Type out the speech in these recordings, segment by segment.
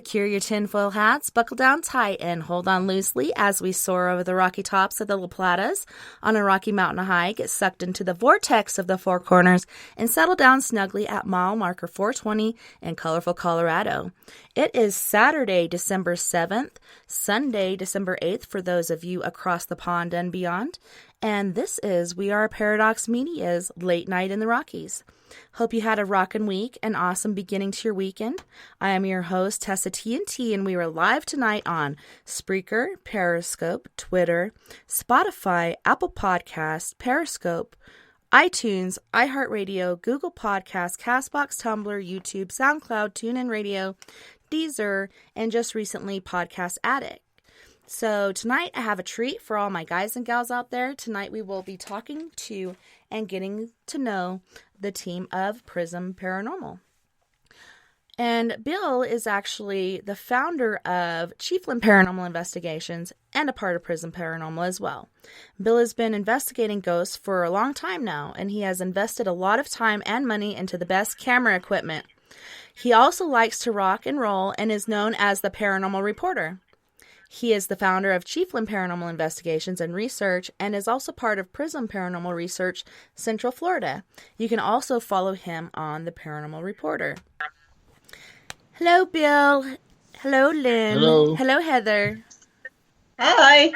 Secure your tinfoil hats, buckle down tight, and hold on loosely as we soar over the rocky tops of the La Platas on a Rocky Mountain high, get sucked into the vortex of the Four Corners, and settle down snugly at mile marker 420 in colorful Colorado. It is Saturday, December 7th, Sunday, December 8th for those of you across the pond and beyond, and this is We Are Paradox Media's Late Night in the Rockies. Hope you had a rockin' week, an awesome beginning to your weekend. I am your host, TessaTNT, and we are live tonight on Spreaker, Periscope, Twitter, Spotify, Apple Podcasts, Periscope, iTunes, iHeartRadio, Google Podcasts, CastBox, Tumblr, YouTube, SoundCloud, TuneIn Radio, Deezer, and just recently Podcast Addict. So tonight I have a treat for all my guys and gals out there. Tonight we will be talking to and getting to know the team of P.R.I.S.M Paranormal. And Bill is actually the founder of Chiefland Paranormal Investigations and a part of P.R.I.S.M Paranormal as well. Bill has been investigating ghosts for a long time now, and he has invested a lot of time and money into the best camera equipment. He also likes to rock and roll and is known as the Paranormal Reporter. He is the founder of Chiefland Paranormal Investigations and Research and is also part of P.R.I.S.M Paranormal Research, Central Florida. You can also follow him on the Paranormal Reporter. Hello, Bill. Hello, Lynn. Hello. Hello, Heather. Hi.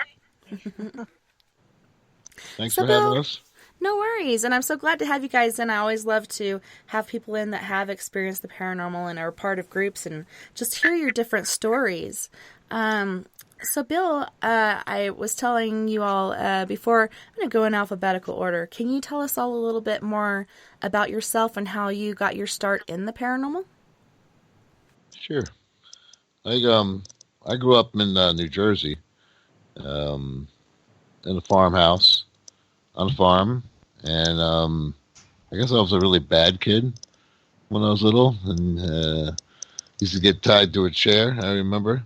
Thanks So, for having Bill, us. No worries, and I'm so glad to have you guys in. I always love to have people in that have experienced the paranormal and are part of groups and just hear your different stories. So, Bill, I was telling you all before, I'm going to go in alphabetical order. Can you tell us all a little bit more about yourself and how you got your start in the paranormal? Sure. I grew up in New Jersey, in a farmhouse, on a farm, and I guess I was a really bad kid when I was little, and used to get tied to a chair, I remember.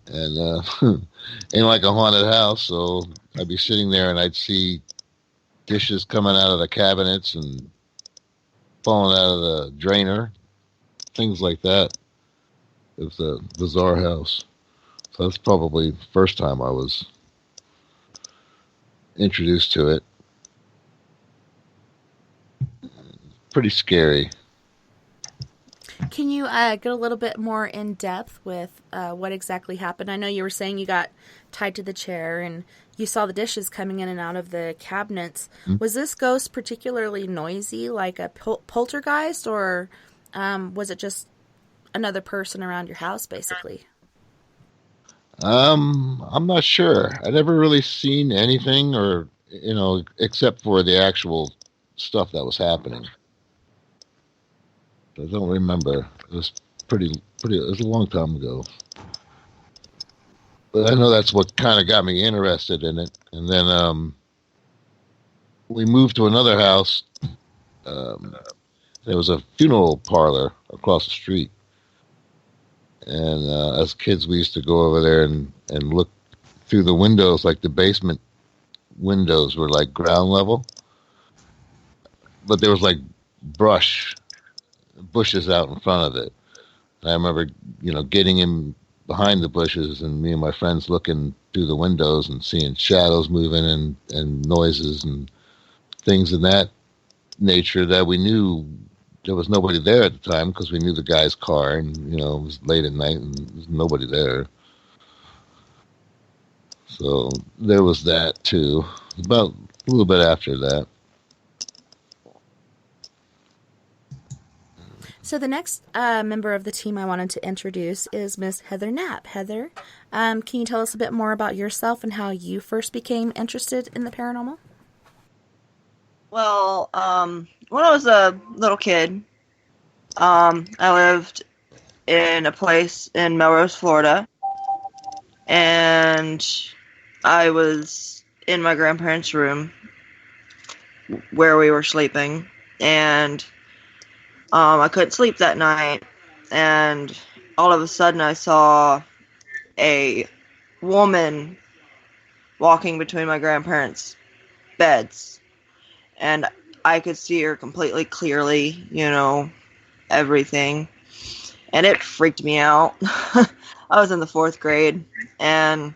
And in like a haunted house, so I'd be sitting there and I'd see dishes coming out of the cabinets and falling out of the drainer, things like that. It was a bizarre house. So that's probably the first time I was introduced to it. Pretty scary. Can you get a little bit more in depth with what exactly happened? I know you were saying you got tied to the chair and you saw the dishes coming in and out of the cabinets. Mm-hmm. Was this ghost particularly noisy, like a poltergeist, or was it just another person around your house, basically? I'm not sure. I never really seen anything, or except for the actual stuff that was happening. I don't remember. It was it was a long time ago. But I know that's what kind of got me interested in it. And then we moved to another house. There was a funeral parlor across the street. And as kids, we used to go over there and look through the windows, like the basement windows were like ground level. But there was like bushes out in front of it. And I remember, getting in behind the bushes and me and my friends looking through the windows and seeing shadows moving and noises and things of that nature that we knew there was nobody there at the time because we knew the guy's car and, it was late at night and there was nobody there. So there was that too. About a little bit after that. So the next member of the team I wanted to introduce is Miss Heather Knapp. Heather, can you tell us a bit more about yourself and how you first became interested in the paranormal? Well, when I was a little kid, I lived in a place in Melrose, Florida, and I was in my grandparents' room where we were sleeping, and I couldn't sleep that night, and all of a sudden I saw a woman walking between my grandparents' beds, and I could see her completely clearly, everything. and it freaked me out. I was in the 4th grade, and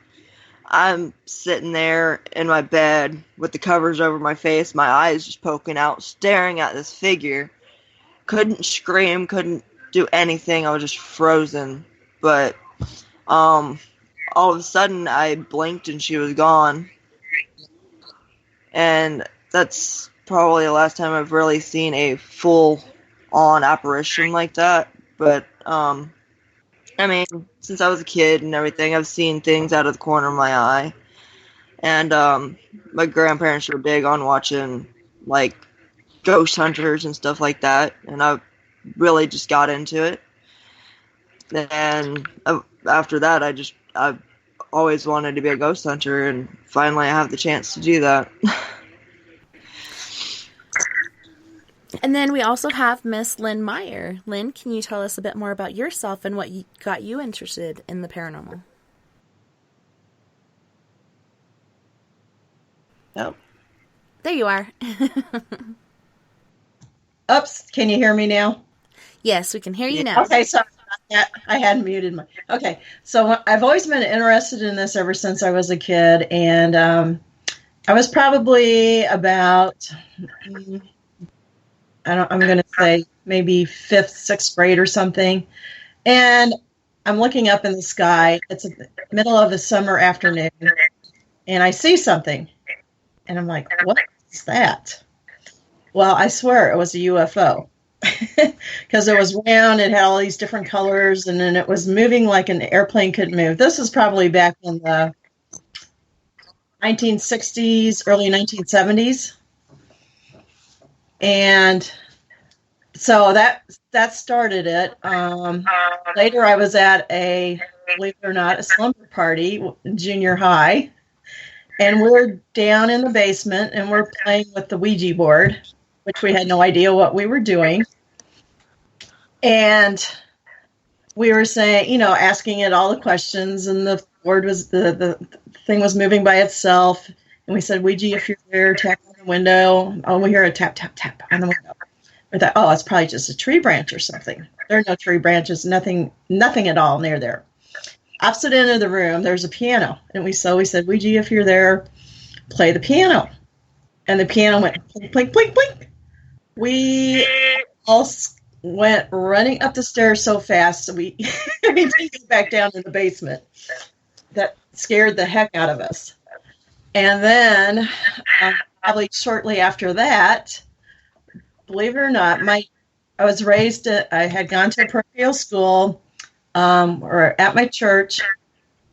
I'm sitting there in my bed with the covers over my face, my eyes just poking out, staring at this figure. Couldn't scream, couldn't do anything. I was just frozen. But all of a sudden, I blinked and she was gone. And that's probably the last time I've really seen a full-on apparition like that. But I mean, since I was a kid and everything, I've seen things out of the corner of my eye. And my grandparents were big on watching, like, ghost hunters and stuff like that. And I really just got into it. And after that, I always wanted to be a ghost hunter. And finally, I have the chance to do that. And then we also have Miss Lynn Meyer. Lynn, can you tell us a bit more about yourself and what got you interested in the paranormal? Oh. There you are. Oops, can you hear me now? Yes, we can hear you now. Okay, sorry about that. I hadn't muted my... Okay, so I've always been interested in this ever since I was a kid, and I was probably about... I'm going to say maybe 5th, 6th grade or something. And I'm looking up in the sky. It's the middle of a summer afternoon. And I see something. And I'm like, what is that? Well, I swear it was a UFO. Because it was round. It had all these different colors. And then it was moving like an airplane could move. This is probably back in the 1960s, early 1970s. And so that started it. Later, I was at believe it or not, a slumber party in junior high. And we're down in the basement, and we're playing with the Ouija board, which we had no idea what we were doing. And we were saying, asking it all the questions, and the board was, the thing was moving by itself. And we said, Ouija, if you're there, tap on the window. Oh, we hear a tap, tap, tap on the window. We thought, oh, it's probably just a tree branch or something. There are no tree branches, nothing at all near there. Opposite end of the room, there's a piano. And we said, Ouija, if you're there, play the piano. And the piano went blink, blink, blink, blink. We all went running up the stairs so fast, so we didn't get back down in the basement. That scared the heck out of us. And then, probably shortly after that, believe it or not, I had gone to a parochial school, or at my church,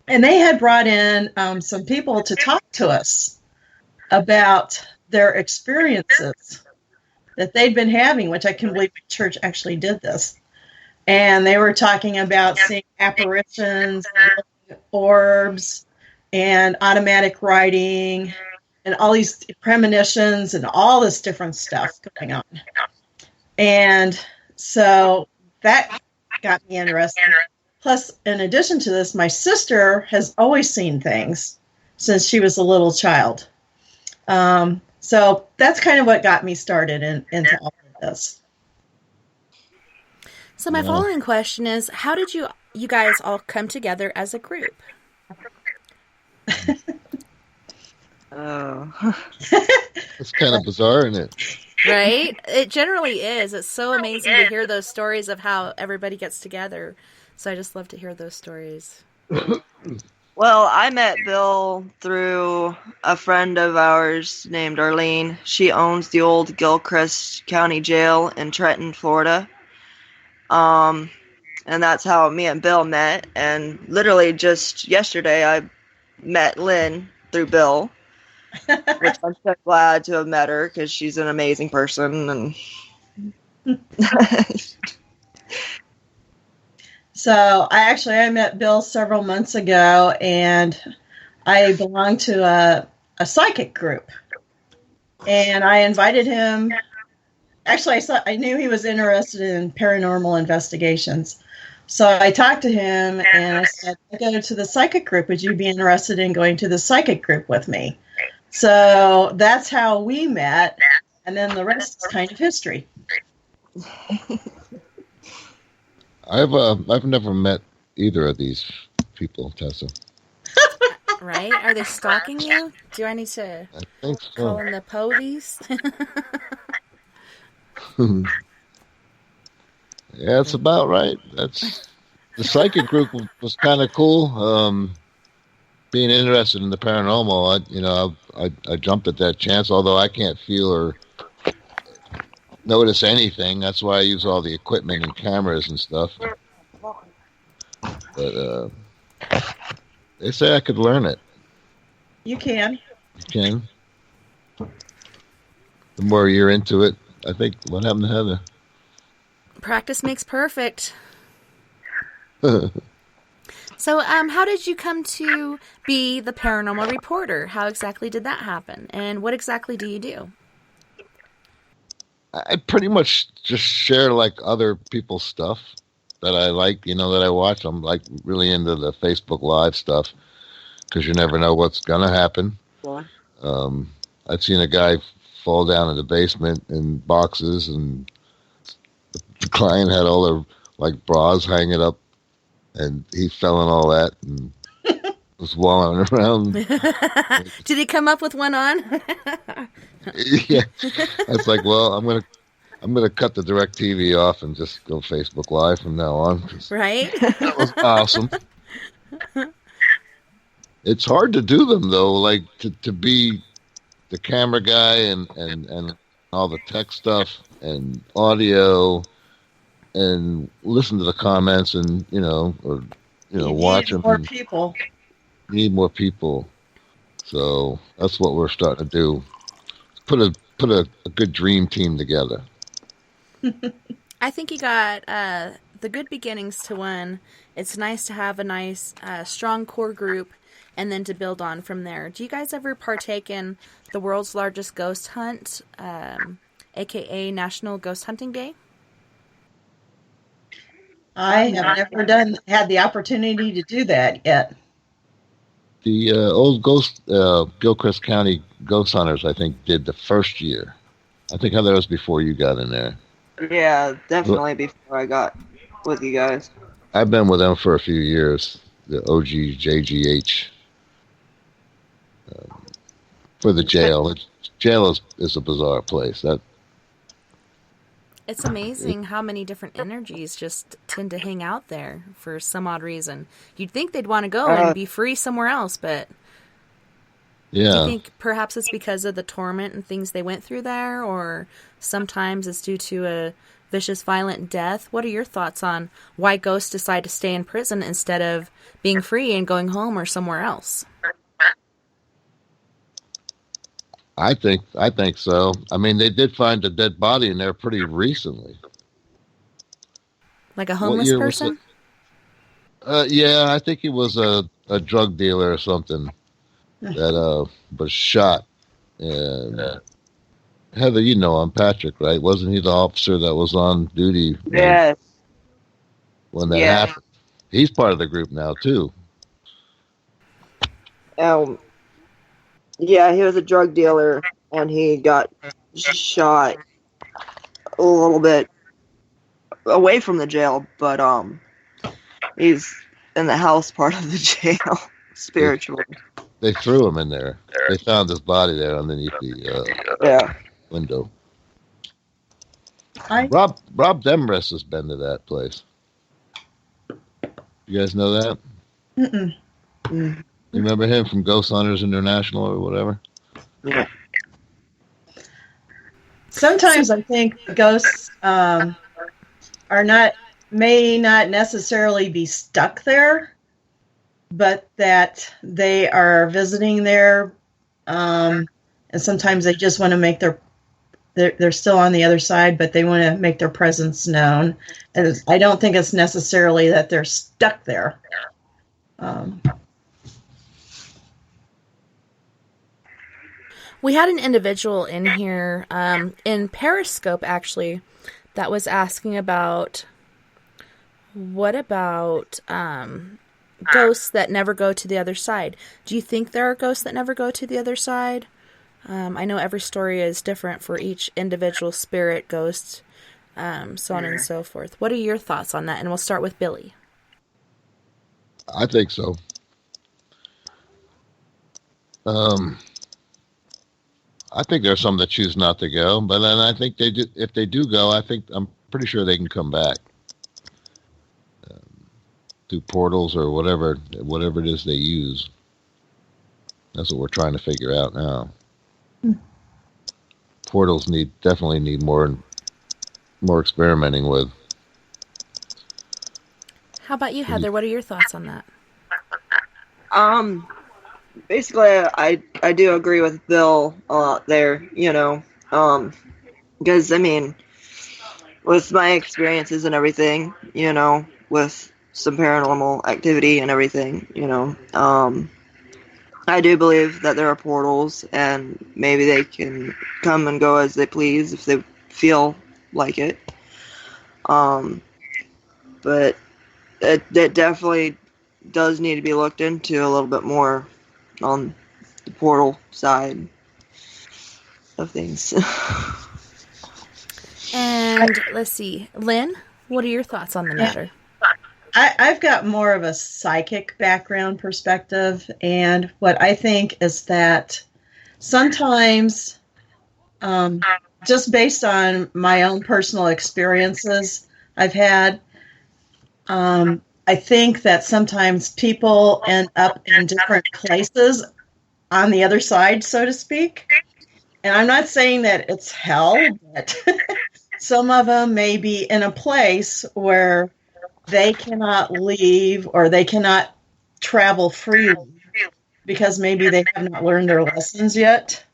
and they had brought in some people to talk to us about their experiences that they'd been having, which I can believe the church actually did this. And they were talking about seeing apparitions, orbs, and automatic writing, and all these premonitions, and all this different stuff going on. And so that got me interested. Plus, in addition to this, my sister has always seen things since she was a little child. So that's kind of what got me started into all of this. So my following question is, how did you guys all come together as a group? Oh. It's kind of bizarre, isn't it? Right? It generally is. It's so amazing to hear those stories of how everybody gets together. So I just love to hear those stories. Well, I met Bill through a friend of ours named Arlene. She owns the old Gilchrist County Jail in Trenton, Florida. And that's how me and Bill met. And literally just yesterday, I met Lynn through Bill, which I'm so glad to have met her because she's an amazing person. And So I met Bill several months ago, and I belong to a psychic group. And I invited him. Actually, I knew he was interested in paranormal investigations. So I talked to him, and I said, I go to the psychic group. Would you be interested in going to the psychic group with me? So that's how we met, and then the rest is kind of history. I've never met either of these people, Tessa. Right? Are they stalking you? Do I need to I think call so. in the police? Yeah, it's about right. That's the psychic group was kind of cool. Being interested in the paranormal, I jumped at that chance. Although I can't feel or notice anything, that's why I use all the equipment and cameras and stuff. But they say I could learn it. You can. You can. The more you're into it, I think. What happened to Heather? Practice makes perfect. So, how did you come to be the paranormal reporter? How exactly did that happen? And what exactly do you do? I pretty much just share like other people's stuff that I like, that I watch. I'm like really into the Facebook Live stuff because you never know what's gonna happen. What? I'd seen a guy fall down in the basement in boxes, and the client had all their like bras hanging up, and he fell in all that and was wallowing around. Did he come up with one on? Yeah, I was like, well, I'm gonna cut the direct TV off and just go Facebook Live from now on. Right? That was awesome. It's hard to do them though, like to be the camera guy and all the tech stuff and audio and listen to the comments and watch them. More people. Need more people. So that's what we're starting to do. Put a good dream team together. I think you got the good beginnings to one. It's nice to have a nice, strong core group and then to build on from there. Do you guys ever partake in the world's largest ghost hunt, aka National Ghost Hunting Day? I have never had the opportunity to do that yet. The old Gilchrist County Ghost Hunters, I think, did the first year. I think that was before you got in there. Yeah, definitely before I got with you guys. I've been with them for a few years. The OG JGH. For the jail. Jail is a bizarre place. It's amazing how many different energies just tend to hang out there for some odd reason. You'd think they'd want to go and be free somewhere else, but yeah. Do you think perhaps it's because of the torment and things they went through there, or sometimes it's due to a vicious, violent death? What are your thoughts on why ghosts decide to stay in prison instead of being free and going home or somewhere else? I think so. I mean, they did find a dead body in there pretty recently. Like a homeless person? Yeah, I think he was a drug dealer or something that was shot. And Heather, you know him, Patrick, right? Wasn't he the officer that was on duty when that happened? He's part of the group now too. Yeah, he was a drug dealer, and he got shot a little bit away from the jail, but he's in the house part of the jail, spiritually. They threw him in there. They found his body there underneath the window. Rob Demarest has been to that place. You guys know that? Mm-mm. You remember him from Ghost Hunters International or whatever? Yeah. Sometimes I think ghosts may not necessarily be stuck there, but that they are visiting there, and sometimes they just want to make they're still on the other side, but they want to make their presence known. And I don't think it's necessarily that they're stuck there. We had an individual in here, in Periscope actually, that was asking about what about ghosts that never go to the other side. Do you think there are ghosts that never go to the other side? I know every story is different for each individual spirit, ghost, so on and so forth. What are your thoughts on that? And we'll start with Billy. I think so. I think there's some that choose not to go, but then I think they do. If they do go, I'm pretty sure they can come back through portals or whatever it is they use. That's what we're trying to figure out now. Portals definitely need more experimenting with. How about you, Heather? What are your thoughts on that? Basically, I do agree with Bill a lot there, because, I mean, with my experiences and everything, with some paranormal activity and everything, I do believe that there are portals, and maybe they can come and go as they please if they feel like it. But it definitely does need to be looked into a little bit more on the portal side of things. And let's see, Lynn, what are your thoughts on the matter? I've got more of a psychic background perspective, and what I think is that sometimes, just based on my own personal experiences I've had, I think that sometimes people end up in different places on the other side, so to speak. And I'm not saying that it's hell, but some of them may be in a place where they cannot leave or they cannot travel freely because maybe they have not learned their lessons yet.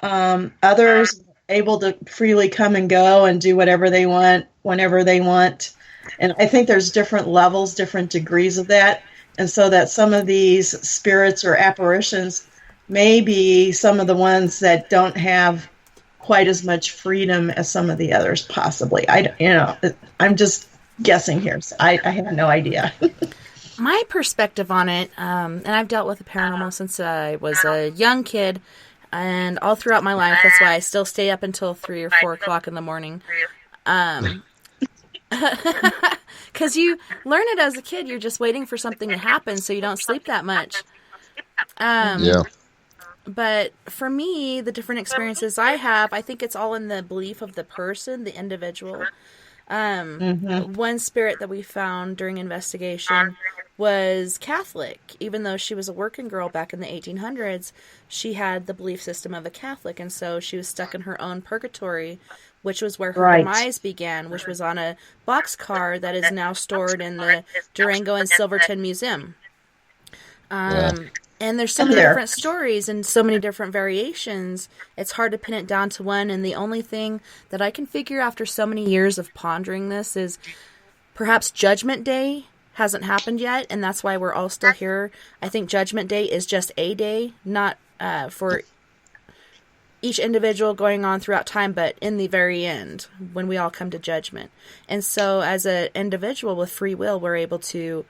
Others able to freely come and go and do whatever they want, whenever they want. And I think there's different levels, different degrees of that. And so that some of these spirits or apparitions may be some of the ones that don't have quite as much freedom as some of the others, possibly. I'm just guessing here. So I have no idea. My perspective on it, and I've dealt with the paranormal since I was a young kid, and all throughout my life. That's why I still stay up until 3 or 4 o'clock in the morning. Because you learn it as a kid. You're just waiting for something to happen so you don't sleep that much. Yeah. But for me, the different experiences I have, I think it's all in the belief of the person, the individual. One spirit that we found during investigation was Catholic. Even though she was a working girl back in the 1800s, she had the belief system of a Catholic, and so she was stuck in her own purgatory, which was where her demise began, which was on a boxcar that is now stored in the Durango and Silverton Museum. And there's so many different stories and so many different variations. It's hard to pin it down to one. And the only thing that I can figure after so many years of pondering this is perhaps Judgment Day hasn't happened yet. And that's why we're all still here. I think Judgment Day is just a day, not for each individual going on throughout time, but in the very end, when we all come to judgment. And so as an individual with free will, we're able to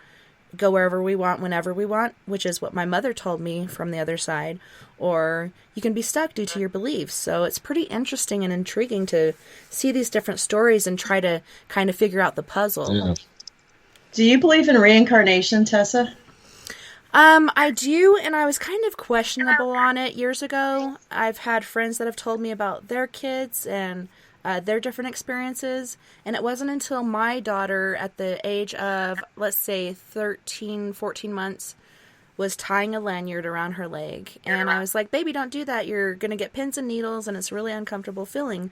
go wherever we want, whenever we want, which is what my mother told me from the other side, or you can be stuck due to your beliefs. So it's pretty interesting and intriguing to see these different stories and try to kind of figure out the puzzle. Yeah. Do you believe in reincarnation, Tessa? I do, and I was kind of questionable on it years ago. I've had friends that have told me about their kids and their different experiences, and it wasn't until my daughter at the age of, let's say, 13, 14 months was tying a lanyard around her leg, and I was like, baby, don't do that, you're going to get pins and needles, and it's really uncomfortable feeling.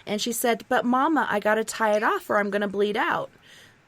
And she said, but Mama, I got to tie it off or I'm going to bleed out.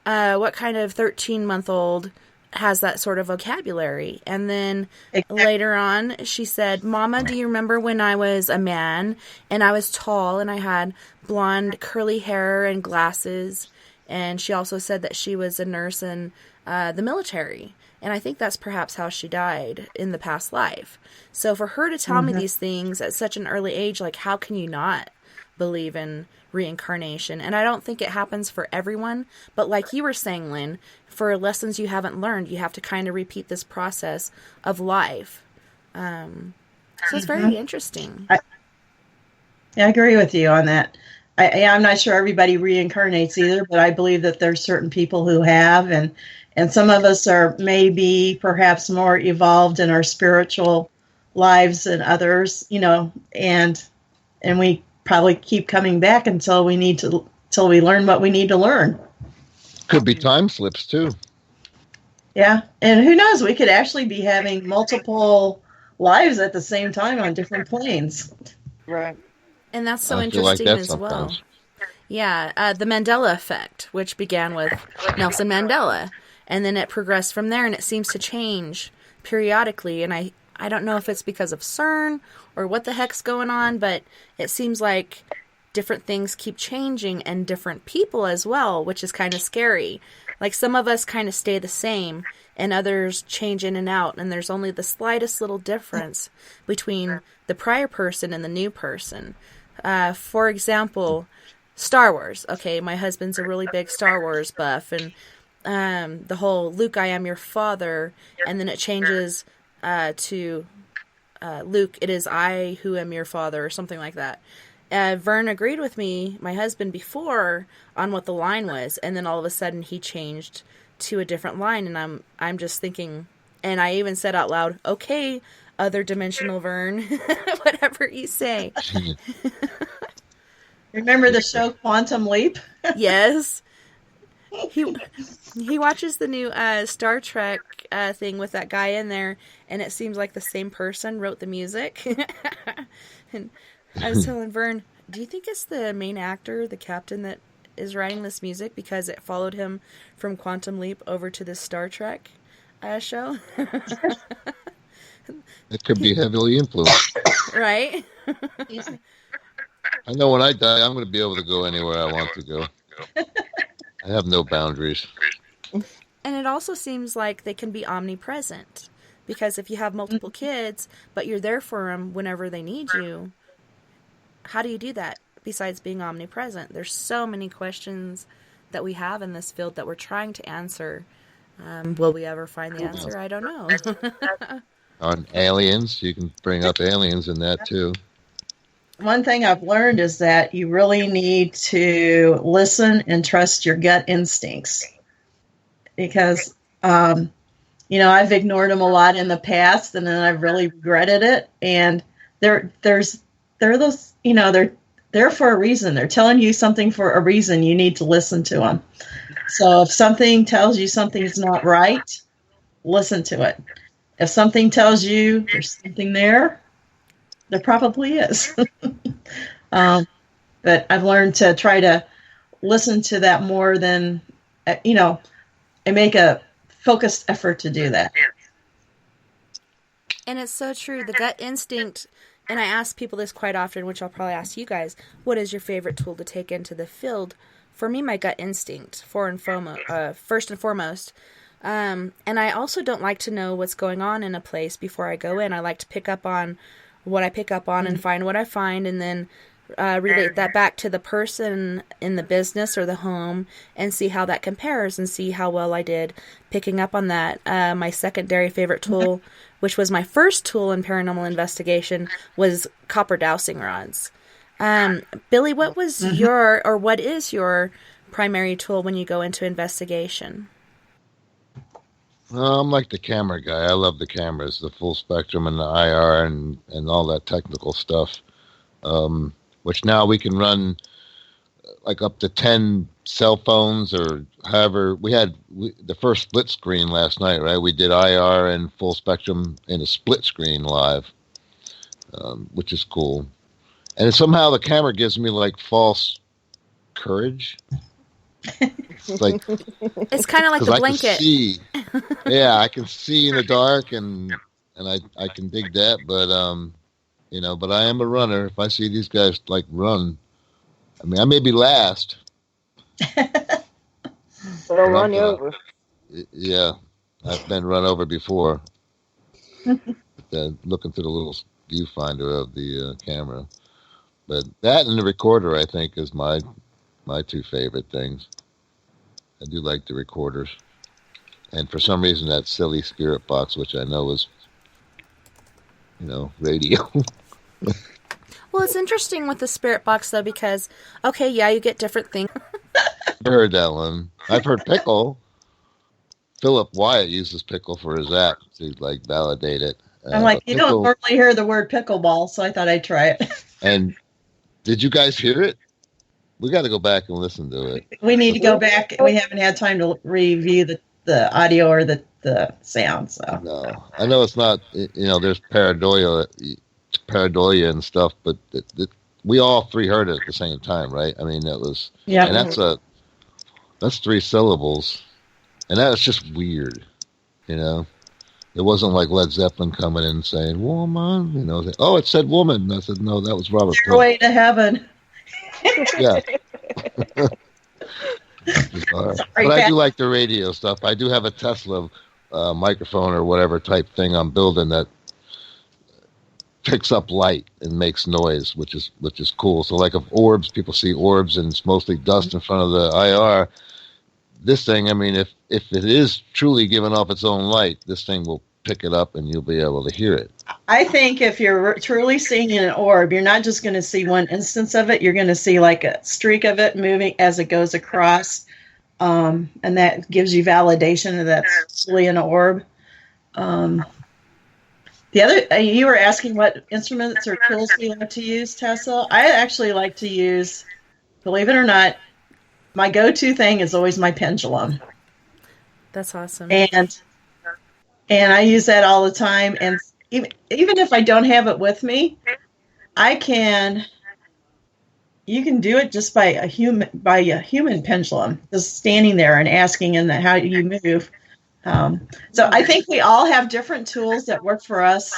What kind of 13-month-old has that sort of vocabulary? And then later on, she said, Mama, do you remember when I was a man and I was tall and I had blonde curly hair and glasses? And she also said that she was a nurse in the military. And I think that's perhaps how she died in the past life. So for her to tell me these things at such an early age, like, how can you not believe in reincarnation? And I don't think it happens for everyone, but like you were saying, Lynn, for lessons you haven't learned, you have to kind of repeat this process of life. So it's very interesting. I agree with you on that. I'm not sure everybody reincarnates either, but I believe that there's certain people who have, and some of us are maybe perhaps more evolved in our spiritual lives than others, and we probably keep coming back until we learn what we need to learn. Could be time slips too. Yeah, and who knows? We could actually be having multiple lives at the same time on different planes. Right. And that's so I feel interesting like that as sometimes. well. Yeah, the Mandela effect, which began with Nelson Mandela, and then it progressed from there, and it seems to change periodically. And I don't know if it's because of CERN or what the heck's going on, but it seems like different things keep changing and different people as well, which is kind of scary. Like some of us kind of stay the same and others change in and out, and there's only the slightest little difference between the prior person and the new person. For example, Star Wars. Okay, my husband's a really big Star Wars buff, and the whole Luke, I am your father, and then it changes to Luke, it is I who am your father, or something like that. Vern agreed with me, my husband, before on what the line was, and then all of a sudden he changed to a different line, and I'm just thinking, and I even said out loud, okay, other dimensional Vern, whatever you say. Remember the show Quantum Leap? Yes. He watches the new Star Trek thing with that guy in there, and it seems like the same person wrote the music. And I was telling Vern, do you think it's the main actor, the captain, that is writing this music because it followed him from Quantum Leap over to this Star Trek show? It could be heavily influenced. Right? I know when I die, I'm going to be able to go anywhere I want to go. I have no boundaries. And it also seems like they can be omnipresent. Because if you have multiple kids, but you're there for them whenever they need you, how do you do that besides being omnipresent? There's so many questions that we have in this field that we're trying to answer. Will we ever find the answer? I don't know. On aliens, you can bring up aliens in that too. One thing I've learned is that you really need to listen and trust your gut instincts. Because, I've ignored them a lot in the past, and then I've really regretted it. And they're those, they're there for a reason. They're telling you something for a reason. You need to listen to them. So if something tells you something's not right, listen to it. If something tells you there's something there probably is. But I've learned to try to listen to that more than, and make a focused effort to do that. And it's so true. The gut instinct, and I ask people this quite often, which I'll probably ask you guys, what is your favorite tool to take into the field? For me, my gut instinct, first and foremost. And I also don't like to know what's going on in a place before I go in. I like to pick up on what I pick up on and find what I find, and then relate that back to the person in the business or the home and see how that compares and see how well I did picking up on that. My secondary favorite tool, which was my first tool in paranormal investigation, was copper dowsing rods. Billy, what was what is your primary tool when you go into investigation? I'm like the camera guy. I love the cameras, the full spectrum and the IR and all that technical stuff, which now we can run like up to 10 cell phones or however. We had the first split screen last night, right? We did IR and full spectrum in a split screen live, which is cool. And somehow the camera gives me like false courage. It's kind of like the blanket. I can see in the dark, and I can dig that. But but I am a runner. If I see these guys like run, I mean, I may be last. But I'll run you over. Yeah, I've been run over before. Looking through the little viewfinder of the camera, but that and the recorder, I think, is my two favorite things. I do like the recorders. And for some reason, that silly spirit box, which I know is, radio. Well, it's interesting with the spirit box, though, because, okay, yeah, you get different things. I heard that one. I've heard pickle. Philip Wyatt uses pickle for his app to, like, validate it. I'm like, you don't pickle, normally hear the word pickleball, so I thought I'd try it. And did you guys hear it? We got to go back and listen to it. We need to go back. We haven't had time to review the audio or the sound. So No, I know it's not. There's pareidolia and stuff, but we all three heard it at the same time, right? I mean, that was and that's 3 syllables, and that was just weird, It wasn't like Led Zeppelin coming in and saying "woman," Oh, it said "woman." And I said, no, that was Robert Plant. Way to heaven. Yeah. Sorry, but I do like the radio stuff. I do have a Tesla microphone or whatever type thing I'm building that picks up light and makes noise, which is cool. So like if people see orbs and it's mostly dust in front of the IR, this thing, I mean, if it is truly giving off its own light, this thing will pick it up and you'll be able to hear it. I think if you're truly seeing an orb, you're not just going to see one instance of it. You're going to see like a streak of it moving as it goes across. And that gives you validation that that's really an orb. The other, you were asking what instruments or tools we like to use, Tessa. I actually like to use, believe it or not, my go-to thing is always my pendulum. That's awesome. And I use that all the time. And even if I don't have it with me, you can do it just by a human pendulum, just standing there and asking how you move. So I think we all have different tools that work for us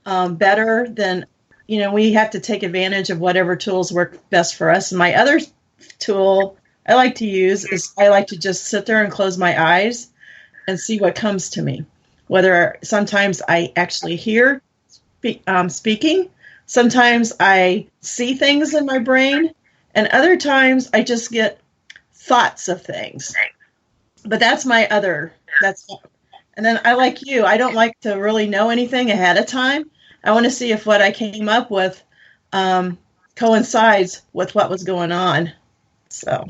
better than, we have to take advantage of whatever tools work best for us. And my other tool I like to use is I like to just sit there and close my eyes and see what comes to me. Whether sometimes I actually hear speaking, sometimes I see things in my brain, and other times I just get thoughts of things. But that's and then I like you. I don't like to really know anything ahead of time. I want to see if what I came up with coincides with what was going on. So.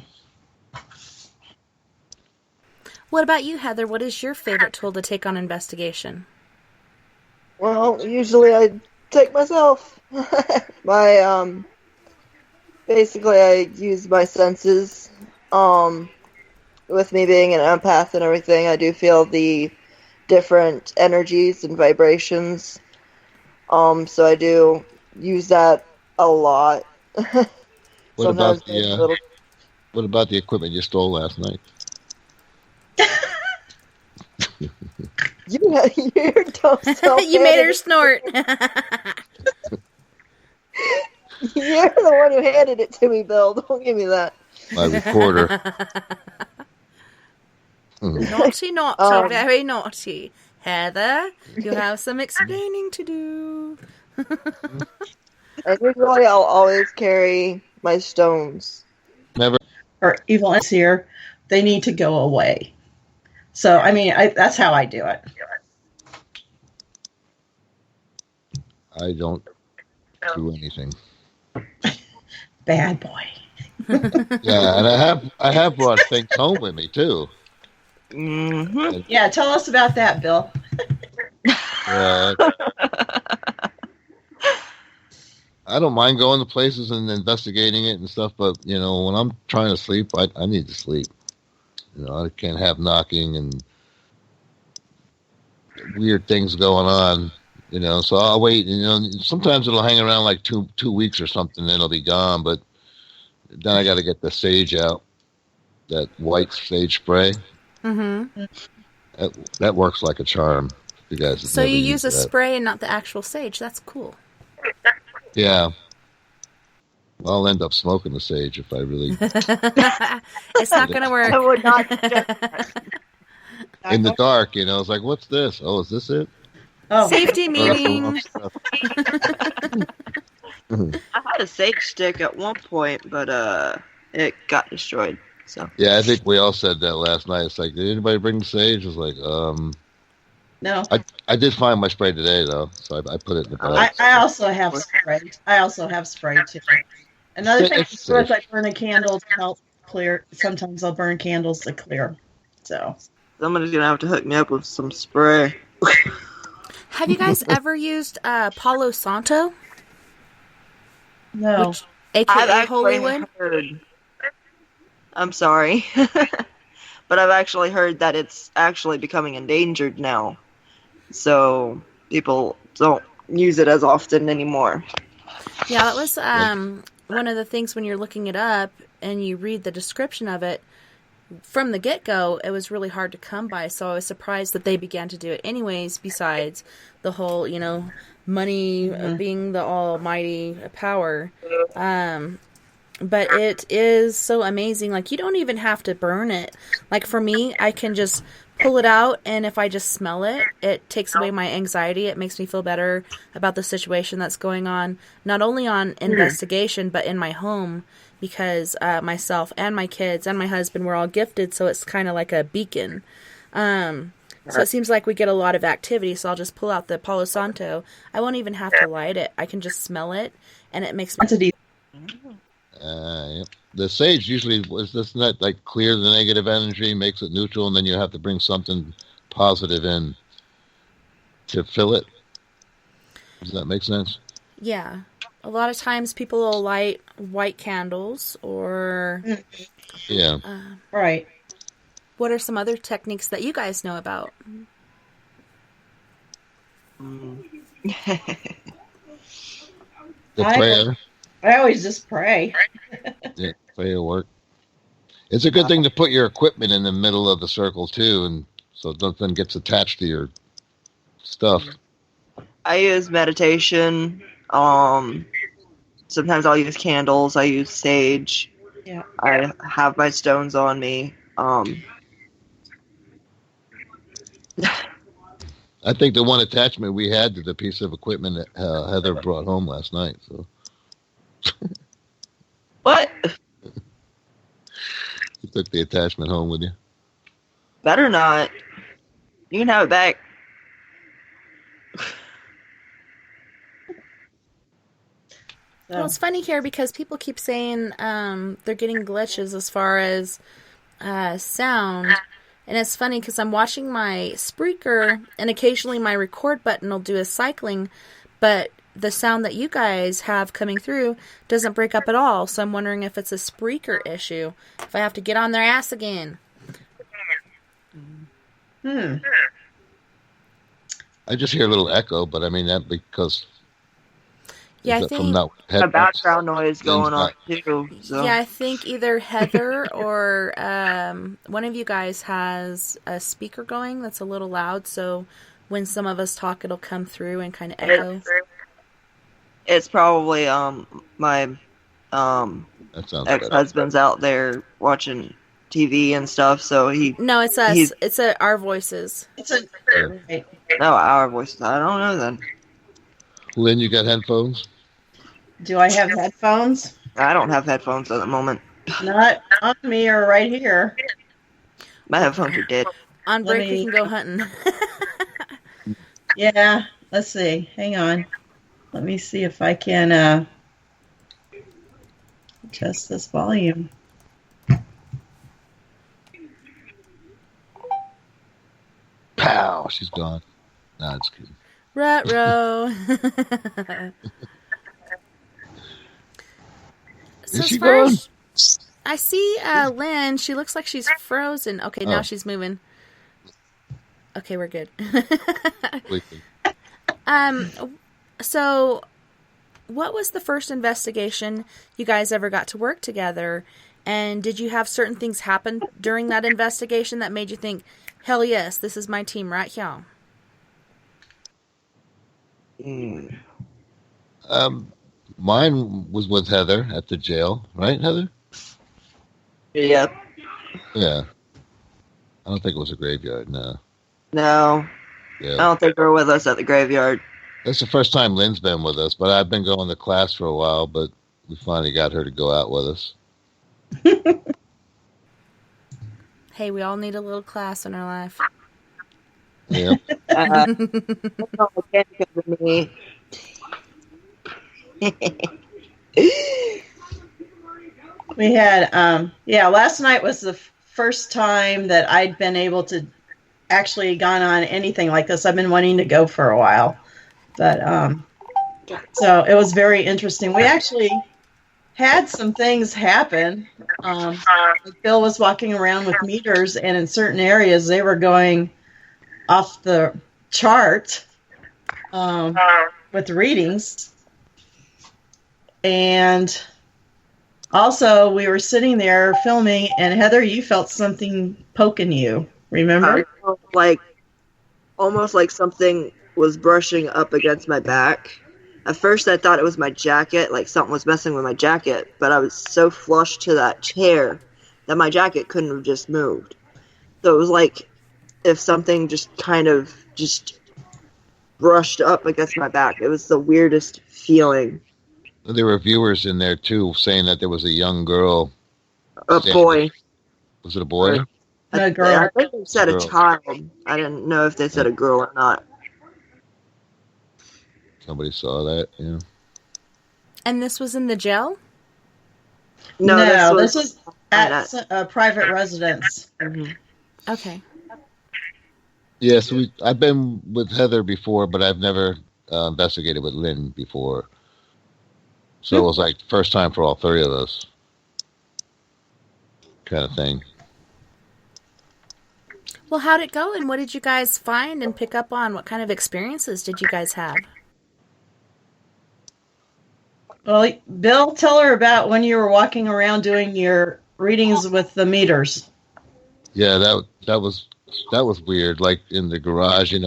What about you, Heather? What is your favorite tool to take on investigation? Well, usually I take myself. Basically I use my senses. With me being an empath and everything, I do feel the different energies and vibrations. So I do use that a lot. What about the equipment you stole last night? You're dumb self. You made her snort. You're the one who handed it to me, Bill. Don't give me that. My recorder. Naughty, naughty, very naughty. Heather, you have some explaining to do. And usually I'll always carry my stones. Never. Or evil is here. They need to go away. So, I mean, that's how I do it. I don't do anything. Bad boy. Yeah, and I have brought things home with me too. Mm-hmm. Yeah, tell us about that, Bill. I don't mind going to places and investigating it and stuff, but when I'm trying to sleep, I need to sleep. I can't have knocking and weird things going on. So I'll wait. Sometimes it'll hang around like two weeks or something, then it'll be gone. But then I got to get the sage out, that white sage spray. Mm-hmm. That works like a charm. You guys. So you use a spray and not the actual sage. That's cool. Yeah. I'll end up smoking the sage if I really. It's not going to work. I would not. In the dark, it's like, what's this? Oh, is this it? Oh, safety meeting. I had a sage stick at one point, but it got destroyed. So yeah, I think we all said that last night. It's like, did anybody bring the sage? It's like, No. I did find my spray today though, so I put it in the bag. I also have spray. I also have spray too. Another thing It's I do is safe. I burn a candle to help clear. Sometimes I'll burn candles to clear. So Somebody's gonna have to hook me up with some spray. Have you guys ever used Palo Santo? no. Which, I've AKA actually Holywood? heard. I'm sorry, but I've actually heard that it's actually becoming endangered now. So people don't use it as often anymore. Yeah, that was one of the things when you're looking it up and you read the description of it. From the get-go, it was really hard to come by, so I was surprised that they began to do it anyways, besides the whole, money being the almighty power. But it is so amazing. Like, you don't even have to burn it. Like, for me, I can just pull it out, and if I just smell it, it takes away my anxiety. It makes me feel better about the situation that's going on, not only on investigation, but in my home, because myself and my kids and my husband were all gifted, so it's kind of like a beacon. So it seems like we get a lot of activity, so I'll just pull out the Palo Santo. I won't even have to light it. I can just smell it, and it makes me... Yep. The sage usually doesn't that like clear the negative energy, makes it neutral, and then you have to bring something positive in to fill it. Does that make sense? Yeah. A lot of times people will light white candles or... Yeah. Right. What are some other techniques that you guys know about? The prayer. I always just pray. Yeah, prayer work. It's a good thing to put your equipment in the middle of the circle too, and so nothing gets attached to your stuff. I use meditation. Sometimes I'll use candles. I use sage. Yeah. I have my stones on me. I think the one attachment we had to the piece of equipment that Heather brought home last night. So. What? You took the attachment home with you? Better not. You can have it back. Well, it's funny here because people keep saying they're getting glitches as far as sound. And it's funny because I'm watching my Spreaker and occasionally my record button will do a cycling, but the sound that you guys have coming through doesn't break up at all. So I'm wondering if it's a Spreaker issue. If I have to get on their ass again. I just hear a little echo, but I mean that because yeah, I think a background noise going on too. So. Yeah, I think either Heather or one of you guys has a speaker going that's a little loud. So when some of us talk, it'll come through and kind of echo. It's probably my ex-husband's out there watching TV and stuff, so he... No, it's us. It's our voices. No, our voices. I don't know then. Lynn, you got headphones? Do I have headphones? I don't have headphones at the moment. Not on me or right here. My headphones are dead. On break, we can go hunting. Yeah, let's see. Hang on. Let me see if I can adjust this volume. Pow! She's gone. Nah, it's kidding. Ruh-roh. So Is she gone? I see Lynn. She looks like she's frozen. Okay, now she's moving. Okay, we're good. So, what was the first investigation you guys ever got to work together? And did you have certain things happen during that investigation that made you think, hell yes, this is my team right here? Mine was with Heather at the jail, right, Heather? Yep. Yeah. I don't think it was a graveyard, no. No. Yeah. I don't think they were with us at the graveyard. That's the first time Lynn's been with us, but I've been going to class for a while, but we finally got her to go out with us. Hey, we all need a little class in our life. Yeah. No, it can't because of me. We had, last night was the first time that I'd been able to actually gone on anything like this. I've been wanting to go for a while. But, so it was very interesting. We actually had some things happen. Like Bill was walking around with meters, and in certain areas they were going off the chart with the readings. And also, we were sitting there filming, and Heather, you felt something poking you. Remember? I felt like almost like something was brushing up against my back. At first, I thought it was my jacket, like something was messing with my jacket, but I was so flush to that chair that my jacket couldn't have just moved. So it was like if something just kind of just brushed up against my back. It was the weirdest feeling. There were viewers in there, too, saying that there was a young girl. A boy. Was it a boy? A girl. I think they said a child. I didn't know if they said a girl or not. Somebody saw that, yeah. And this was in the jail? No, this was at a private residence. Mm-hmm. Okay. Yeah, so I've been with Heather before, but I've never investigated with Lynn before. So it was like first time for all three of us, kind of thing. Well, how'd it go, and what did you guys find and pick up on? What kind of experiences did you guys have? Well, Bill, tell her about when you were walking around doing your readings with the meters. Yeah, that was weird. Like in the garage, you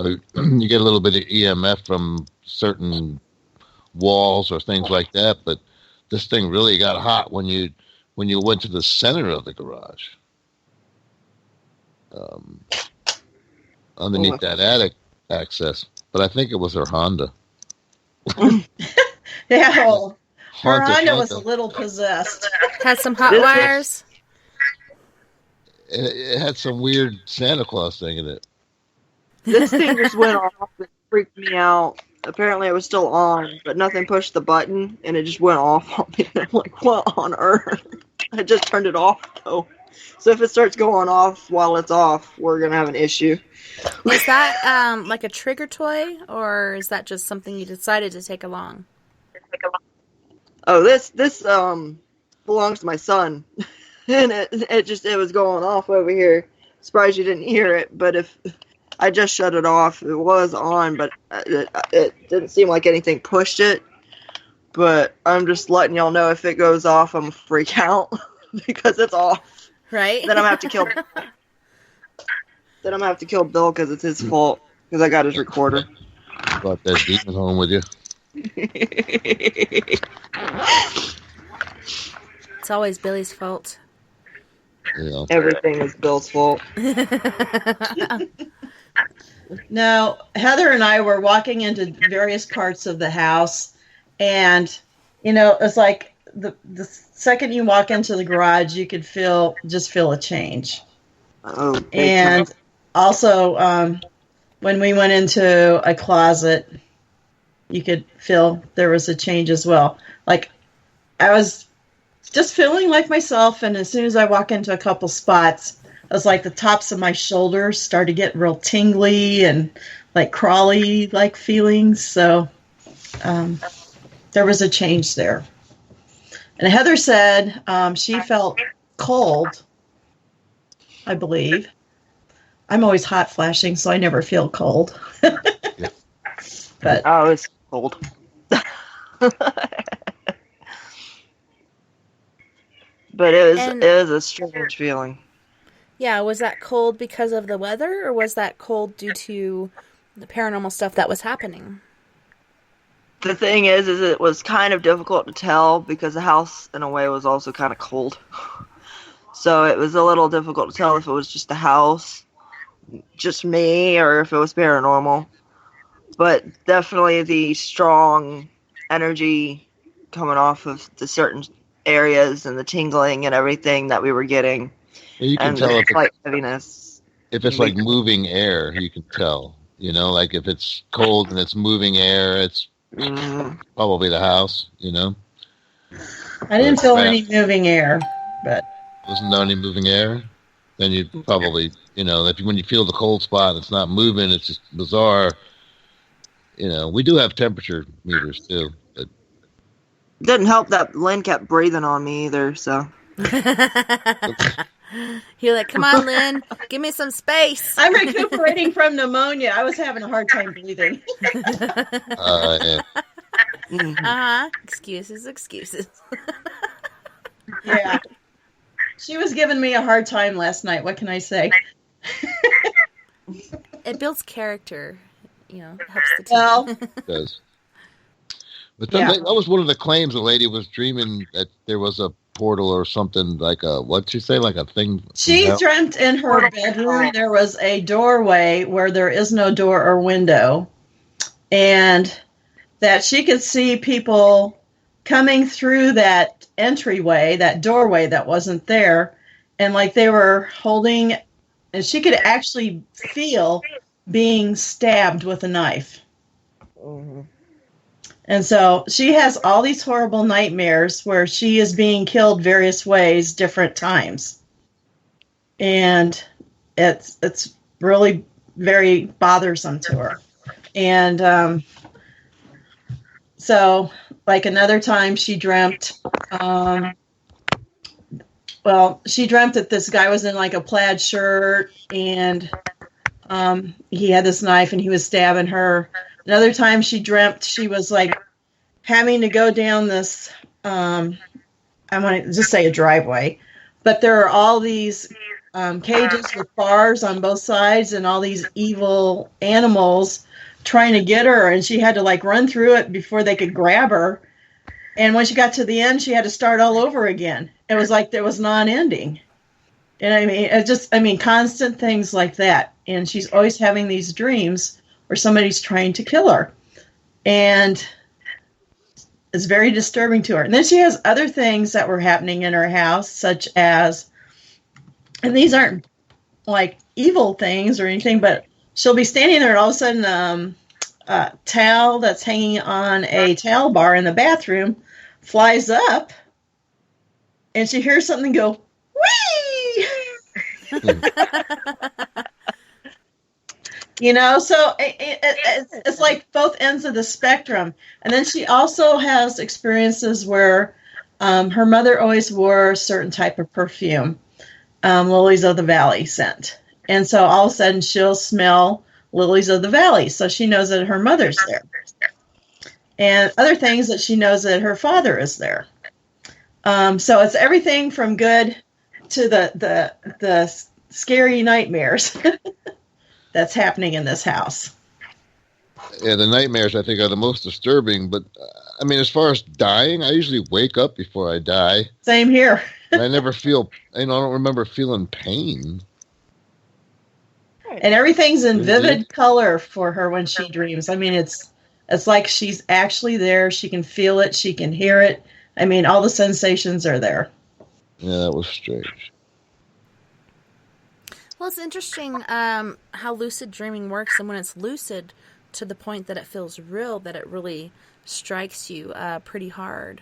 get a little bit of EMF from certain walls or things like that, but this thing really got hot when you went to the center of the garage, underneath that attic access. But I think it was her Honda. Yeah, well, her Haunted Honda was a little possessed. Had some hot wires? It had some weird Santa Claus thing in it. This thing just went off and freaked me out. Apparently it was still on, but nothing pushed the button, and it just went off on me. I'm like, what on earth? I just turned it off, though. So if it starts going off while it's off, we're going to have an issue. Is that like a trigger toy, or is that just something you decided to take along? Oh, this belongs to my son. And it was going off over here. Surprised you didn't hear it, but if I just shut it off, it was on, but it didn't seem like anything pushed it. But I'm just letting y'all know if it goes off, I'm gonna freak out because it's off. Right. Then I'm gonna have to kill. Then I'm gonna have to kill Bill because it's his fault because I got his recorder. Brought that demon home with you. It's always Billy's fault. Yeah. Everything is Bill's fault. Now, Heather and I were walking into various parts of the house, and, it's like the second you walk into the garage, you could feel a change. Oh, and also, when we went into a closet, you could feel there was a change as well. Like, I was just feeling like myself, and as soon as I walk into a couple spots, it was like the tops of my shoulders started to get real tingly and like crawly like feelings. So there was a change there. And Heather said she felt cold, I believe. I'm always hot flashing, so I never feel cold. But oh, it's cold. But it was a strange feeling. Yeah, was that cold because of the weather, or was that cold due to the paranormal stuff that was happening? The thing is it was kind of difficult to tell because the house, in a way, was also kind of cold. So it was a little difficult to tell if it was just the house, just me, or if it was paranormal. But definitely the strong energy coming off of the certain areas and the tingling and everything that we were getting. You can and tell the if slight heaviness. if it's like moving air, you can tell. You know, like if it's cold and it's moving air, it's probably the house. You know. I didn't feel any moving air, but wasn't there any moving air? Then you'd probably, you know, when you feel the cold spot, it's not moving. It's just bizarre. You know, we do have temperature meters too. But didn't help that Lynn kept breathing on me either. So you're like, come on, Lynn, give me some space. I'm recuperating from pneumonia. I was having a hard time breathing. Yeah. Excuses. Yeah. She was giving me a hard time last night. What can I say? It builds character, you know, helps the team. Well, it does. But then that was one of the claims. The lady was dreaming that there was a portal or something, like a, what'd she say, like a thing? She dreamt in her bedroom there was a doorway where there is no door or window, and that she could see people coming through that entryway, that doorway that wasn't there, and like they were holding, and she could actually feel being stabbed with a knife. Mm-hmm. And so she has all these horrible nightmares where she is being killed various ways, different times. And it's really very bothersome to her. And so, like another time she dreamt, she dreamt that this guy was in like a plaid shirt and he had this knife and he was stabbing her. Another time she dreamt she was like having to go down this, I want to just say a driveway, but there are all these cages with bars on both sides and all these evil animals trying to get her, and she had to like run through it before they could grab her. And when she got to the end, she had to start all over again. It was like there was non-ending. And I mean, constant things like that. And she's always having these dreams where somebody's trying to kill her. And it's very disturbing to her. And then she has other things that were happening in her house, such as, and these aren't like evil things or anything, but she'll be standing there and all of a sudden a towel that's hanging on a towel bar in the bathroom flies up and she hears something go, whee! You know, so it's like both ends of the spectrum. And then she also has experiences where her mother always wore a certain type of perfume, Lilies of the Valley scent. And so all of a sudden she'll smell Lilies of the Valley. So she knows that her mother's there. And other things that she knows that her father is there. So it's everything from good to the scary nightmares that's happening in this house. Yeah, the nightmares I think are the most disturbing. But I mean, as far as dying, I usually wake up before I die. Same here. And I never feel, I don't remember feeling pain. And everything's in vivid color for her when she dreams. I mean, it's like she's actually there. She can feel it. She can hear it. I mean, all the sensations are there. Yeah, that was strange. Well, it's interesting how lucid dreaming works, and when it's lucid to the point that it feels real, that it really strikes you pretty hard.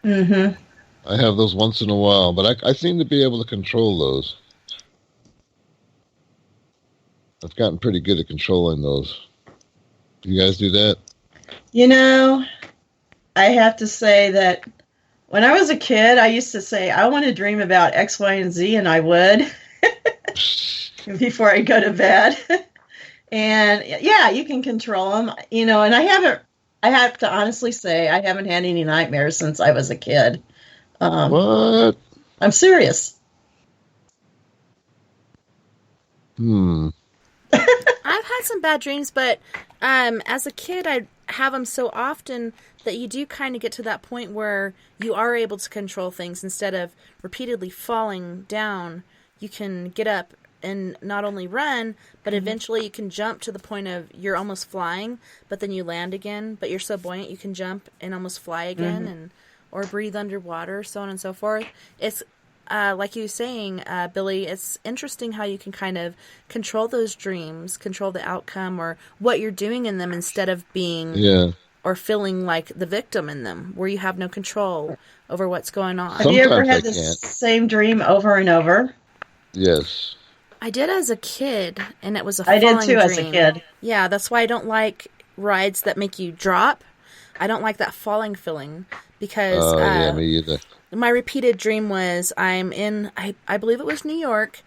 Mm-hmm. I have those once in a while, but I seem to be able to control those. I've gotten pretty good at controlling those. Do you guys do that? You know, I have to say that when I was a kid, I used to say, I want to dream about X, Y, and Z, and I would before I go to bed. And yeah, you can control them, you know, and I have to honestly say, I haven't had any nightmares since I was a kid. What? I'm serious. I've had some bad dreams, but as a kid, I'd have them so often that you do kind of get to that point where you are able to control things. Instead of repeatedly falling down, you can get up and not only run, but eventually you can jump to the point of you're almost flying, but then you land again. But you're so buoyant you can jump and almost fly again, and or breathe underwater, so on and so forth. It's like you were saying, Billy, it's interesting how you can kind of control those dreams, control the outcome or what you're doing in them instead of being or feeling like the victim in them, where you have no control over what's going on. Have you ever Sometimes I had the can't. same dream over and over? Yes. I did as a kid, and it was a I falling did too dream. as a kid. Yeah, that's why I don't like rides that make you drop. I don't like that falling feeling because Oh, yeah, me either. my repeated dream was I'm in, I believe it was New York,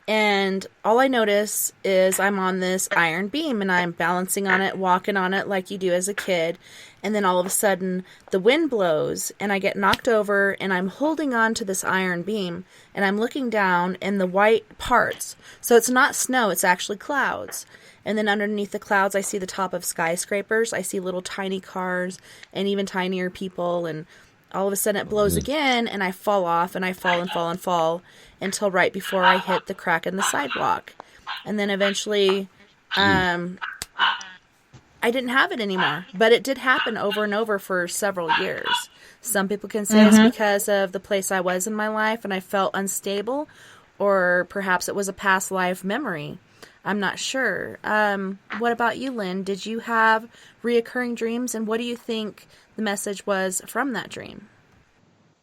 and all I notice is I'm on this iron beam and I'm balancing on it, walking on it like you do as a kid. And then all of a sudden the wind blows and I get knocked over and I'm holding on to this iron beam and I'm looking down and the white parts. So it's not snow, it's actually clouds. And then underneath the clouds, I see the top of skyscrapers. I see little tiny cars and even tinier people. And all of a sudden it blows again and I fall off and I fall and fall and fall until right before I hit the crack in the sidewalk. And then eventually, I didn't have it anymore, but it did happen over and over for several years. Some people can say it's because of the place I was in my life and I felt unstable, or perhaps it was a past life memory. I'm not sure. What about you, Lynn? Did you have reoccurring dreams, and what do you think the message was from that dream?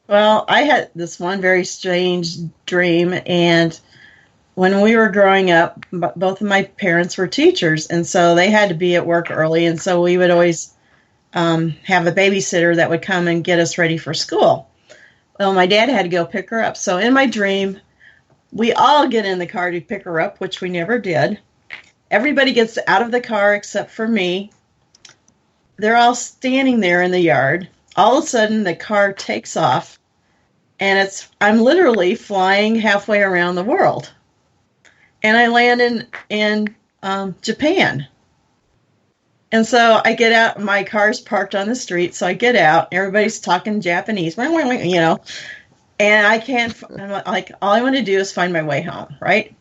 Well, I had this one very strange dream, and when we were growing up, both of my parents were teachers, and so they had to be at work early, and so we would always have a babysitter that would come and get us ready for school. Well, my dad had to go pick her up, so in my dream, we all get in the car to pick her up, which we never did. Everybody gets out of the car except for me. They're all standing there in the yard. All of a sudden, the car takes off, and I'm literally flying halfway around the world. And I land in Japan. And so I get out. My car's parked on the street, so I get out. Everybody's talking Japanese, you know. And I'm like, all I want to do is find my way home, right?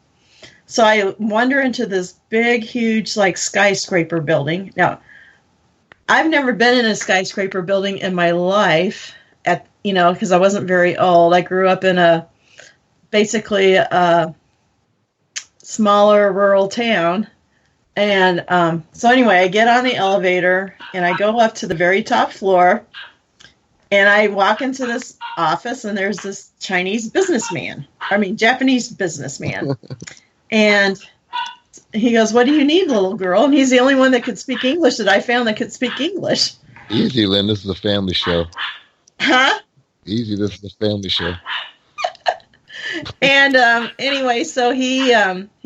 So I wander into this big, huge, like, skyscraper building. Now, I've never been in a skyscraper building in my life, because I wasn't very old. I grew up in basically a smaller rural town. And so anyway, I get on the elevator and I go up to the very top floor and I walk into this office and there's this Japanese businessman. And he goes, "What do you need, little girl?" And he's the only one that could speak English that I found that could speak English. Easy, Lynn. This is a family show. Huh? Easy. This is a family show. And anyway, so he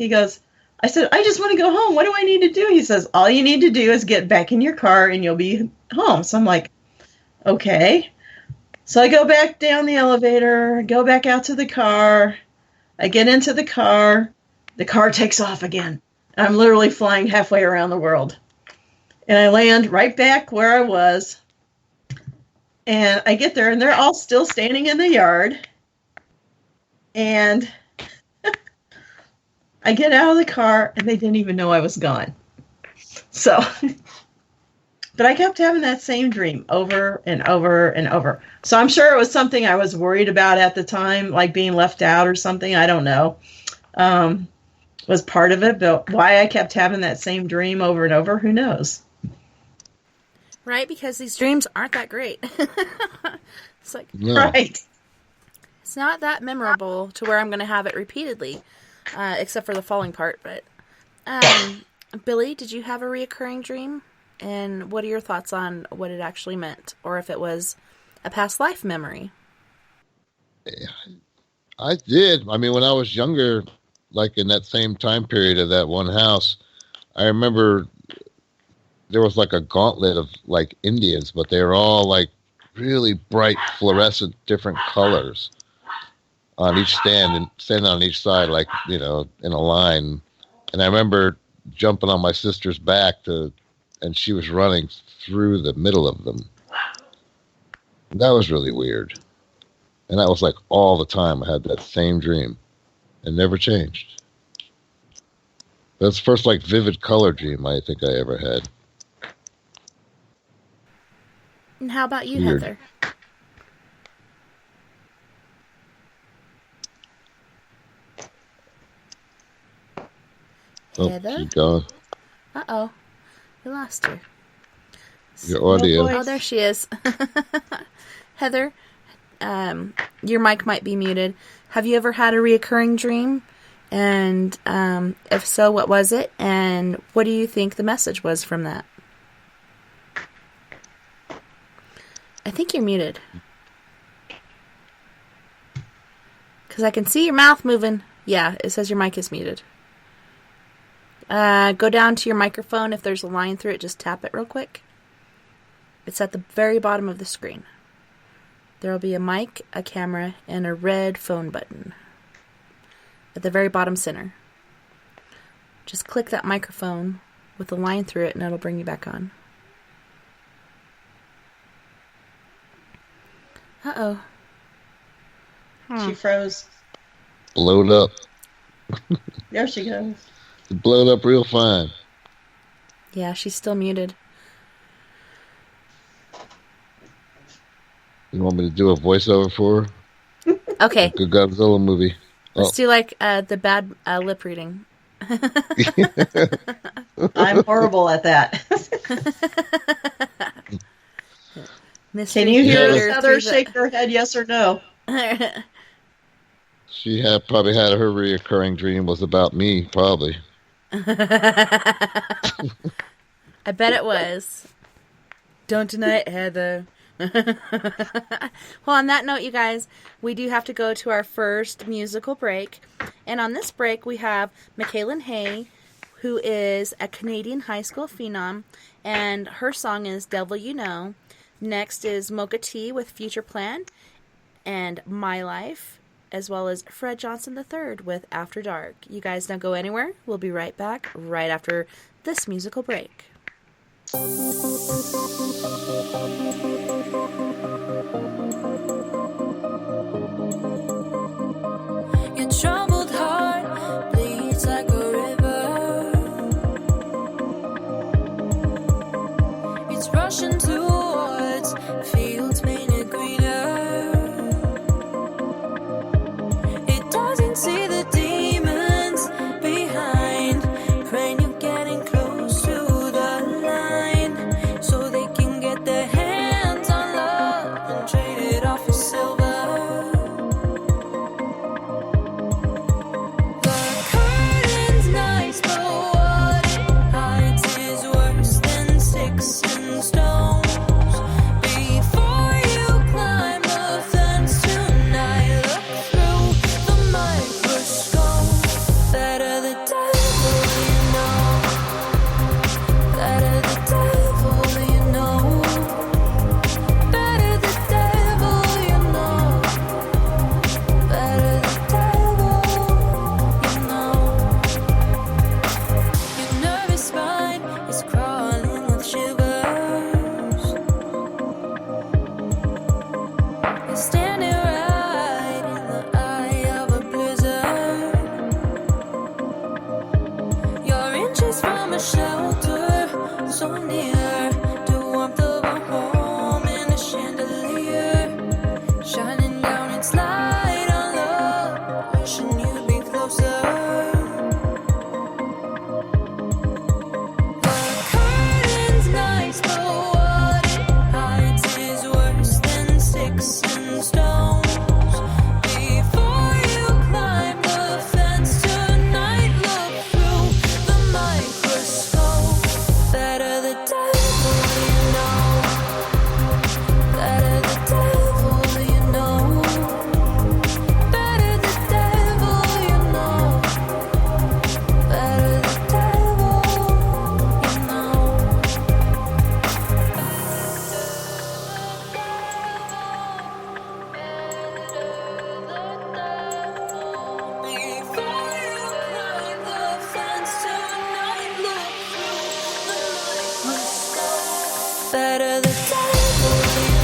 goes, I said, "I just want to go home. What do I need to do?" He says, "All you need to do is get back in your car and you'll be home." So I'm like, okay. So I go back down the elevator, go back out to the car. I get into the car. The car takes off again. I'm literally flying halfway around the world. And I land right back where I was. And I get there, and they're all still standing in the yard. And I get out of the car, and they didn't even know I was gone. So, but I kept having that same dream over and over and over. So I'm sure it was something I was worried about at the time, like being left out or something. I don't know. Was part of it, but why I kept having that same dream over and over, who knows? Right, because these dreams aren't that great. It's like, No. Right. it's not that memorable to where I'm going to have it repeatedly, except for the falling part. But Billy, did you have a reoccurring dream? And what are your thoughts on what it actually meant, or if it was a past life memory? I did. I mean, when I was younger, like in that same time period of that one house, I remember there was like a gauntlet of like Indians, but they were all like really bright fluorescent different colors on each stand and standing on each side, like, in a line. And I remember jumping on my sister's back and she was running through the middle of them. That was really weird. And that was like all the time. I had that same dream. It never changed. That's the first like vivid color dream I think I ever had. And how about you, Weird. Heather? Oh, Heather? she's gone. Uh-oh. We lost her. Your audio. No Oh, there she is. Heather, your mic might be muted. Have you ever had a reoccurring dream? And if so, what was it? And what do you think the message was from that? I think you're muted. Because I can see your mouth moving. Yeah, it says your mic is muted. Go down to your microphone. If there's a line through it, just tap it real quick. It's at the very bottom of the screen. There will be a mic, a camera, and a red phone button at the very bottom center. Just click that microphone with a line through it and it'll bring you back on. Uh-oh. She froze. Blowed up. There she goes. It blowed up real fine. Yeah, she's still muted. You want me to do a voiceover for her? Okay. Good Godzilla movie. Let's do like the bad lip reading. I'm horrible at that. Can you hear Heather shake her head yes or no? She probably had her reoccurring dream was about me, probably. I bet it was. Don't deny it, Heather. Well, on that note, you guys, we do have to go to our first musical break. And on this break, we have Michaela Hay, who is a Canadian high school phenom, and her song is Devil You Know. Next is Mocha T with Future Plan and My Life, as well as Fred Johnson III with After Dark. You guys don't go anywhere. We'll be right back right after this musical break. Your troubled heart bleeds like a river. It's rushing towards fields painted greener. It doesn't see the demons behind, praying you're getting close to the line, so they can get their hands on love and trade it off for silver. The curtain's nice, but what it hides is worse than sticks and stones. Before you climb the fence tonight, look through the microscope. Better the devil you know. Better the devil you know. Better the devil you know. Better the devil you know. Your nervous spine is crawling with shivers. You're standing right in the eye of a blizzard. You're inches from a shelter, so near to warmth of a home in a chandelier, shining down its light on love, wishing you'd be closer. The curtain's nice, but what it hides is worse than sticks and stones. Before you climb the fence tonight, look through the microscope. Better the devil you know. Better the devil you know. Better the devil you know. Better the devil you know. Before you climb the fence tonight, look through the microscope. Better the devil you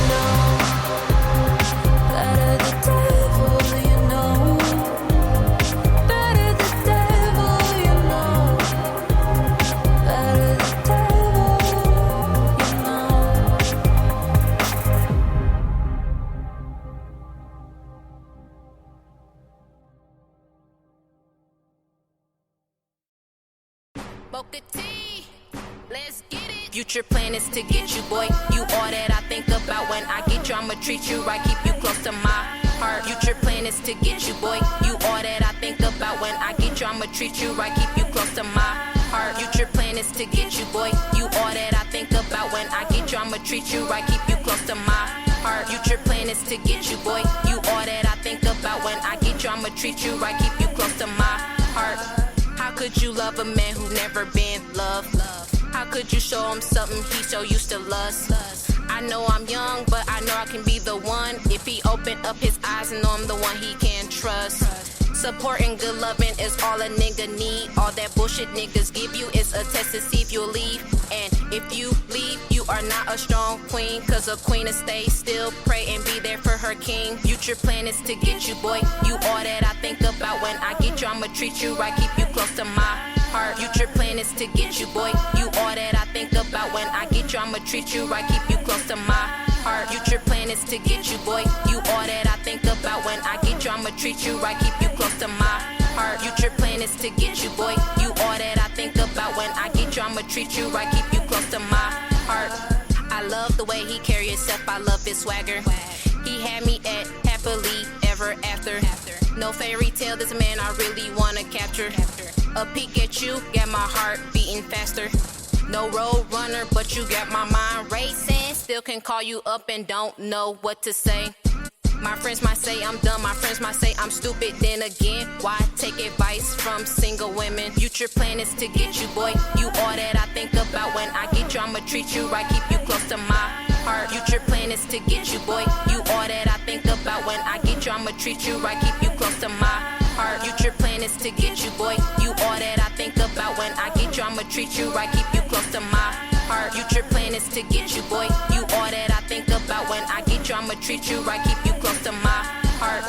Future plan is to get you, boy. You all that I think about. When I get you, I'ma treat you right, keep you close to my heart. Future plan is to get you, boy. You all that I think about. When I get you, I'ma treat you right, keep you close to my heart. Future plan is to get you, boy. You all that I think about. When I get you, I'ma treat you right, keep you close to my heart. Future plan is to get you, boy. You all that I think about. When I get you, I'ma treat you right, keep you close to my heart. How could you love a man who never been loved? How could you show him something he so used to lust? I know I'm young, but I know I can be the one if he open up his eyes and know I'm the one he can trust. Support and good loving is all a nigga need. All that bullshit niggas give you is a test to see if you'll leave. And if you leave, you are not a strong queen. Cause a queen will stay still, pray and be there for her king. Future plan is to get you, boy. You all that I think about. When I get you, I'ma treat you right, keep you close to my heart. Future plan is to get you, boy. You all that I think about. When I get you, I'ma treat you right, keep you close to my heart. Future plan is to get you, boy. You all that I think about. When I get you, I'ma treat you right, keep you close to my heart. Future plan is to get you, boy. You all that I think about. When I get you, I'ma treat you right, keep you close to my heart. I love the way he carry himself, I love his swagger. He had me at happily ever after. No fairy tale, this man I really wanna capture. A peek at you, got my heart beating faster. No road runner, but you got my mind racing. Still can call you up and don't know what to say. My friends might say I'm dumb, my friends might say I'm stupid. Then again, why take advice from single women? Future plan is to get you, boy. You all that I think about. When I get you, I'ma treat you right, keep you close to my heart. Future plan is to get you, boy. You all that I think about. When I get you, I'ma treat you right, keep you close to my heart. Future plan is to get you, boy. You all that I think about. When I get you, I'ma treat you right, keep you close to my heart. Future plan is to get you, boy. You all that I think about. When I get you, I'ma treat you right, keep you close to my heart.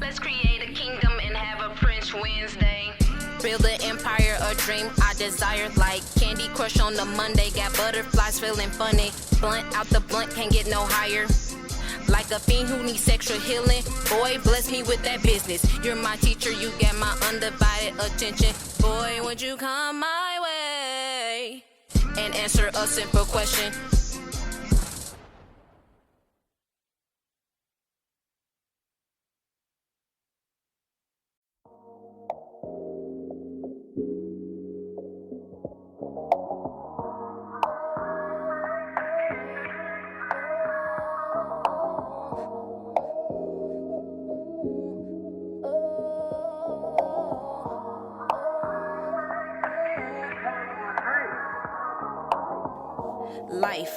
Let's create a kingdom and have a Prince Wednesday. Build an empire, a dream I desire. Like Candy Crush on the Monday, got butterflies feeling funny. Blunt out the blunt, can't get no higher. Like a fiend who needs sexual healing. Boy, bless me with that business. You're my teacher, you got my undivided attention. Boy, would you come my way and answer a simple question? Life,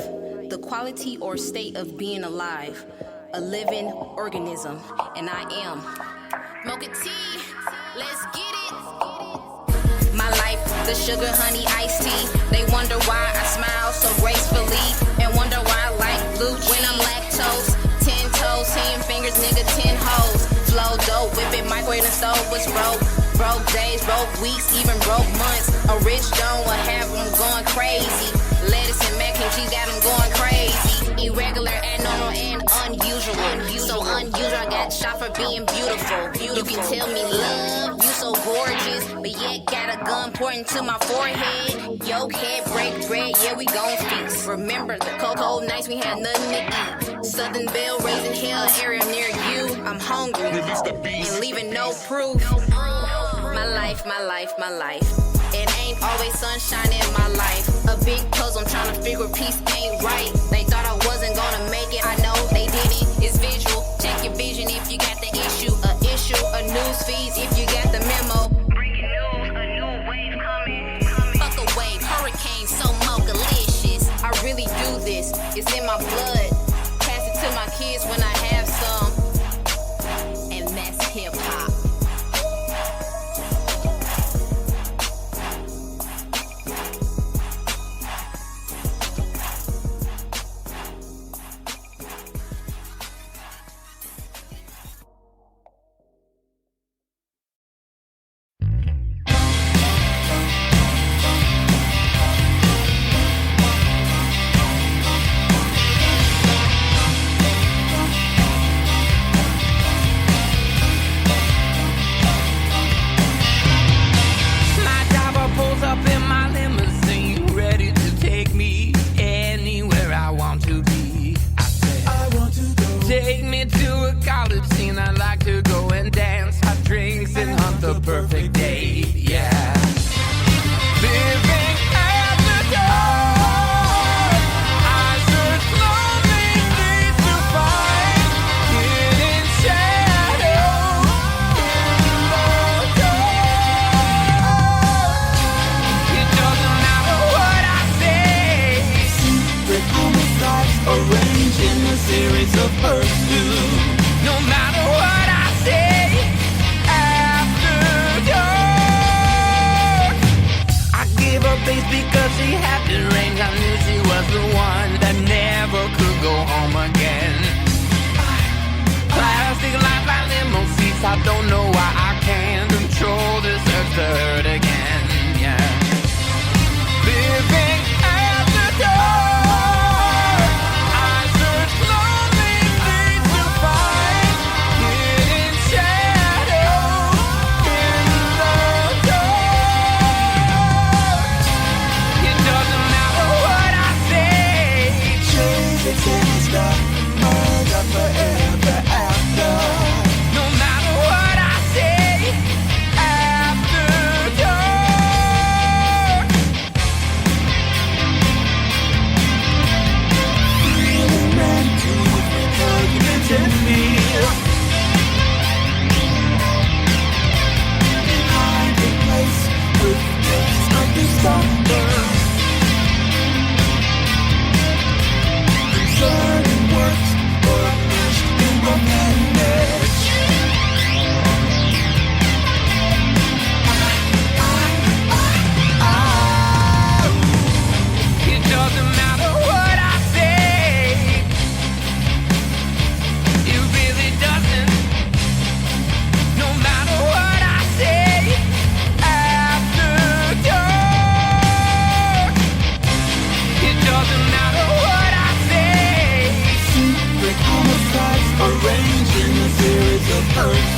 the quality or state of being alive, a living organism, and I am Mocha T, let's get it. My life, the sugar, honey, iced tea. They wonder why I smile so gracefully, and wonder why I like blue when I'm lactose. 10 toes, 10 fingers, nigga, 10 hoes. Flow dope, whipping microwave and stove was broke. Broke days, broke weeks, even broke months. A rich don't have them going crazy. Lettuce and mac and cheese got them going crazy. Irregular, abnormal, and unusual. So unusual, I got shot for being beautiful. You can tell me love, you so gorgeous, but yet got a gun pointing to my forehead. Yo, head break bread, yeah, we gon' feast. Remember the cold nights we had nothing to eat. Southern Belle raising hell area near you. I'm hungry and leaving no proof. My life, my life, my life. It ain't always sunshine in my life. A big puzzle, I'm trying to figure peace ain't right. They thought I wasn't gonna make it, I know they didn't. It's visual, check your vision if you got the issue. A news feed if you got the memo. Breaking news, a new wave coming. Fuck a wave, hurricane, so mocha-licious. I really do this, it's in my blood. Pass it to my kids when I have some. And that's hip-hop.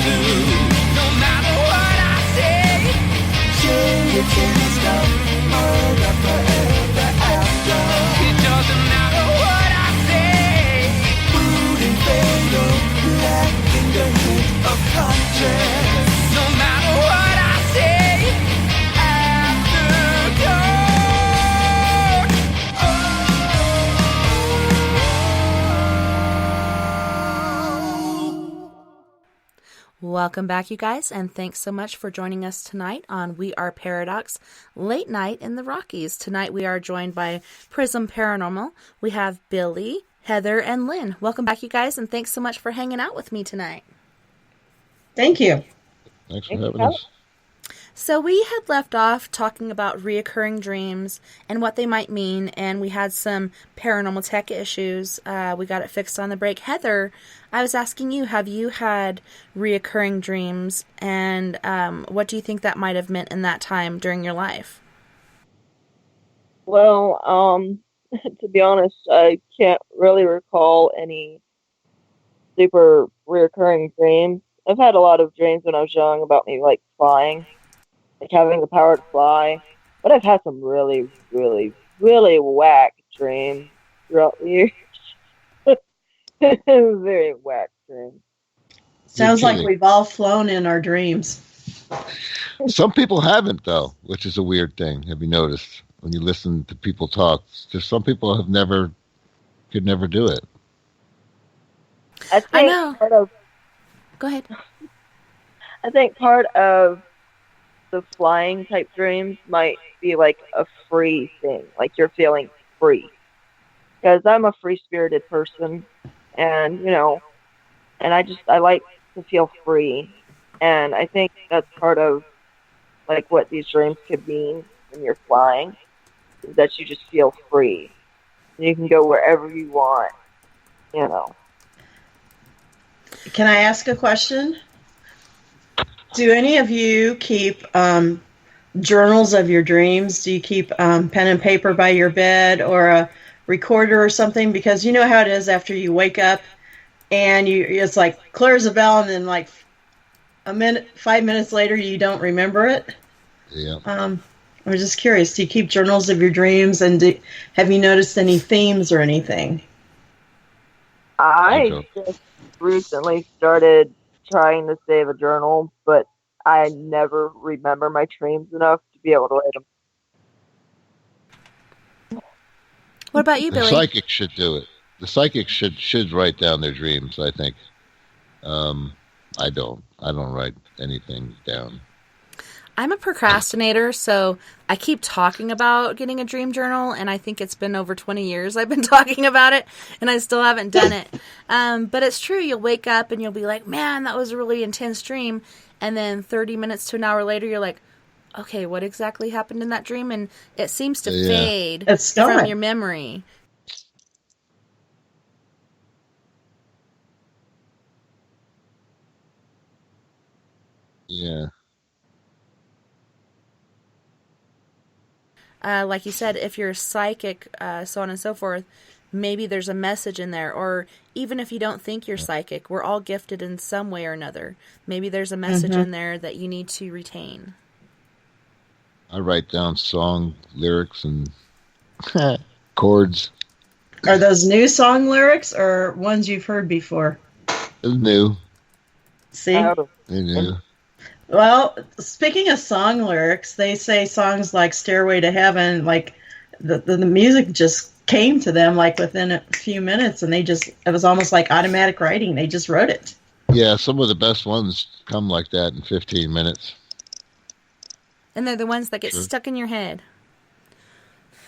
do. No matter what I say, say it can't stop. Forever, forever after. It doesn't matter what I say. Food and fatal, lacking the hint of conscience. No matter what I say, after dark. Welcome back, you guys, and thanks so much for joining us tonight on We Are Paradox Late Night in the Rockies. Tonight we are joined by P.R.I.S.M Paranormal. We have Billy, Heather, and Lynn. Welcome back, you guys, and thanks so much for hanging out with me tonight. Thank you. Thanks for having us. So we had left off talking about reoccurring dreams and what they might mean, and we had some paranormal tech issues. We got it fixed on the break. Heather, I was asking you, have you had reoccurring dreams, and what do you think that might have meant in that time during your life? Well, to be honest, I can't really recall any super reoccurring dreams. I've had a lot of dreams when I was young about me like flying, like having the power to fly. But I've had some really, really, really whack dreams throughout the years. Very whack dreams. Sounds like kidding. we've all flown in our dreams. Some people haven't, though, which is a weird thing. Have you noticed when you listen to people talk? Just some people could never do it. I think I know. part of Go ahead. I think part of the flying type dreams might be like a free thing, like you're feeling free. Because I'm a free spirited person, and and I like to feel free, and I think that's part of like what these dreams could mean when you're flying, is that you just feel free, and you can go wherever you want. Can I ask a question? Do any of you keep journals of your dreams? Do you keep pen and paper by your bed or a recorder or something? Because you know how it is after you wake up and it's like clear as a bell, and then like 5 minutes later you don't remember it. Yeah. I'm just curious. Do you keep journals of your dreams, and have you noticed any themes or anything? I just recently started trying to save a journal, but I never remember my dreams enough to be able to write them. What about you, The Billy? psychic should do it. The psychic should write down their dreams, I think. I don't write anything down. I'm a procrastinator, so I keep talking about getting a dream journal, and I think it's been over 20 years I've been talking about it, and I still haven't done it. But it's true. You'll wake up, and you'll be like, man, that was a really intense dream. And then 30 minutes to an hour later, you're like, okay, what exactly happened in that dream? And it seems to fade It's from gone. your memory. Yeah. Like you said, if you're psychic, so on and so forth, maybe there's a message in there. Or even if you don't think you're psychic, we're all gifted in some way or another. Maybe there's a message in there that you need to retain. I write down song lyrics and chords. Are those new song lyrics or ones you've heard before? It's new. See? They're new. Well, speaking of song lyrics, they say songs like Stairway to Heaven, like the music just came to them like within a few minutes, and it was almost like automatic writing. They just wrote it. Yeah, some of the best ones come like that in 15 minutes. And they're the ones that get stuck in your head.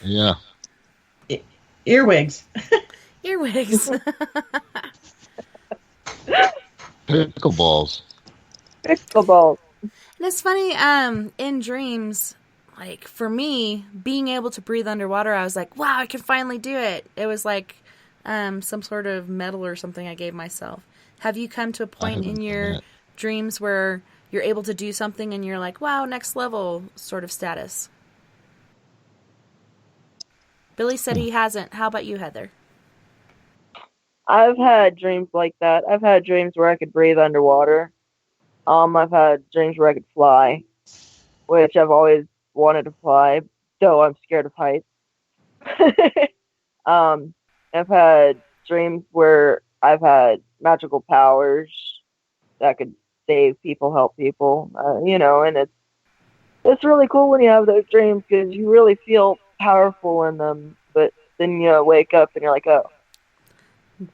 Yeah. Earwigs. Earwigs. Pickleballs. Pickleball. And it's funny, in dreams, like, for me, being able to breathe underwater, I was like, wow, I can finally do it. It was like some sort of medal or something I gave myself. Have you come to a point in your dreams where you're able to do something and you're like, wow, next level sort of status? Billy said he hasn't. How about you, Heather? I've had dreams like that. I've had dreams where I could breathe underwater. I've had dreams where I could fly, which I've always wanted to fly, though I'm scared of heights. um, I've had dreams where I've had magical powers that could save people, help people, and it's really cool when you have those dreams because you really feel powerful in them. But then you wake up and you're like, oh,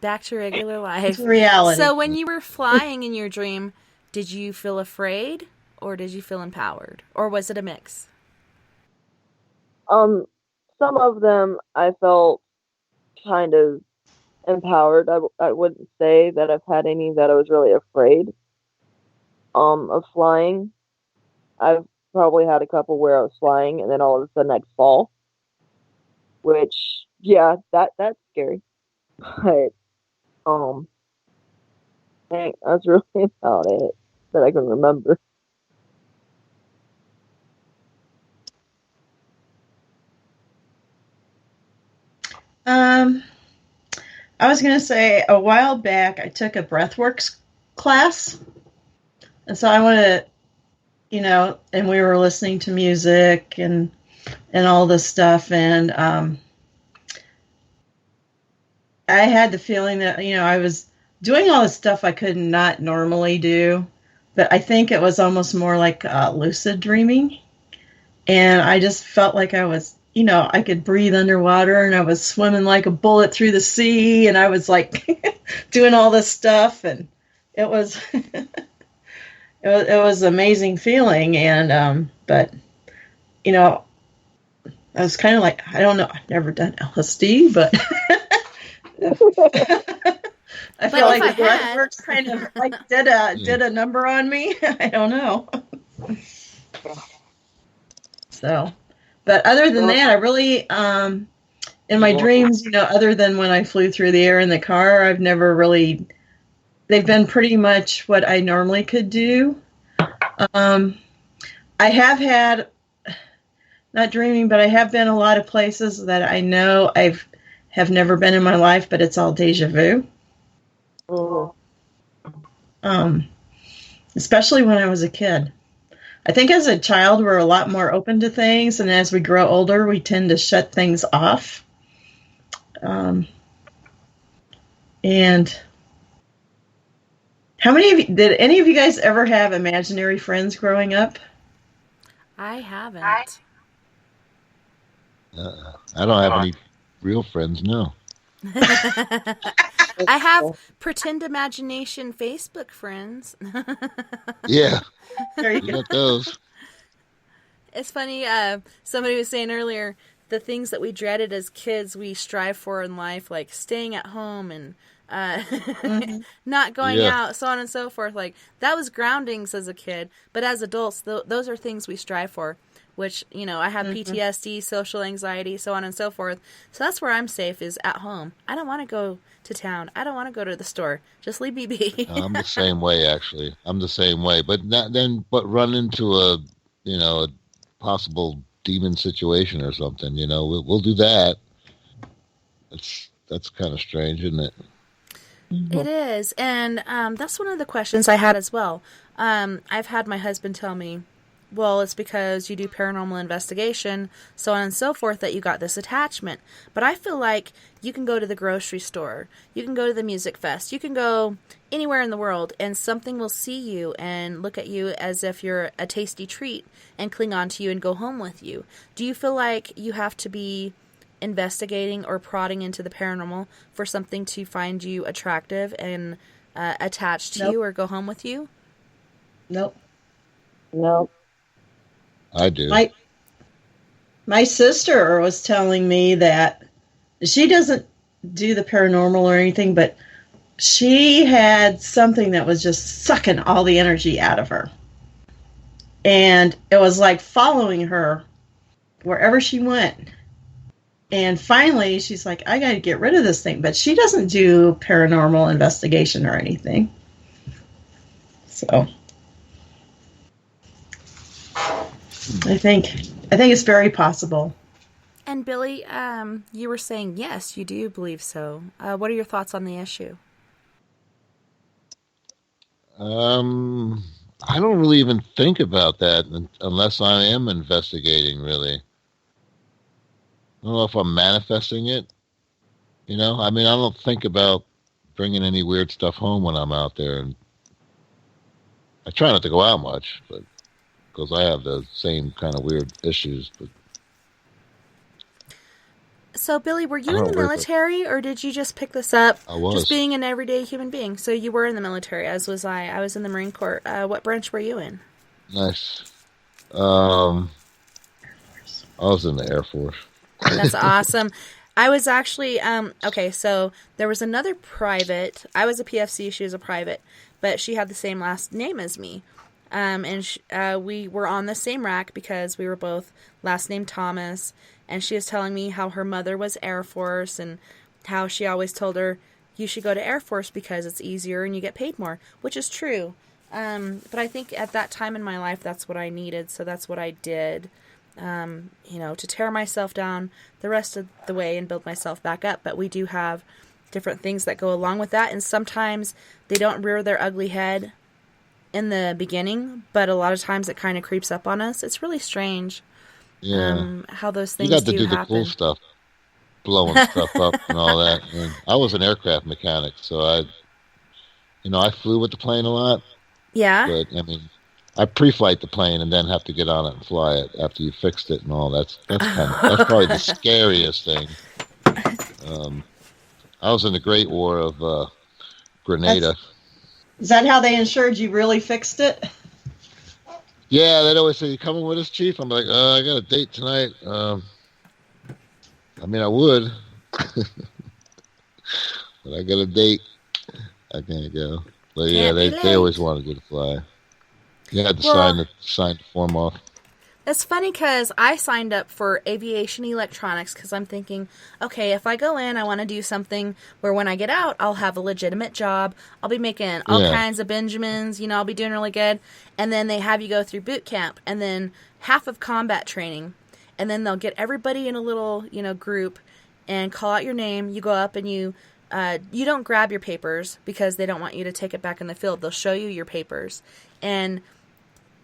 Back to regular It's life. reality. So when you were flying in your dream, did you feel afraid or did you feel empowered? Or was it a mix? some of them I felt kind of empowered. I wouldn't say that I've had any that I was really afraid of flying. I've probably had a couple where I was flying and then all of a sudden I'd fall, which yeah, that's scary. But um, I think that's really about it that I can remember. Um, I was gonna say a while back I took a breathworks class, and so I wanted to, and we were listening to music and all this stuff, and I had the feeling that I was doing all this stuff I could not normally do, but I think it was almost more like lucid dreaming, and I just felt like I was. I could breathe underwater and I was swimming like a bullet through the sea and I was like doing all this stuff and it was it was an amazing feeling and but I was kind of like I don't know I've never done LSD but I feel like the breathworks kind of like did a number on me. I don't know. So, but other than that, I really in my dreams, other than when I flew through the air in the car, I've never really. They've been pretty much what I normally could do. I have had, not dreaming, but I have been a lot of places that I know have never been in my life, but it's all deja vu. Especially when I was a kid. I think as a child, we're a lot more open to things, and as we grow older, we tend to shut things off. And how many of you, did any of you guys ever have imaginary friends growing up? I haven't. I don't have any real friends, no. I have pretend imagination Facebook friends. Yeah, There you you go. got those. It's funny, somebody was saying earlier, the things that we dreaded as kids we strive for in life, like staying at home and not going out, so on and so forth. Like, that was groundings as a kid, but as adults, those are things we strive for, which, I have PTSD, social anxiety, so on and so forth. So that's where I'm safe, is at home. I don't want to go to town. I don't want to go to the store. Just leave me be. I'm the same way, actually. I'm the same way, but but run into a possible demon situation or something. We'll do that. That's kind of strange, isn't it? It is, and that's one of the questions I had as well. I've had my husband tell me, well, it's because you do paranormal investigation, so on and so forth, that you got this attachment. But I feel like you can go to the grocery store, you can go to the music fest, you can go anywhere in the world, and something will see you and look at you as if you're a tasty treat and cling on to you and go home with you. Do you feel like you have to be investigating or prodding into the paranormal for something to find you attractive and attached to you or go home with you? Nope. I do. My sister was telling me that she doesn't do the paranormal or anything, but she had something that was just sucking all the energy out of her. And it was like following her wherever she went. And finally, she's like, I got to get rid of this thing. But she doesn't do paranormal investigation or anything. So I think it's very possible. And Billy, you were saying, yes, you do believe so. What are your thoughts on the issue? I I don't really even think about that unless I am investigating, really. I don't know if I'm manifesting it. You know, I mean, I don't think about bringing any weird stuff home when I'm out there. And I try not to go out much, but because I have the same kind of weird issues. But So, Billy, were I you in don't the work military, or did you just pick this up I was. just being an everyday human being? So you were in the military, as was I. I was in the Marine Corps. What branch were you in? Nice. I was in the Air Force. That's awesome. I was actually, okay, so there was another private. I was a PFC, she was a private, but she had the same last name as me. We were on the same rack because we were both last name Thomas, and she was telling me how her mother was Air Force and how she always told her, you should go to Air Force because it's easier and you get paid more, which is true. But I think at that time in my life, that's what I needed, so that's what I did. To tear myself down the rest of the way and build myself back up. But we do have different things that go along with that. And sometimes they don't rear their ugly head in the beginning, but a lot of times it kind of creeps up on us. It's really strange. Yeah. How those You things got to do the happen. cool stuff, blowing stuff up and all that. And I was an aircraft mechanic, so I flew with the plane a lot. Yeah. But I mean, I pre-flight the plane and then have to get on it and fly it after you fixed it and all. That's probably the scariest thing. I was in the Great War of Grenada. Is that how they ensured you really fixed it? Yeah, they'd always say, "You coming with us, Chief?" I'm like, "I got a date tonight." I mean, I would, but I got a date. I can't go. But yeah, they always wanted you to fly. You had to sign the form off. It's funny because I signed up for aviation electronics because I'm thinking, okay, if I go in, I want to do something where when I get out, I'll have a legitimate job. I'll be making all kinds of Benjamins, I'll be doing really good. And then they have you go through boot camp and then half of combat training. And then they'll get everybody in a little, group and call out your name. You go up and you don't grab your papers because they don't want you to take it back in the field. They'll show you your papers. And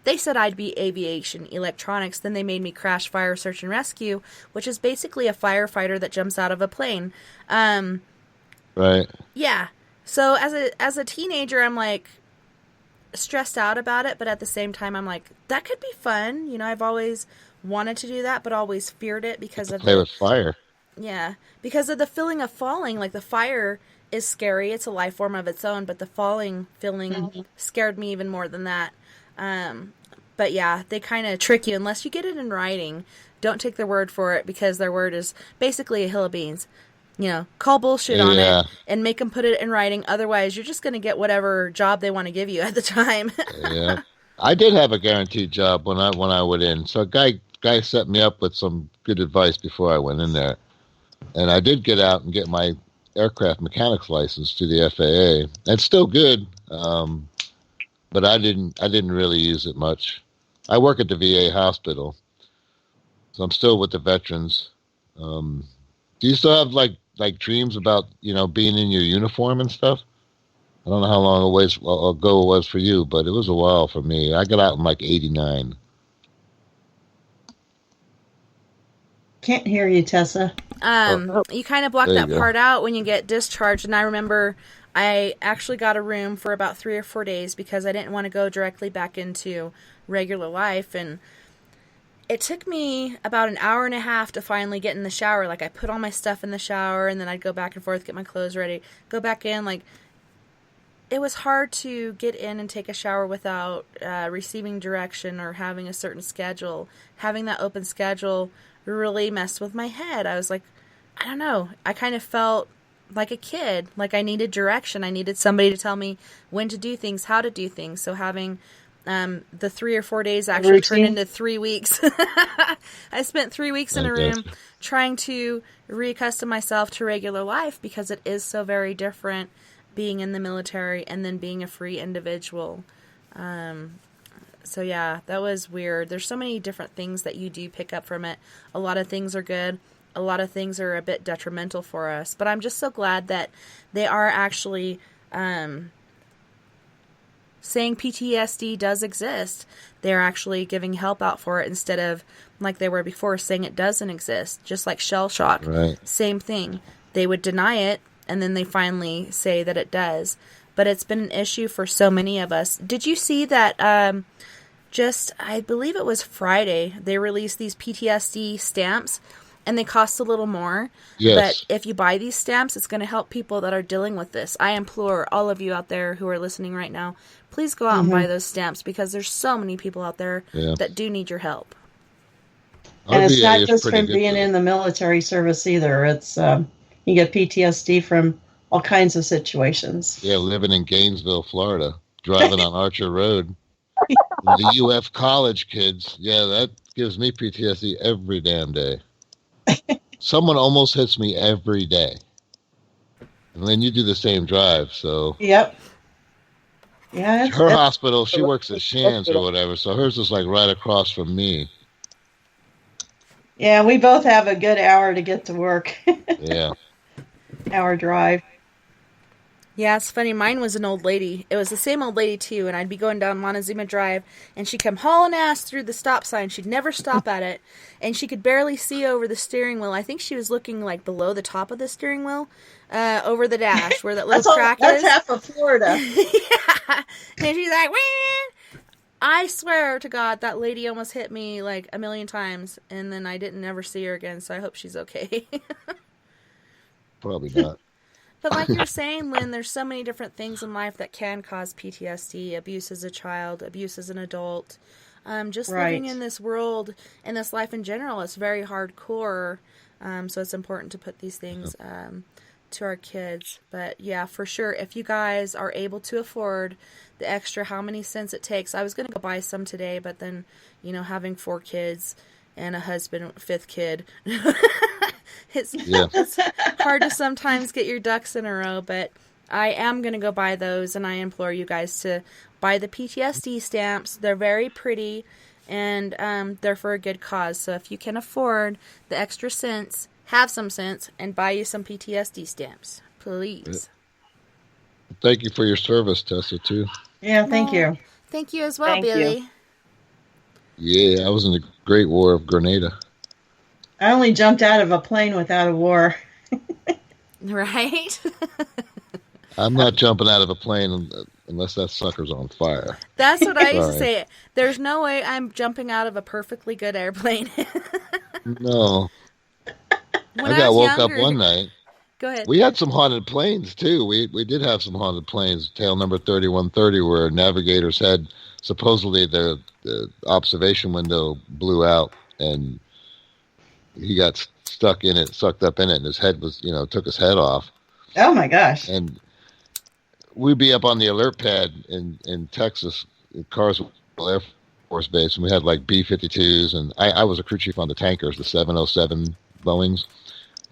they said I'd be aviation electronics. Then they made me crash, fire, search, and rescue, which is basically a firefighter that jumps out of a plane. Right. Yeah. So as a teenager, I'm like stressed out about it, but at the same time, I'm like, that could be fun. I've always wanted to do that, but always feared it because of play with fire. Yeah, because of the feeling of falling. Like the fire is scary; it's a life form of its own. But the falling feeling scared me even more than that. But yeah, they kind of trick you unless you get it in writing. Don't take their word for it because their word is basically a hill of beans. Call bullshit on it and make them put it in writing. Otherwise, you're just going to get whatever job they want to give you at the time. Yeah, I did have a guaranteed job when I went in. So a guy set me up with some good advice before I went in there, and I did get out and get my aircraft mechanics license to the FAA. It's still good. But I didn't really use it much. I work at the VA hospital, so I'm still with the veterans. Do you still have like dreams about being in your uniform and stuff? I don't know how long ago it was for you, but it was a while for me. I got out in like '89. Can't hear you, Tessa. You kind of block that part out when you get discharged, and I remember I actually got a room for about 3 or 4 days because I didn't want to go directly back into regular life. And it took me about an hour and a half to finally get in the shower. Like I put all my stuff in the shower and then I'd go back and forth, get my clothes ready, go back in. Like it was hard to get in and take a shower without receiving direction or having a certain schedule. Having that open schedule really messed with my head. I was like, I don't know. I kind of felt like a kid, like I needed direction. I needed somebody to tell me when to do things, how to do things. So having the 3 or 4 days actually turned into 3 weeks. I spent 3 weeks in a room trying to reaccustom myself to regular life because it is so very different being in the military and then being a free individual. So yeah, that was weird. There's so many different things that you do pick up from it. A lot of things are good. A lot of things are a bit detrimental for us, but I'm just so glad that they are actually saying PTSD does exist. They're actually giving help out for it instead of, like they were before, saying it doesn't exist. Just like shell shock. Right. Same thing. They would deny it, and then they finally say that it does. But it's been an issue for so many of us. Did you see that I believe it was Friday, they released these PTSD stamps, and they cost a little more. Yes. But if you buy these stamps, it's going to help people that are dealing with this. I implore all of you out there who are listening right now, please go out and buy those stamps, because there's so many people out there that do need your help. And it's RVA not is just pretty from good being for in the military service either. It's you get PTSD from all kinds of situations. Yeah, living in Gainesville, Florida, driving on Archer Road. The UF college kids, yeah, that gives me PTSD every damn day. Someone almost hits me every day. And then you do the same drive, so. Yep. Yeah. Her hospital, she works at Shands or whatever, so hers is like right across from me. Yeah, we both have a good hour to get to work. Yeah. Hour drive. Yeah, it's funny. Mine was an old lady. It was the same old lady, too, and I'd be going down Montezuma Drive, and she'd come hauling ass through the stop sign. She'd never stop at it, and she could barely see over the steering wheel. I think she was looking, like, below the top of the steering wheel, over the dash, where that little crack is. That's half of Florida. Yeah. And she's like, wah! I swear to God, that lady almost hit me, like, a million times, and then I didn't ever see her again, so I hope she's okay. Probably not. But like you're saying, Lynn, there's so many different things in life that can cause PTSD. Abuse as a child, abuse as an adult. Just living in this world and this life in general is very hardcore. So it's important to put these things to our kids. But yeah, for sure, if you guys are able to afford the extra how many cents it takes. I was going to go buy some today, but then, having 4 kids and a husband, 5th kid, it's hard to sometimes get your ducks in a row, but I am going to go buy those, and I implore you guys to buy the PTSD stamps. They're very pretty, and they're for a good cause. So if you can afford the extra cents, have some sense, and buy you some PTSD stamps, please. Thank you for your service, Tessa, too. Yeah, thank you. Thank you as well, Billy. Yeah, I was in the Great War of Grenada. I only jumped out of a plane without a war. Right? I'm not jumping out of a plane unless that sucker's on fire. That's what I used to say. There's no way I'm jumping out of a perfectly good airplane. No. I got woke up one night. Go ahead. We had some haunted planes, too. We did have some haunted planes. Tail number 3130, where navigators had supposedly the observation window blew out, and he got stuck in it, sucked up in it, and his head was, took his head off. Oh, my gosh. And we'd be up on the alert pad in Texas, in Carswell Air Force Base, and we had like B-52s, and I was a crew chief on the tankers, the 707 Boeings,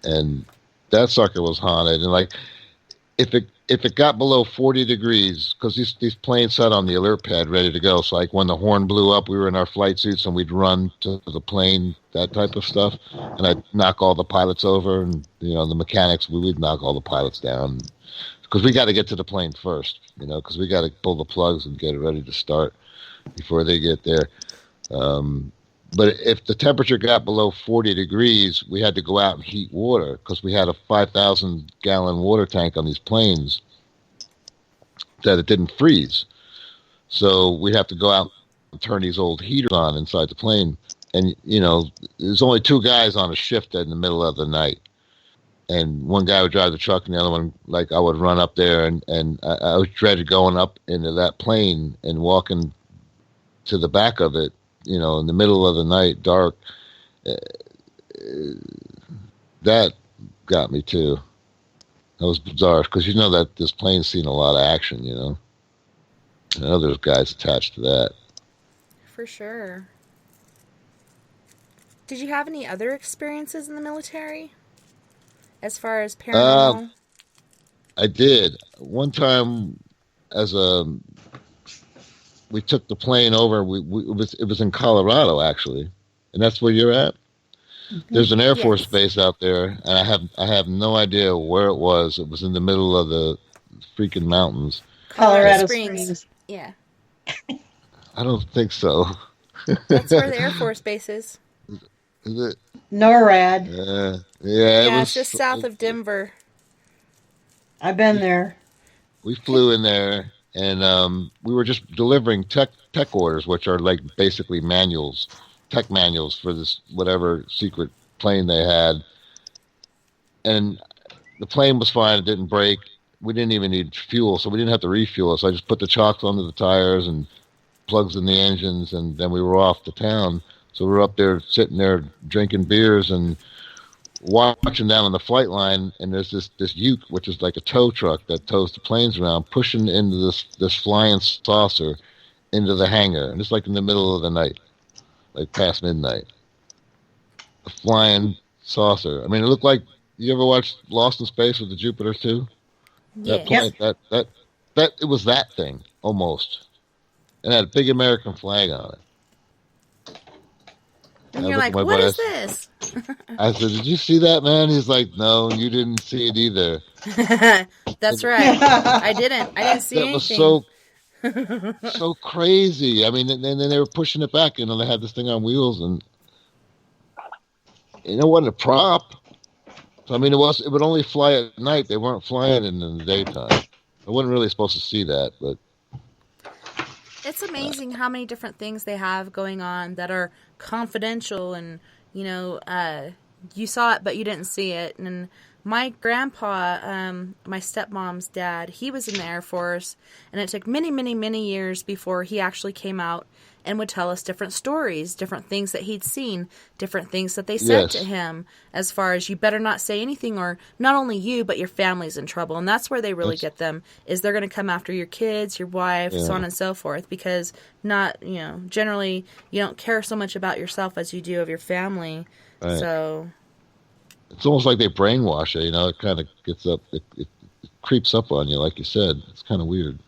and that sucker was haunted. And like, if it got below 40 degrees, because these planes sat on the alert pad ready to go, so like when the horn blew up, we were in our flight suits and we'd run to the plane, that type of stuff, and I'd knock all the pilots over, and the mechanics, we'd knock all the pilots down, because we got to get to the plane first, because we got to pull the plugs and get it ready to start before they get there. But if the temperature got below 40 degrees, we had to go out and heat water, because we had a 5,000-gallon water tank on these planes that it didn't freeze. So we'd have to go out and turn these old heaters on inside the plane. And, there's only 2 guys on a shift in the middle of the night. And one guy would drive the truck, and the other one, I would run up there, and I was dreaded going up into that plane and walking to the back of it, in the middle of the night, dark. That got me too. That was bizarre, because that this plane's seen a lot of action, I know there's guys attached to that. For sure. Did you have any other experiences in the military? As far as paranormal? I did. One time, we took the plane over. It was in Colorado, actually, and that's where you're at. There's an Air Force base out there, and I have no idea where it was. It was in the middle of the freaking mountains. Colorado Springs. Yeah. I don't think so. That's where the Air Force Base is. Is it? NORAD. Yeah, it Yeah, it's was. just south of Denver. I've been We, there. we flew in there, and we were just delivering tech orders, which are like basically manuals, tech manuals for this whatever secret plane they had. And the plane was fine; it didn't break. We didn't even need fuel, so we didn't have to refuel. So I just put the chocks onto the tires and plugs in the engines, and then we were off to town. So we were up there, sitting there, drinking beers and watching down on the flight line. And there's this Ute, which is like a tow truck that tows the planes around, pushing into this flying saucer into the hangar, and it's like in the middle of the night, like past midnight. A flying saucer. I mean, it looked like, you ever watched Lost in Space with the Jupiter too? That Yes. plane, that it was that thing almost, and had a big American flag on it. And I you're looked like, at my what buddy, is this? I said, "Did you see that, man?" He's like, "No, you didn't see it either." That's And right. I didn't see that was anything. so crazy. I mean, and then they were pushing it back. They had this thing on wheels, and it wasn't a prop. So I mean, it would only fly at night. They weren't flying in the daytime. I wasn't really supposed to see that, but It's amazing how many different things they have going on that are confidential, and you saw it but you didn't see it. And my grandpa, my stepmom's dad, he was in the Air Force, and it took many, many, many years before he actually came out and would tell us different stories, different things that he'd seen, different things that they said to yes, him, as far as you better not say anything, or not only you, but your family's in trouble. And that's where they really that's get them, is they're going to come after your kids, your wife, so on yeah, and so forth, because generally you don't care so much about yourself as you do of your family. right. So, It's almost like they brainwash you. It kind of gets up, it creeps up on you, like you said. It's kind of weird.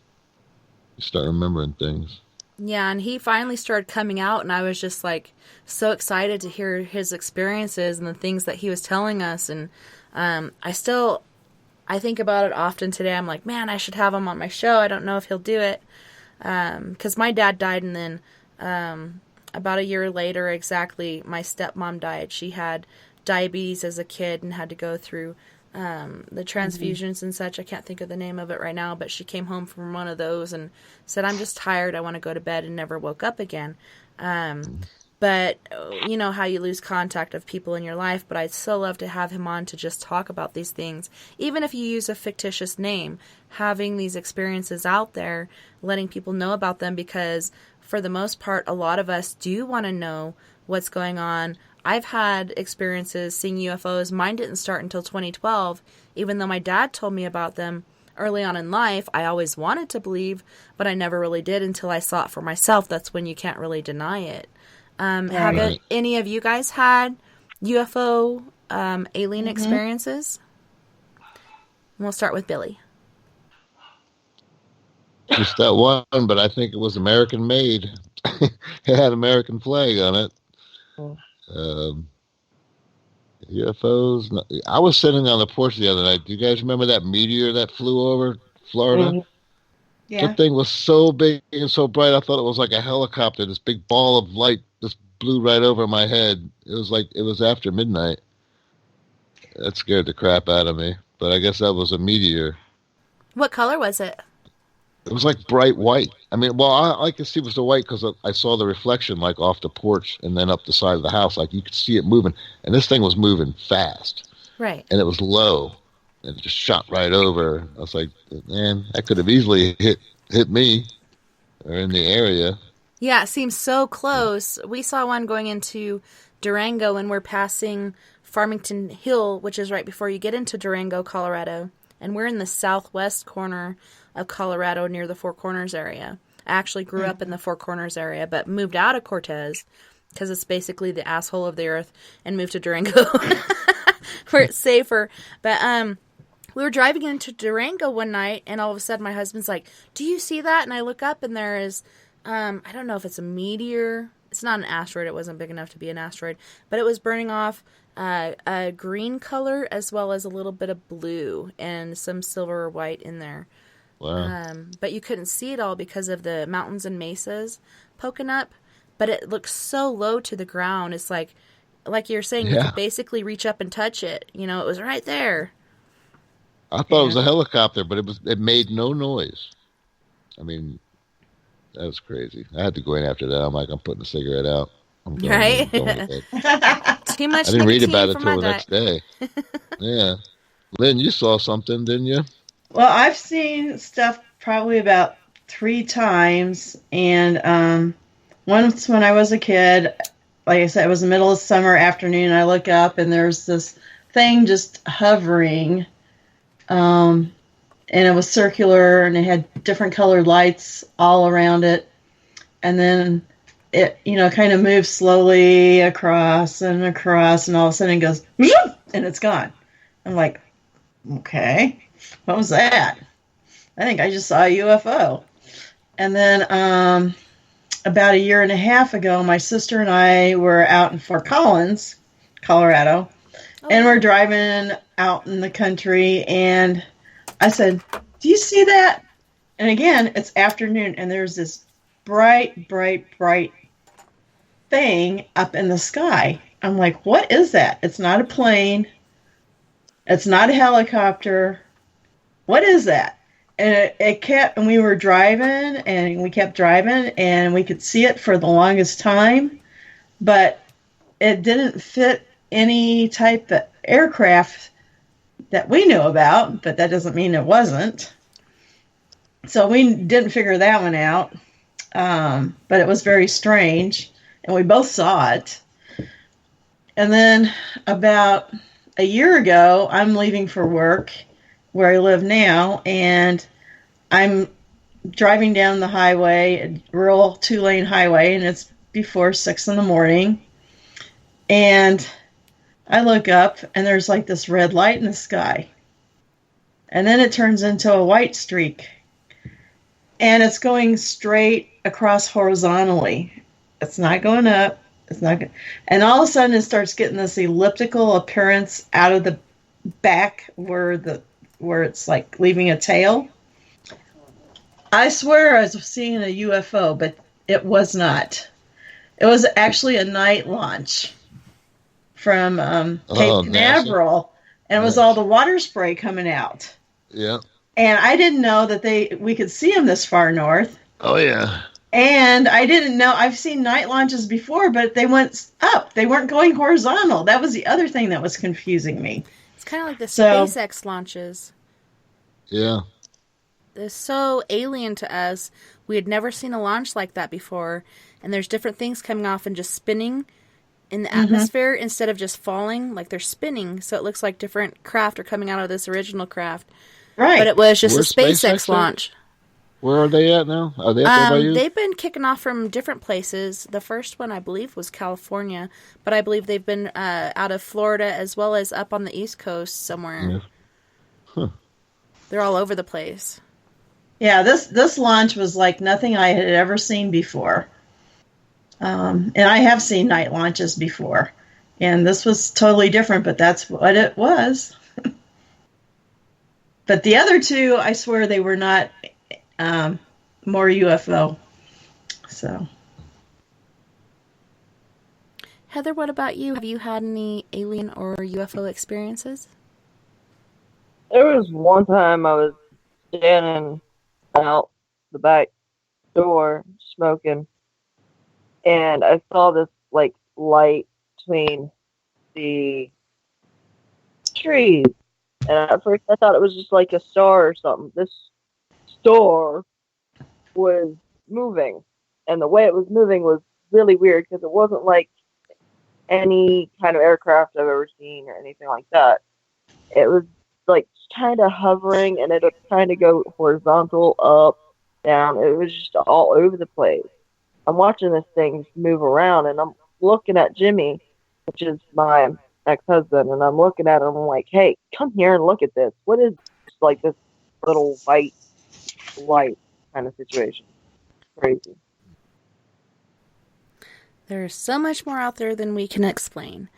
You start remembering things. yeah, and he finally started coming out, and I was just like so excited to hear his experiences and the things that he was telling us. And I think about it often today. I'm like, man, I should have him on my show. I don't know if he'll do it, because my dad died, and then about a year later, exactly, my stepmom died. She had diabetes as a kid and had to go through the transfusions and such. I can't think of the name of it right now, but she came home from one of those and said, I'm just tired. I want to go to bed, and never woke up again. But you know how you lose contact of people in your life, but I'd so love to have him on to just talk about these things. Even if you use a fictitious name, having these experiences out there, letting people know about them, because for the most part, a lot of us do want to know what's going on. I've had experiences seeing UFOs. Mine didn't start until 2012, even though my dad told me about them early on in life. I always wanted to believe, but I never really did until I saw it for myself. That's when you can't really deny it. Have Right. any of you guys had UFO alien experiences? We'll start with Billy. Just that one, but I think it was American made. It had American flag on it. Um, UFOs. I was sitting on the porch the other night. Do you guys remember that meteor that flew over Florida? Yeah. That thing was so big and so bright, I thought it was like a helicopter. This big ball of light just blew right over my head. It was like it was after midnight. That scared the crap out of me. But I guess that was a meteor. What color was it? It was like bright white. I mean, well, I could see it was the white because I saw the reflection like off the porch and then up the side of the house. Like you could see it moving. And this thing was moving fast. Right. And it was low. And it just shot right over. I was like, man, that could have easily hit me or in the area. Yeah, it seems so close. We saw one going into Durango, and we're passing Farmington Hill, which is right before you get into Durango, Colorado. And we're in the southwest corner of Colorado near the Four Corners area. I actually grew up in the Four Corners area, but moved out of Cortez because it's basically the asshole of the earth, and moved to Durango where it's safer. But we were driving into Durango one night, and all of a sudden my husband's like, do you see that? And I look up, and there is, I don't know if it's a meteor. It's not an asteroid. It wasn't big enough to be an asteroid. But it was burning off a green color as well as a little bit of blue and some silver or white in there. Wow. But you couldn't see it all because of the mountains and mesas poking up. But it looks so low to the ground. It's like you're saying, you Yeah. could basically reach up and touch it. You know, it was right there. I thought it was Yeah. a helicopter, but it made no noise. I mean, that was crazy. I had to go in after that. I'm like, I'm putting the cigarette out. I'm going, Right? going to bed. Too much I didn't read nicotine about it for my till the diet. next day. Yeah. Lynn, you saw something, didn't you? Well, I've seen stuff probably about 3 times, and once when I was a kid, like I said, it was the middle of summer afternoon. I look up and there's this thing just hovering, and it was circular and it had different colored lights all around it, and then it, kind of moves slowly across, and all of a sudden it goes, "Zoom," and it's gone. I'm like, okay, what was that? I think I just saw a UFO. And then about a year and a half ago, my sister and I were out in Fort Collins, Colorado, and we're driving out in the country, and I said, "Do you see that?" And again, it's afternoon, and there's this bright, bright, bright thing up in the sky. I'm like, what is that? It's not a plane. It's not a helicopter. What is that? And it kept, and we were driving, and we kept driving, and we could see it for the longest time, but it didn't fit any type of aircraft that we knew about, but that doesn't mean it wasn't. So we didn't figure that one out, but it was very strange, and we both saw it. And then about a year ago, I'm leaving for work where I live now, and I'm driving down the highway, a rural 2-lane highway, and it's before 6 in the morning. And I look up, and there's like this red light in the sky. And then it turns into a white streak. And it's going straight across horizontally. It's not going up. It's not good. And all of a sudden it starts getting this elliptical appearance out of the back where it's like leaving a tail. I swear I was seeing a UFO, but it was not. It was actually a night launch from Cape Canaveral, and it was all the water spray coming out. Yeah. And I didn't know that we could see them this far north. Oh, yeah. And I didn't know, I've seen night launches before, but they went up. They weren't going horizontal. That was the other thing that was confusing me. It's kind of like the SpaceX launches. Yeah. They're so alien to us. We had never seen a launch like that before. And there's different things coming off and just spinning in the atmosphere instead of just falling. Like they're spinning. So it looks like different craft are coming out of this original craft. Right. But it was just Where's a SpaceX SpaceX launch. Where are they at now? Are they up there by you? They've been kicking off from different places. The first one, I believe, was California. But I believe they've been out of Florida as well as up on the East Coast somewhere. Yeah. Huh. They're all over the place. Yeah, this launch was like nothing I had ever seen before. And I have seen night launches before. And this was totally different, but that's what it was. But the other two, I swear they were not more UFO. So, Heather, what about you? Have you had any alien or UFO experiences? There was one time I was standing out the back door smoking, and I saw this like light between the trees. And at first I thought it was just like a star or something. This star was moving, and the way it was moving was really weird because it wasn't like any kind of aircraft I've ever seen or anything like that. It was like kind of hovering, and it would kind of go horizontal, up, down. It was just all over the place. I'm watching this thing just move around, and I'm looking at Jimmy, which is my ex-husband, and I'm looking at him, I'm like, hey, come here and look at this. What is like this little white light kind of situation? Crazy. There's so much more out there than we can explain.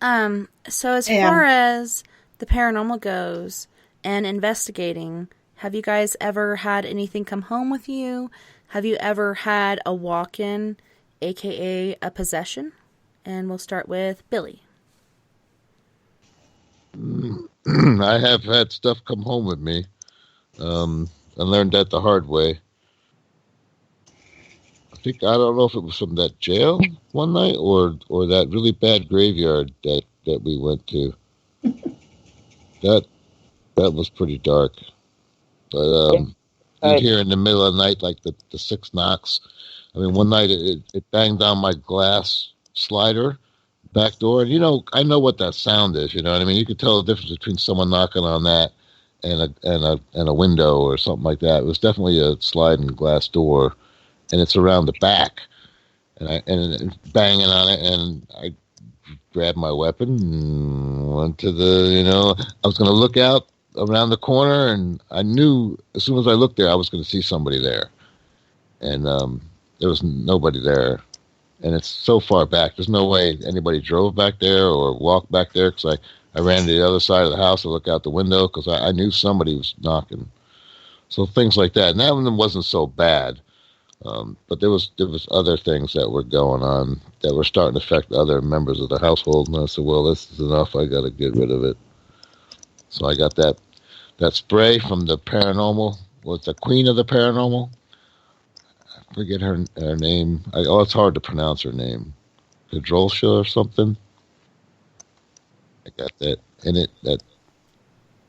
So as far as the paranormal goes and investigating, Have you guys ever had anything come home with you? Have you ever had a walk-in, aka a possession? And we'll start with Billy. I have had stuff come home with me. I learned that the hard way. I don't know if it was from that jail one night or that really bad graveyard that we went to. That was pretty dark. But you'd hear in the middle of the night like the 6 knocks. I mean, one night it banged on my glass slider back door, and I know what that sound is. You know what I mean? You could tell the difference between someone knocking on that and a window or something like that. It was definitely a sliding glass door, and it's around the back, and banging on it, and I grabbed my weapon and went to I was going to look out around the corner, and I knew as soon as I looked there, I was going to see somebody there, and there was nobody there. And it's so far back. There's no way anybody drove back there or walked back there, because I ran to the other side of the house to look out the window because I knew somebody was knocking. So things like that. And that one wasn't so bad. But there was other things that were going on that were starting to affect other members of the household. And I said, well, this is enough. I got to get rid of it. So I got that spray from the Paranormal. Was the Queen of the Paranormal? Forget her name. It's hard to pronounce her name. Kadrolsha or something. I got that in it. That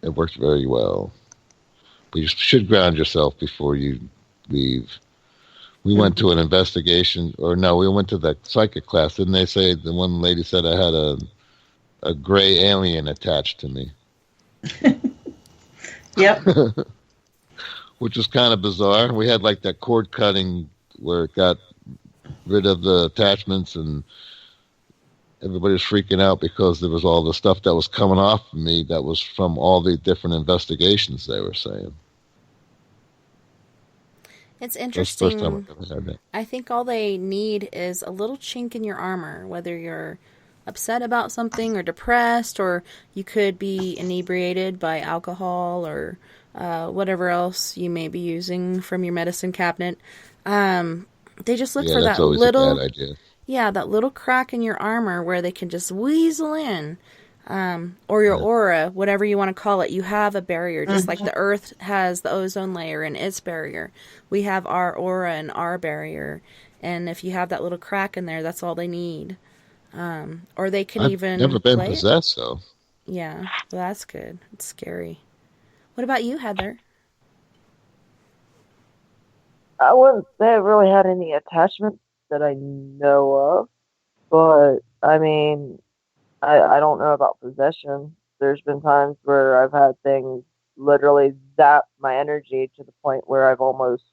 it worked very well. But you should ground yourself before you leave. We went to an investigation, or no, we went to the psychic class. Didn't they say the one lady said I had a gray alien attached to me? Yep. Which was kind of bizarre. We had like that cord cutting where it got rid of the attachments, and everybody was freaking out because there was all the stuff that was coming off of me that was from all the different investigations they were saying. It's interesting. That's the first time I've ever had that. I think all they need is a little chink in your armor, whether you're upset about something or depressed, or you could be inebriated by alcohol or whatever else you may be using from your medicine cabinet. They just look for that little, that little crack in your armor where they can just weasel in, or your aura, whatever you want to call it. You have a barrier, just like the Earth has the ozone layer and its barrier. We have our aura and our barrier, and if you have that little crack in there, that's all they need. Or they can I've never been possessed, though. Yeah, well, that's good. It's scary. What about you, Heather? I wouldn't say I really had any attachments that I know of, but I mean, I don't know about possession. There's been times where I've had things literally zap my energy to the point where I've almost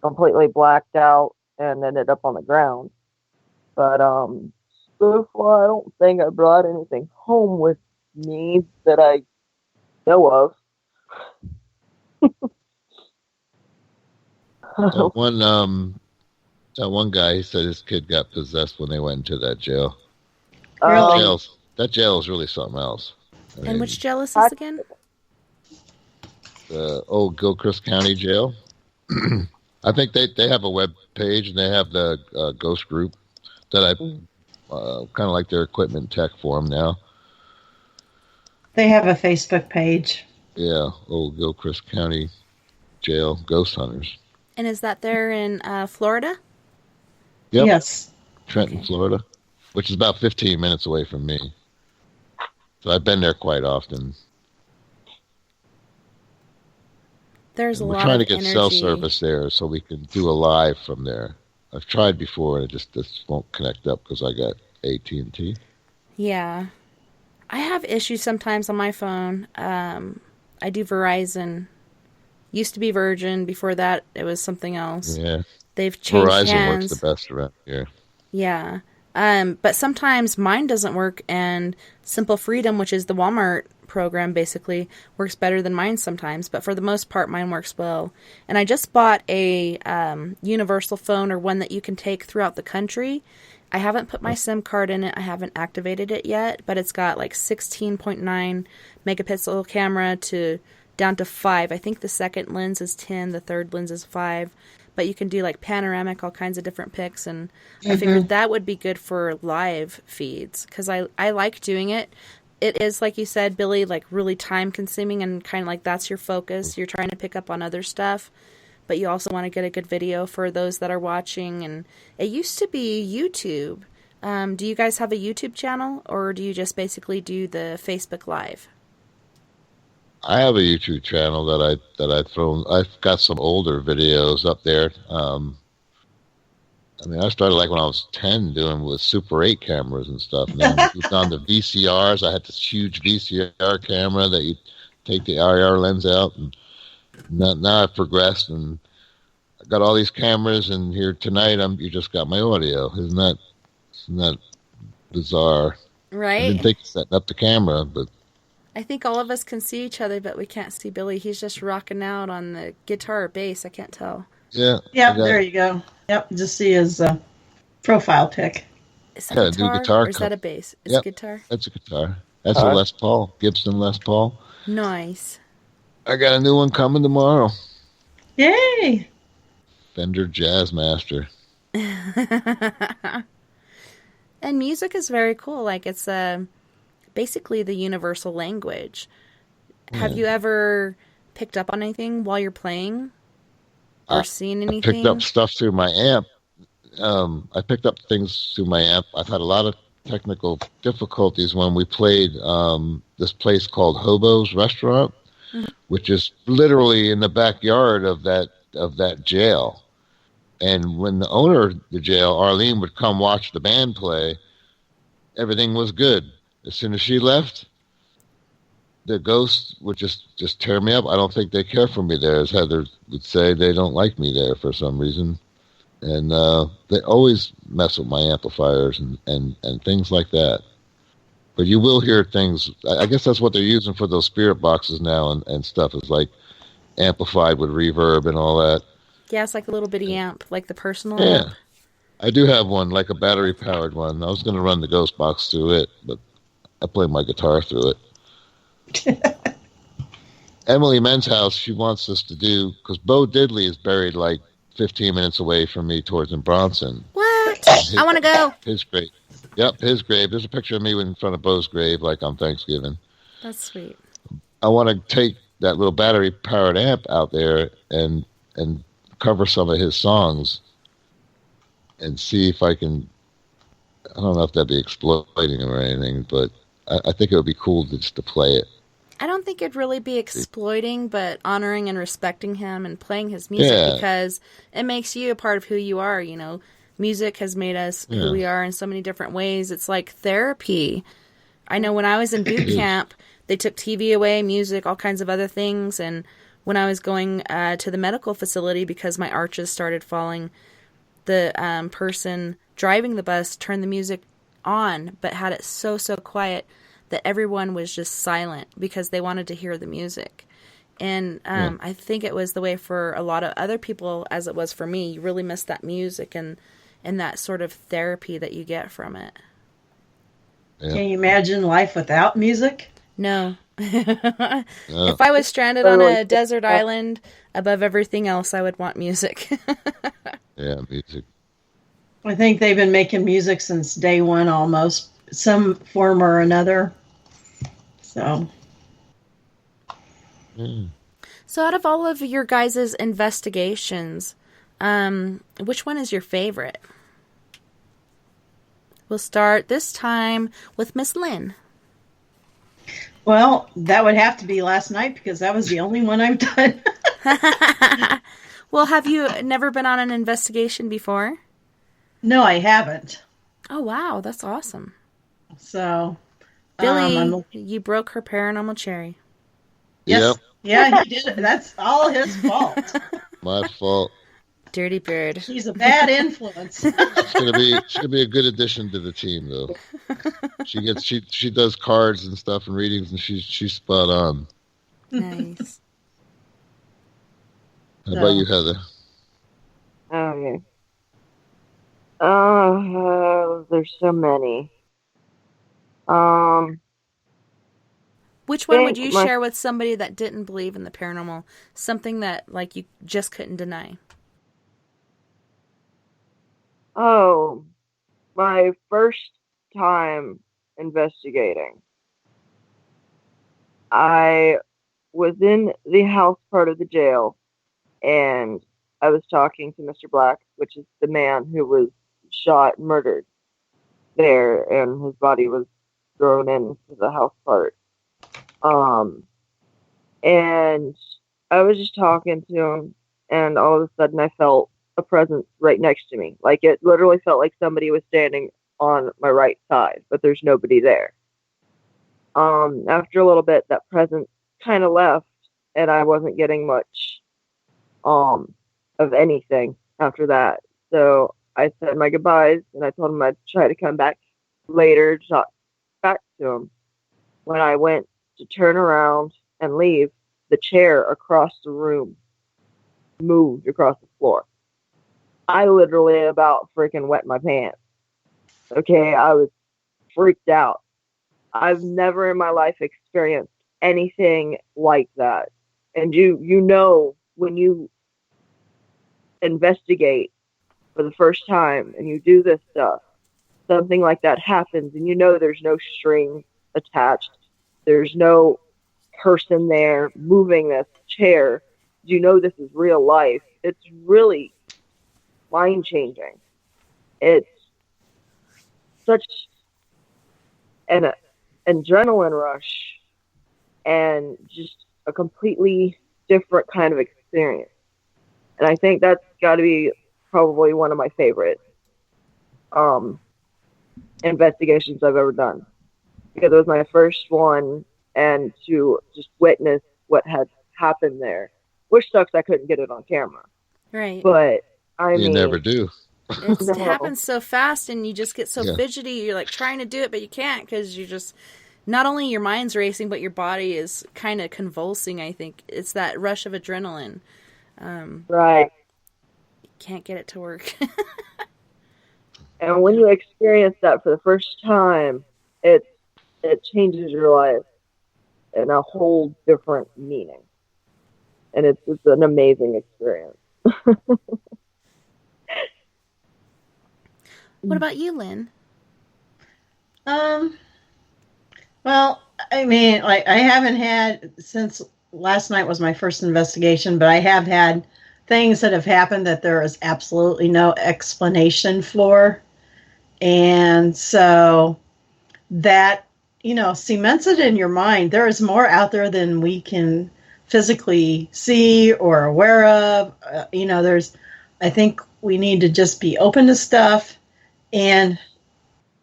completely blacked out and ended up on the ground. But so far, I don't think I brought anything home with me that I know of. That one guy, he said his kid got possessed when they went into that jail. Really? That jail is really something else. And which jail is this again? The old Gilchrist County Jail. I think they have a web page, and they have the ghost group that I kind of like their equipment tech for them now. They have a Facebook page. Yeah, old Gilchrist County Jail Ghost Hunters. And is that there in Florida? Yep. Yes. Trenton, Florida, which is about 15 minutes away from me. So I've been there quite often. There's a lot of We're trying to get energy. cell service there so we can do a live from there. I've tried before, and it just won't connect up because I got AT&T. Yeah. I have issues sometimes on my phone. I do Verizon. Used to be Virgin. Before that, it was something else. Yeah. They've changed Verizon hands. works the best around here. Yeah. But sometimes mine doesn't work, and Simple Freedom, which is the Walmart program, basically works better than mine sometimes. But for the most part, mine works well. And I just bought a universal phone, or one that you can take throughout the country. I haven't put my SIM card in it. I haven't activated it yet, but it's got like 16.9 megapixel camera to down to 5. I think the second lens is 10, the third lens is 5. But you can do like panoramic, all kinds of different pics, and I figured that would be good for live feeds because I like doing it. It is, like you said, Billy, like really time consuming and kind of like that's your focus. You're trying to pick up on other stuff, but you also want to get a good video for those that are watching. And it used to be YouTube. Do you guys have a YouTube channel, or do you just basically do the Facebook Live? I have a YouTube channel that I've thrown. I've got some older videos up there. I mean, I started like when I was 10 doing with Super 8 cameras and stuff. And then moved on to VCRs. I had this huge VCR camera that you take the IR lens out. And now I've progressed and I got all these cameras. And here tonight, you just got my audio. Isn't that bizarre? Right. I didn't think of setting up the camera, but I think all of us can see each other, but we can't see Billy. He's just rocking out on the guitar or bass. I can't tell. yeah. Yep, there you go. Yep, just see his profile pic. Is that a guitar, or is that a bass? It's a guitar? That's a guitar. That's a Les Paul, Gibson Les Paul. Nice. I got a new one coming tomorrow. Yay! Fender Jazzmaster. And music is very cool. Like, it's basically the universal language. Yeah. Have you ever picked up on anything while you're playing? Or seen anything? I picked up stuff through my amp. I picked up things through my amp. I've had a lot of technical difficulties when we played this place called Hobo's Restaurant, which is literally in the backyard of that jail. And when the owner of the jail, Arlene, would come watch the band play, everything was good. As soon as she left, the ghosts would just tear me up. I don't think they care for me there. As Heather would say, they don't like me there for some reason. And they always mess with my amplifiers and things like that. But you will hear things. I guess that's what they're using for those spirit boxes now and stuff, is like amplified with reverb and all that. Yeah, it's like a little bitty amp, like the personal amp. amp. I do have one, like a battery-powered one. I was going to run the ghost box through it, but I play my guitar through it. Emily Men's house, she wants us to do, because Bo Diddley is buried like 15 minutes away from me towards in Bronson. What? I want to go. His grave. Yep, his grave. There's a picture of me in front of Bo's grave like on Thanksgiving. That's sweet. I want to take that little battery-powered amp out there and cover some of his songs and see if I can, I don't know if that'd be exploiting him or anything, but I think it would be cool just to play it. I don't think it'd really be exploiting, but honoring and respecting him and playing his music because it makes you a part of who you are, you know. Music has made us who we are in so many different ways. It's like therapy. I know when I was in boot camp, they took TV away, music, all kinds of other things, and when I was going to the medical facility because my arches started falling, the person driving the bus turned the music on, but had it so quiet that everyone was just silent because they wanted to hear the music. And I think it was the way for a lot of other people as it was for me. You really miss that music and that sort of therapy that you get from it. Yeah. Can you imagine life without music? No. If I was stranded on a desert island above everything else, I would want music. Yeah, music. I think they've been making music since day one almost, some form or another. So out of all of your guys' investigations, which one is your favorite? We'll start this time with Miss Lynn. Well, that would have to be last night because that was the only one I've done. Well, have you never been on an investigation before? No, I haven't. Oh, wow. That's awesome. So, Billy, you broke her paranormal cherry. Yes. Yep. Yeah, he did. That's all his fault. My fault. Dirty bird. He's a bad influence. She's gonna be a good addition to the team, though. She does cards and stuff and readings, and she's spot on. Nice. How about you, Heather? Okay. There's so many. Which one would think you my- share with somebody that didn't believe in the paranormal? Something that, like, you just couldn't deny. Oh, my first time investigating. I was in the house part of the jail, and I was talking to Mr. Black, which is the man who was shot and murdered there, and his body was thrown into the house part. And I was just talking to him, and all of a sudden I felt a presence right next to me. Like, it literally felt like somebody was standing on my right side, but there's nobody there. After a little bit, that presence kind of left, and I wasn't getting much of anything after that. So I said my goodbyes, and I told him I'd try to come back later to talk back to him. When I went to turn around and leave, the chair across the room moved across the floor. I literally about freaking wet my pants. Okay, I was freaked out. I've never in my life experienced anything like that. And you know, when you investigate for the first time and you do this stuff, something like that happens, and you know there's no string attached. There's no person there moving this chair. You know this is real life. It's really mind-changing. It's such an adrenaline rush and just a completely different kind of experience. And I think that's got to be probably one of my favorite investigations I've ever done, because it was my first one, and to just witness what had happened there, which sucks I couldn't get it on camera. Right. But I You mean, never do. It No. happens so fast, and you just get so Yeah. fidgety. You're like trying to do it, but you can't, because you just, not only your mind's racing, but your body is kind of convulsing. I think it's that rush of adrenaline. right. You can't get it to work. And when you experience that for the first time, it changes your life in a whole different meaning. And it's an amazing experience. What about you, Lynn? Well, I mean, like, I haven't had, since last night was my first investigation, but I have had things that have happened that there is absolutely no explanation for. And so that, cements it in your mind. There is more out there than we can physically see or aware of. I think we need to just be open to stuff. And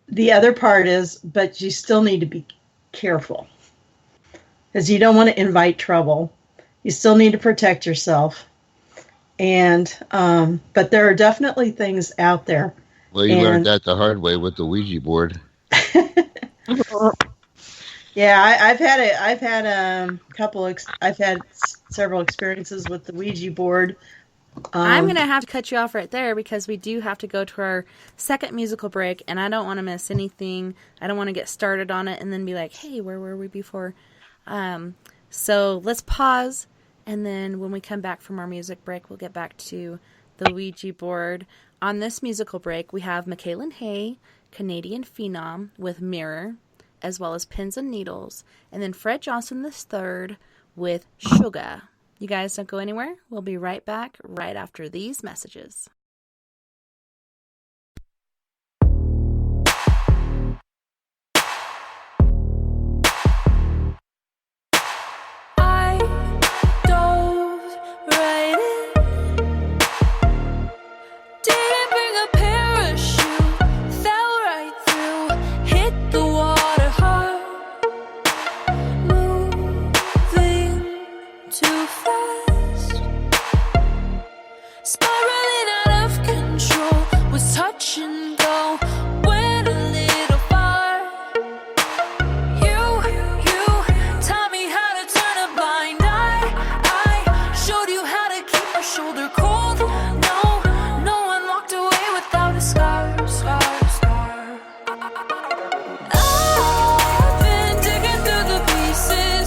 the other part is, but you still need to be careful, because you don't want to invite trouble. You still need to protect yourself. And, but there are definitely things out there. Well, you learned that the hard way with the Ouija board. Yeah, I've had several experiences with the Ouija board. I'm going to have to cut you off right there, because we do have to go to our second musical break, and I don't want to miss anything. I don't want to get started on it and then be like, hey, where were we before? So let's pause, and then when we come back from our music break, we'll get back to the Ouija board. On this musical break, we have Michaelan Hay, Canadian Phenom, with Mirror, as well as Pins and Needles, and then Fred Johnson III with Sugar. You guys don't go anywhere. We'll be right back right after these messages. I dove right in. Didn't bring a parachute. Fell right through. Hit the water hard. Moving too fast. Spiraling out of control. Was touch and go. Went a little far. You taught me how to turn a blind eye. I showed you how to keep my shoulder cold. No one walked away without a scar. I've been digging through the pieces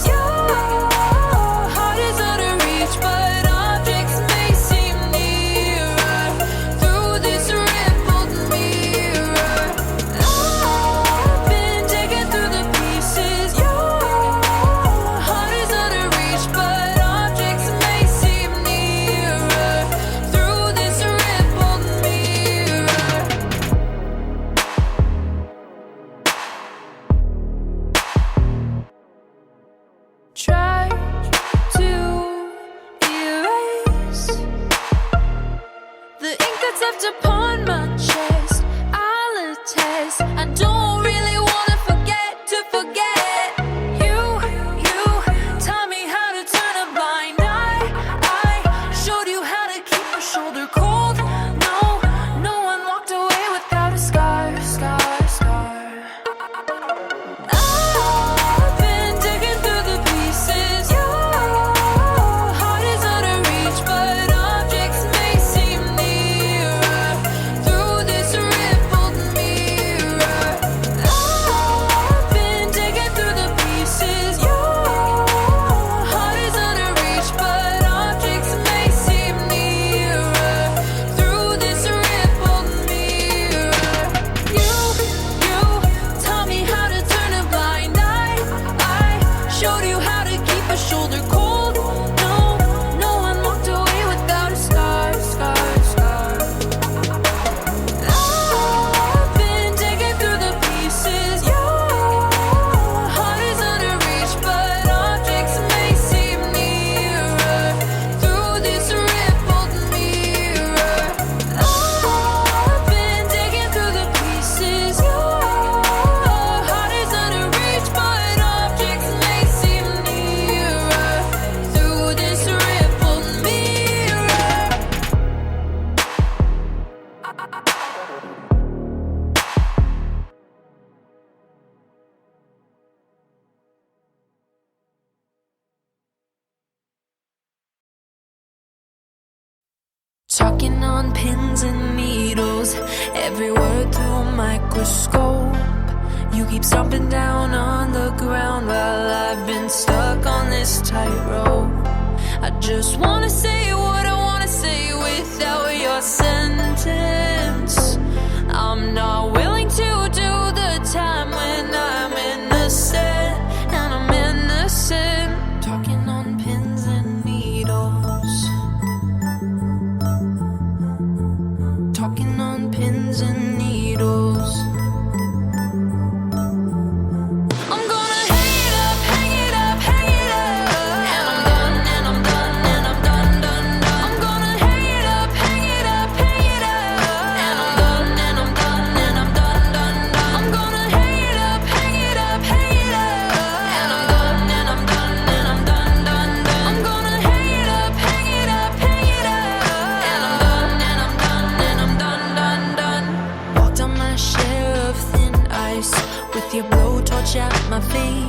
Talking on pins and needles, every word through a microscope. You keep stomping down on the ground while I've been stuck on this tightrope. I just wanna say what I wanna say without your sentence. I'm not willing to do the time when I'm innocent, and I'm innocent. Talking on pins and needles. Talking on pins and needles. I'm gonna hang it up, hang it up, hang it up. And I'm done, and I'm done, and I'm done, done, done. I'm gonna hang it up, hang it up, hang it up. And I'm done, and I'm done, and I'm done, done, done. I'm gonna hang it up, hang it up, hang it up. And I'm done, and I'm done, and I'm done, done, done. I'm gonna hang it up, hang it up, hang it up. And I'm done, and I'm done, and I'm done, done, done. Walked on my share of thin ice with your blowtorch at my feet.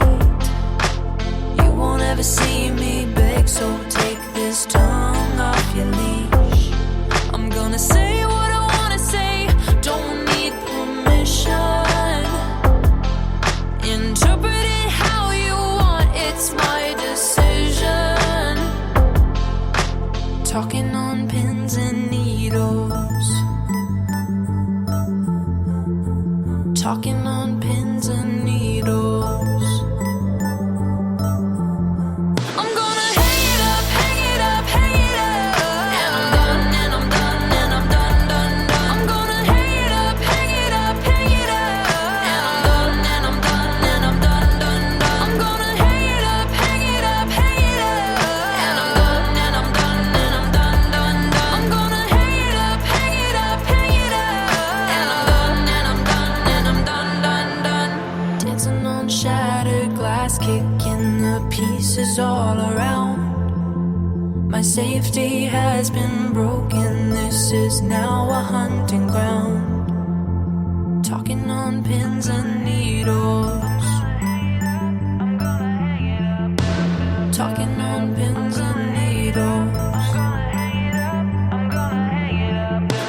You won't ever see me beg, so take this tongue off your leash. I'm gonna say what I wanna say, don't need permission. Interpret it how you want, it's my decision. Talking on pins and needles. Talking on pins and needles. I'm gonna hang it up, hang it up, hang it up. And I'm done, and I'm done, and I'm done, done, done. I'm gonna hang it up, hang it up, hang it up. And I'm done, and I'm done, and I'm done, done, done. I'm gonna hang it up, hang it up, hang it up. And I'm done, and I'm done, and I'm done, done, done. I'm gonna hang it up, hang it up, hang it up. And I'm done, and I'm done, and I'm done, done, done. Dancing on shattered glass, kicking the pieces all around. My safety has been broken, this is now a hunting ground. Talking on pins and needles. Talking on pins and needles.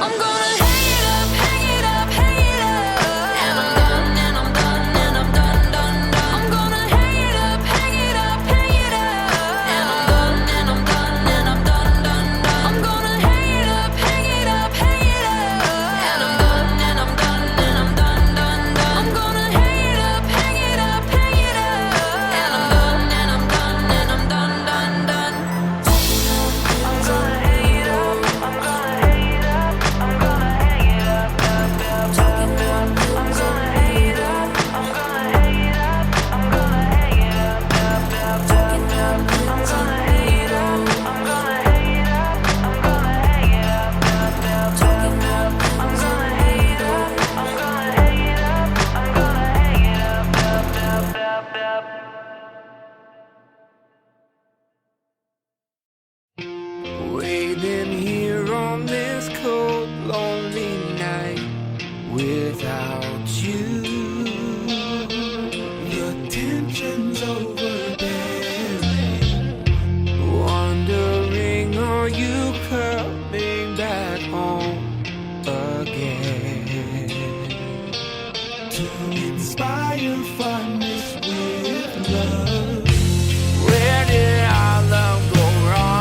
I'm gonna hang it up, hang it up, hang it up. And I'm done, and I'm done, and I'm done, done, done. I'm gonna hang it up, hang it up, hang it up. And I'm done, and I'm done, and I'm done, done, done. I'm gonna hang it up, hang it up, hang it up. And I'm done, and I'm done, and I'm done, done, done. I'm gonna hang it up, hang it up, hang it up. And I'm done, and I'm done, and I'm done, done, done. I'm gonna hang it up, I'm gonna hang it up, I'm gonna hang it up, up, up. Talking about I'm gonna hang it up, I'm gonna hang it up, I'm gonna hang it up, up, up. Talking about I'm gonna hang it up, I'm gonna hang it up, I'm gonna hang it up, up, up. Talking about I'm gonna hang it up, I'm gonna hang it up, I'm gonna hang it up, up, up, up, up. Waiting here on this cold, lonely night without you. The tension's overbearing. Wondering, are you coming back home again? To inspire fondness with love. Where did our love go wrong?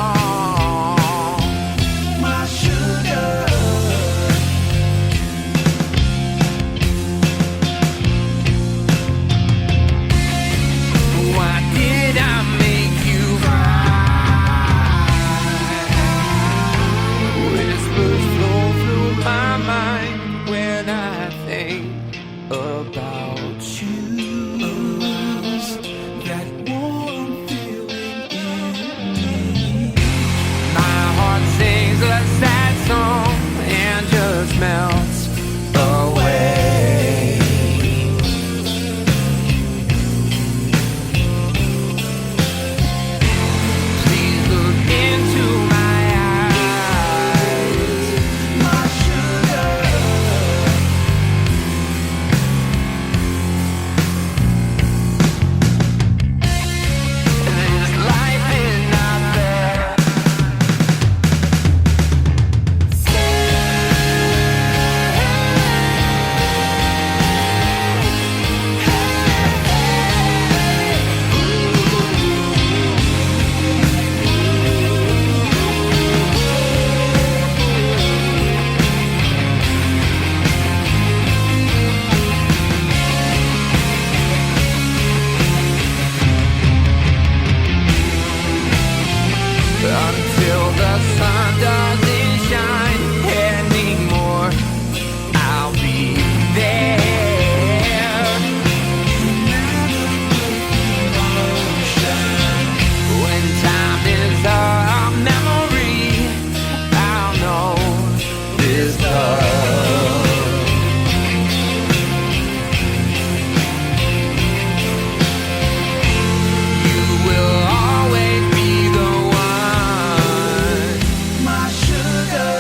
until the sun doesn't shine anymore. I'll be there. When time is a memory, I'll know this love. You will always be the one, my sugar.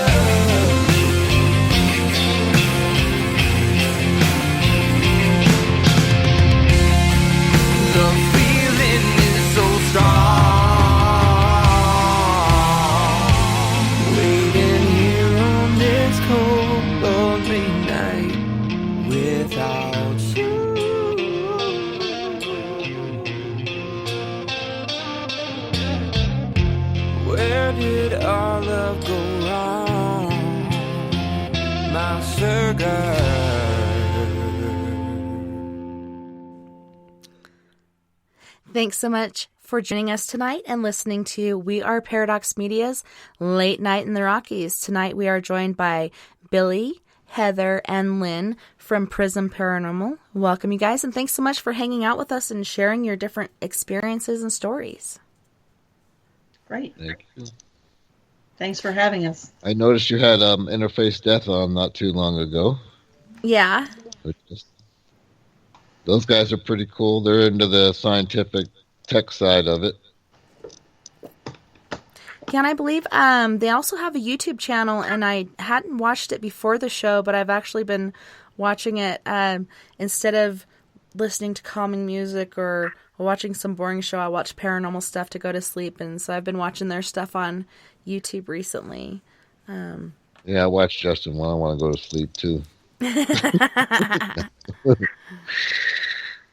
The feeling is so strong. Waiting here on this cold, lonely night without you. Where did our love go wrong, my sugar? Thanks so much for joining us tonight and listening to We Are Paradox Media's Late Night in the Rockies. Tonight we are joined by Billy, Heather, and Lynn from P.R.I.S.M Paranormal. Welcome, you guys, and thanks so much for hanging out with us and sharing your different experiences and stories. Great. Thank you. Thanks for having us. I noticed you had Interface Death on not too long ago. Yeah. Those guys are pretty cool. They're into the scientific tech side of it. Yeah, and I believe they also have a YouTube channel, and I hadn't watched it before the show, but I've actually been watching it instead of listening to calming music or watching some boring show. I watch paranormal stuff to go to sleep, and so I've been watching their stuff on YouTube recently. Yeah, I watched Justin when I want to go to sleep, too.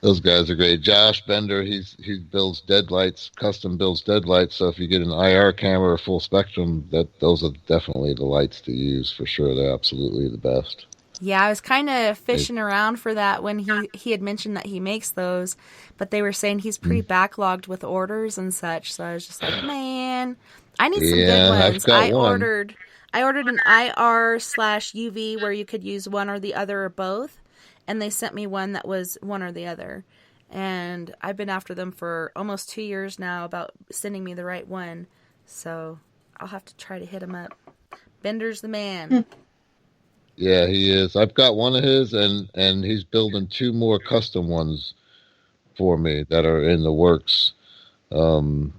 Those guys are great. Josh Bender, he builds deadlights, custom builds deadlights. So if you get an IR camera or full spectrum, those are definitely the lights to use for sure. They're absolutely the best. Yeah, I was kind of fishing around for that when he had mentioned that he makes those, but they were saying he's pretty backlogged with orders and such. So I was just like, man, I need some good ones. I ordered an IR/UV where you could use one or the other or both, and they sent me one that was one or the other. And I've been after them for almost 2 years now about sending me the right one. So I'll have to try to hit him up. Bender's the man. Yeah, he is. I've got one of his, and he's building 2 more custom ones for me that are in the works. And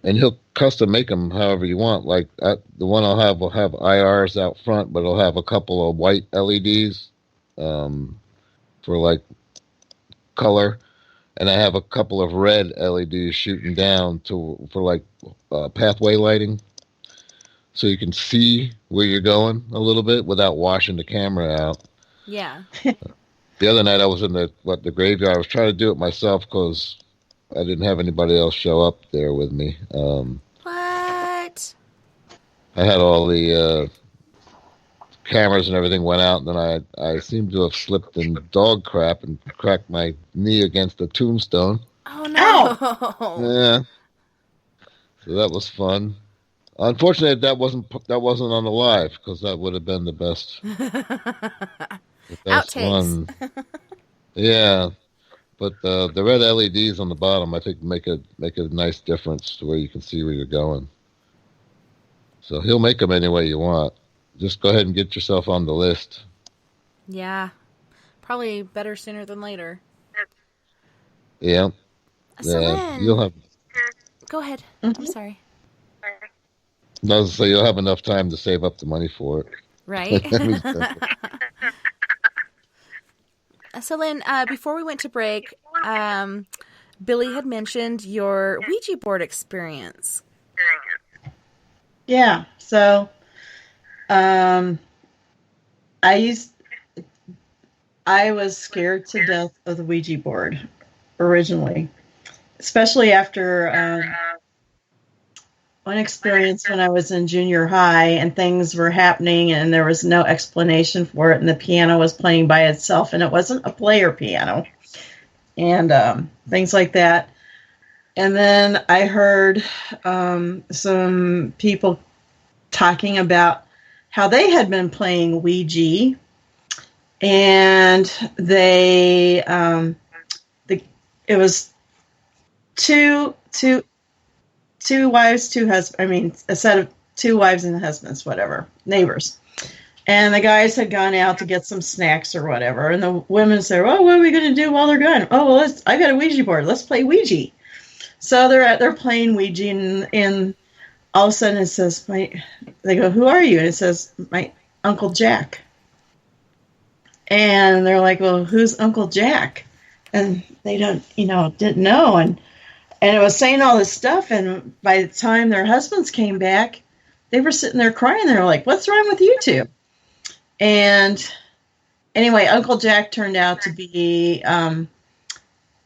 he'll custom make them however you want. Like the one I'll have will have IRs out front, but it'll have a couple of white LEDs for like color, and I have a couple of red LEDs shooting down for like pathway lighting, so you can see where you're going a little bit without washing the camera out. Yeah. The other night I was in the graveyard. I was trying to do it myself because I didn't have anybody else show up there with me. What? I had all the cameras and everything went out, and then I seemed to have slipped in dog crap and cracked my knee against a tombstone. Oh no! Yeah. So that was fun. Unfortunately, that wasn't on the live, because that would have been the best. Outtakes. One. Yeah. But the red LEDs on the bottom, I think, make a nice difference to where you can see where you're going. So he'll make them any way you want. Just go ahead and get yourself on the list. Yeah. Probably better sooner than later. Yeah. So yeah. You'll have. Go ahead. I'm sorry. I was going to say, you'll have enough time to save up the money for it. Right? So, Lynn, before we went to break, Billy had mentioned your Ouija board experience. Yeah. So, I was scared to death of the Ouija board originally, especially after one experience when I was in junior high and things were happening and there was no explanation for it, and the piano was playing by itself, and it wasn't a player piano, and things like that. And then I heard some people talking about how they had been playing Ouija, and it was two wives, two husbands. I mean, a set of two wives and husbands, whatever, neighbors. And the guys had gone out to get some snacks or whatever, and the women said, "Oh, what are we going to do while they're gone?" "Oh, well, I got a Ouija board. Let's play Ouija." So they're playing Ouija, and all of a sudden it says, they go, "Who are you?" And it says, "My Uncle Jack." And they're like, "Well, who's Uncle Jack?" And they didn't know. And it was saying all this stuff. And by the time their husbands came back, they were sitting there crying. They were like, "What's wrong with you two?" And anyway, Uncle Jack turned out to be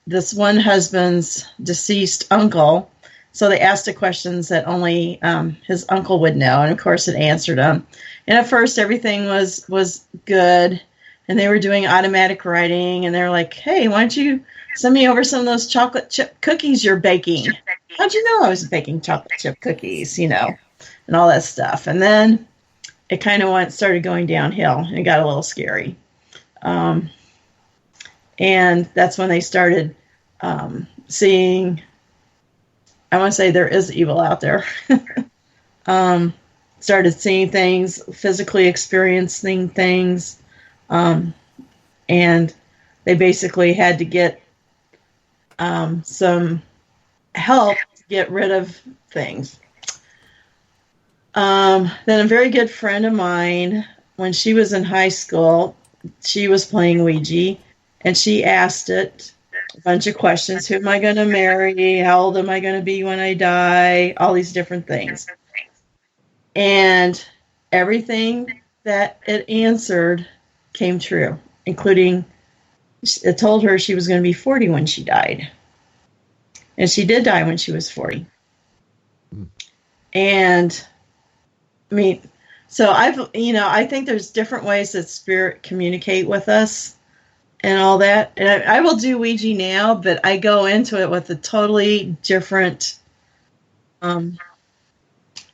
this one husband's deceased uncle. So they asked the questions that only his uncle would know, and of course it answered them. And at first everything was good, and they were doing automatic writing, and they're like, "Hey, why don't you send me over some of those chocolate chip cookies you're baking? How'd you know I was baking chocolate chip cookies?" And all that stuff. And then it kind of started going downhill, and it got a little scary. And that's when they started seeing, I want to say there is evil out there. Started seeing things, physically experiencing things. And they basically had to get some help to get rid of things. Then a very good friend of mine, when she was in high school, she was playing Ouija, and she asked it a bunch of questions. Who am I going to marry? How old am I going to be when I die? All these different things. And everything that it answered came true, including it told her she was going to be 40 when she died. And she did die when she was 40. And I mean, so I think there's different ways that spirit communicate with us and all that. And I will do Ouija now, but I go into it with a totally different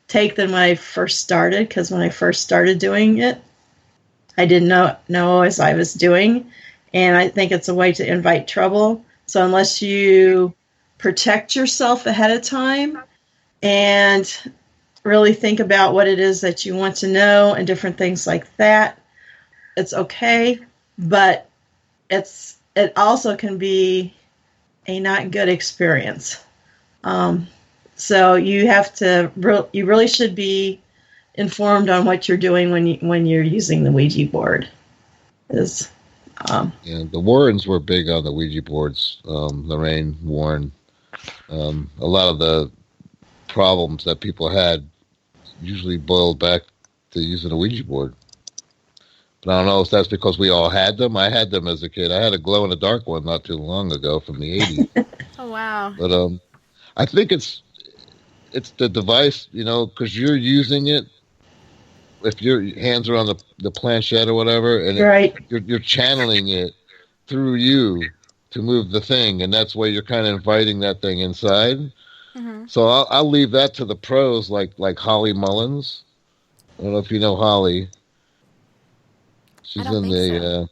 take than when I first started. Because when I first started doing it, I didn't know as I was doing. And I think it's a way to invite trouble. So unless you protect yourself ahead of time and really think about what it is that you want to know and different things like that, it's okay. But it also can be a not good experience. So you have to you really should be informed on what you're doing when you're using the Ouija board. The Warrens were big on the Ouija boards. Lorraine Warren. A lot of the problems that people had usually boiled back to using a Ouija board. But I don't know if that's because we all had them. I had them as a kid. I had a glow-in-the-dark one not too long ago from the 80s. Oh, wow. But I think it's the device, because you're using it. If your hands are on the planchette or whatever, and right. You're channeling it through you to move the thing, and that's why you're kind of inviting that thing inside. Mm-hmm. So I'll leave that to the pros, like Holly Mullins. I don't know if you know Holly. She's in the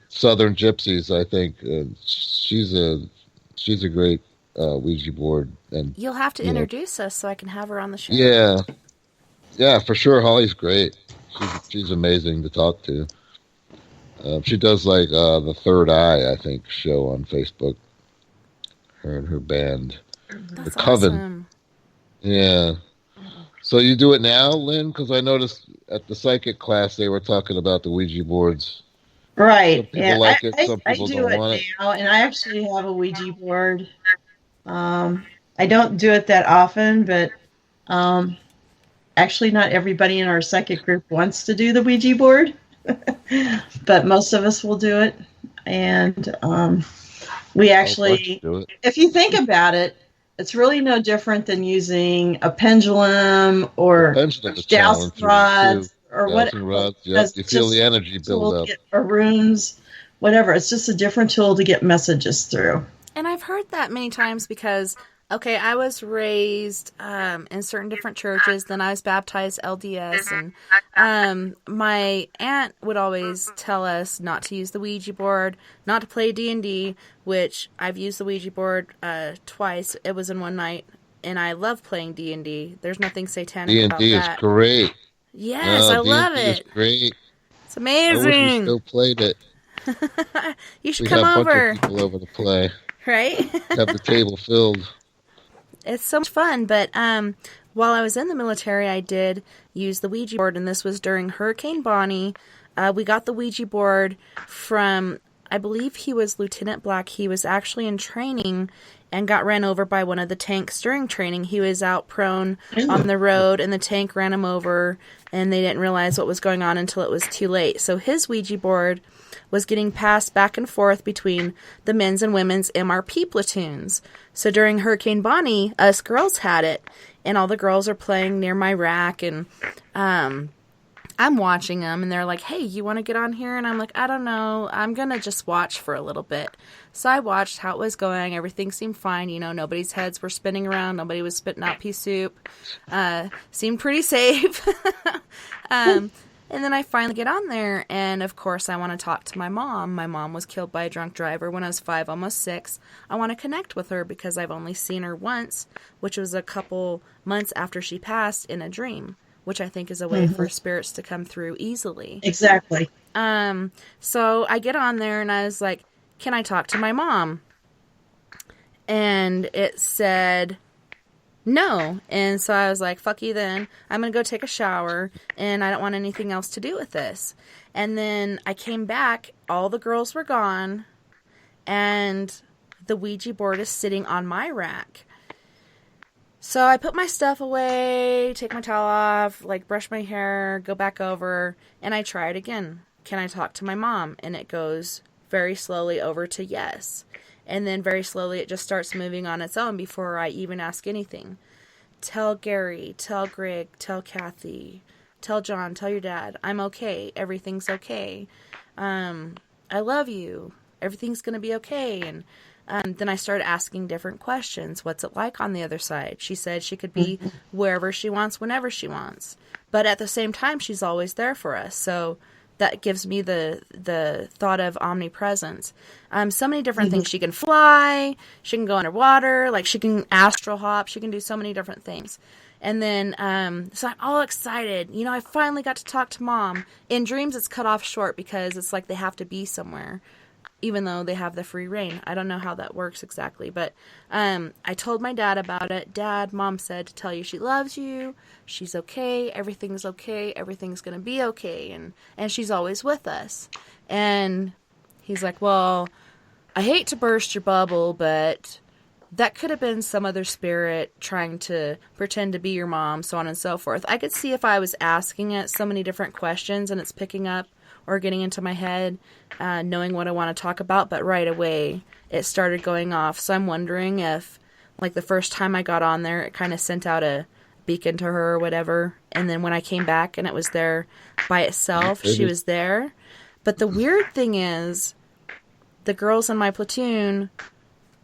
Southern Gypsies, I think. She's a great Ouija board, and you'll have to introduce us so I can have her on the show. Yeah, for sure. Holly's great. She's amazing to talk to. She does like the Third Eye, I think, show on Facebook. Her and her band, That's the Coven. Awesome. Yeah. So you do it now, Lynn? Because I noticed at the psychic class they were talking about the Ouija boards. Right. Some people like it. Some people I do don't want it now, and I actually have a Ouija board. I don't do it that often, but actually not everybody in our psychic group wants to do the Ouija board, but most of us will do it. And we actually, if you think about it, it's really no different than using a pendulum or dowsing rods or whatever. Yep. You feel the energy build up. Or runes, whatever. It's just a different tool to get messages through. And I've heard that many times because Okay, I was raised in certain different churches. Then I was baptized LDS, and my aunt would always tell us not to use the Ouija board, not to play D&D, which I've used the Ouija board twice. It was in one night, and I love playing D&D. There's nothing satanic about D&D is that. great. Yes, I love D&D it. is great. It's I wish we amazing. still played it. You should We come have a bunch over, of people over to play. right? Have the table filled. It's so much fun, but while I was in the military, I did use the Ouija board, and this was during Hurricane Bonnie. We got the Ouija board from, I believe he was Lieutenant Black. He was actually in training and got ran over by one of the tanks during training. He was out prone on the road, and the tank ran him over, and they didn't realize what was going on until it was too late. So his Ouija board was getting passed back and forth between the men's and women's MRP platoons. So during Hurricane Bonnie, us girls had it, and all the girls are playing near my rack, and I'm watching them, and they're like, hey, you want to get on here? And I'm like, I don't know. I'm going to just watch for a little bit. So I watched how it was going. Everything seemed fine. You know, nobody's heads were spinning around. Nobody was spitting out pea soup. Seemed pretty safe. And then I finally get on there, and of course I want to talk to my mom. My mom was killed by a drunk driver when I was 5, almost 6. I want to connect with her because I've only seen her once, which was a couple months after she passed in a dream, which I think is a way for spirits to come through easily. Exactly. So I get on there, and I was like, can I talk to my mom? And it said no. And so I was like, fuck you then. I'm going to go take a shower, and I don't want anything else to do with this. And then I came back, all the girls were gone, and the Ouija board is sitting on my rack. So I put my stuff away, take my towel off, like brush my hair, go back over, and I try it again. Can I talk to my mom? And it goes very slowly over to yes. And then very slowly it just starts moving on its own before I even ask anything. Tell Gary, tell Greg, tell Kathy, tell John, tell your dad, I'm okay, everything's okay. I love you, everything's going to be okay. And then I started asking different questions. What's it like on the other side? She said she could be wherever she wants, whenever she wants. But at the same time, she's always there for us. So that gives me the thought of omnipresence. So many different things. She can fly. She can go underwater. Like, she can astral hop. She can do so many different things. And then, so I'm all excited. You know, I finally got to talk to Mom. In dreams, it's cut off short because it's like they have to be somewhere, even though they have the free reign. I don't know how that works exactly. But I told my dad about it. Dad, Mom said to tell you she loves you. She's okay. Everything's okay. Everything's going to be okay. And she's always with us. And he's like, well, I hate to burst your bubble, but that could have been some other spirit trying to pretend to be your mom, so on and so forth. I could see if I was asking it so many different questions and it's picking up or getting into my head, knowing what I want to talk about, but right away it started going off. So I'm wondering if, like, the first time I got on there, it kind of sent out a beacon to her or whatever, and then when I came back and it was there by itself, she was there. But the weird thing is, the girls in my platoon,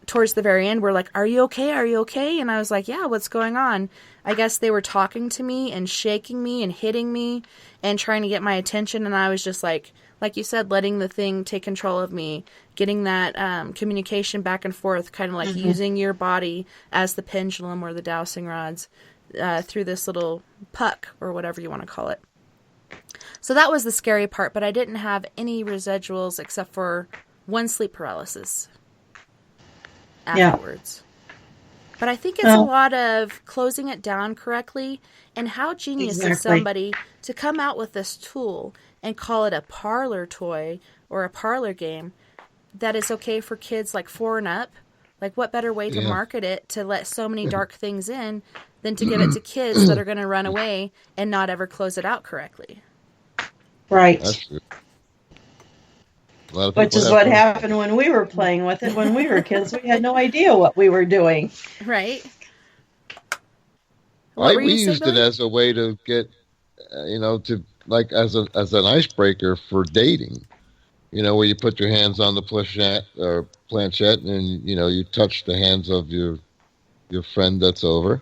towards the very end, were like, are you okay? Are you okay? And I was like, yeah, what's going on? I guess they were talking to me and shaking me and hitting me and trying to get my attention, and I was just like you said, letting the thing take control of me, getting that communication back and forth, kind of like using your body as the pendulum or the dowsing rods through this little puck or whatever you want to call it. So that was the scary part, but I didn't have any residuals except for one sleep paralysis afterwards. But I think it's a lot of closing it down correctly, and how genius is somebody to come out with this tool and call it a parlor toy or a parlor game that is okay for kids like 4 and up. Like, what better way to market it to let so many dark things in than to give it to kids that are going to run away and not ever close it out correctly? Right. That's true. Which is what happened when we were playing with it when we were kids. We had no idea what we were doing. Right. We used it as a way to get, to, like, as an icebreaker for dating. You know, where you put your hands on the planchette and, you touch the hands of your your friend that's over.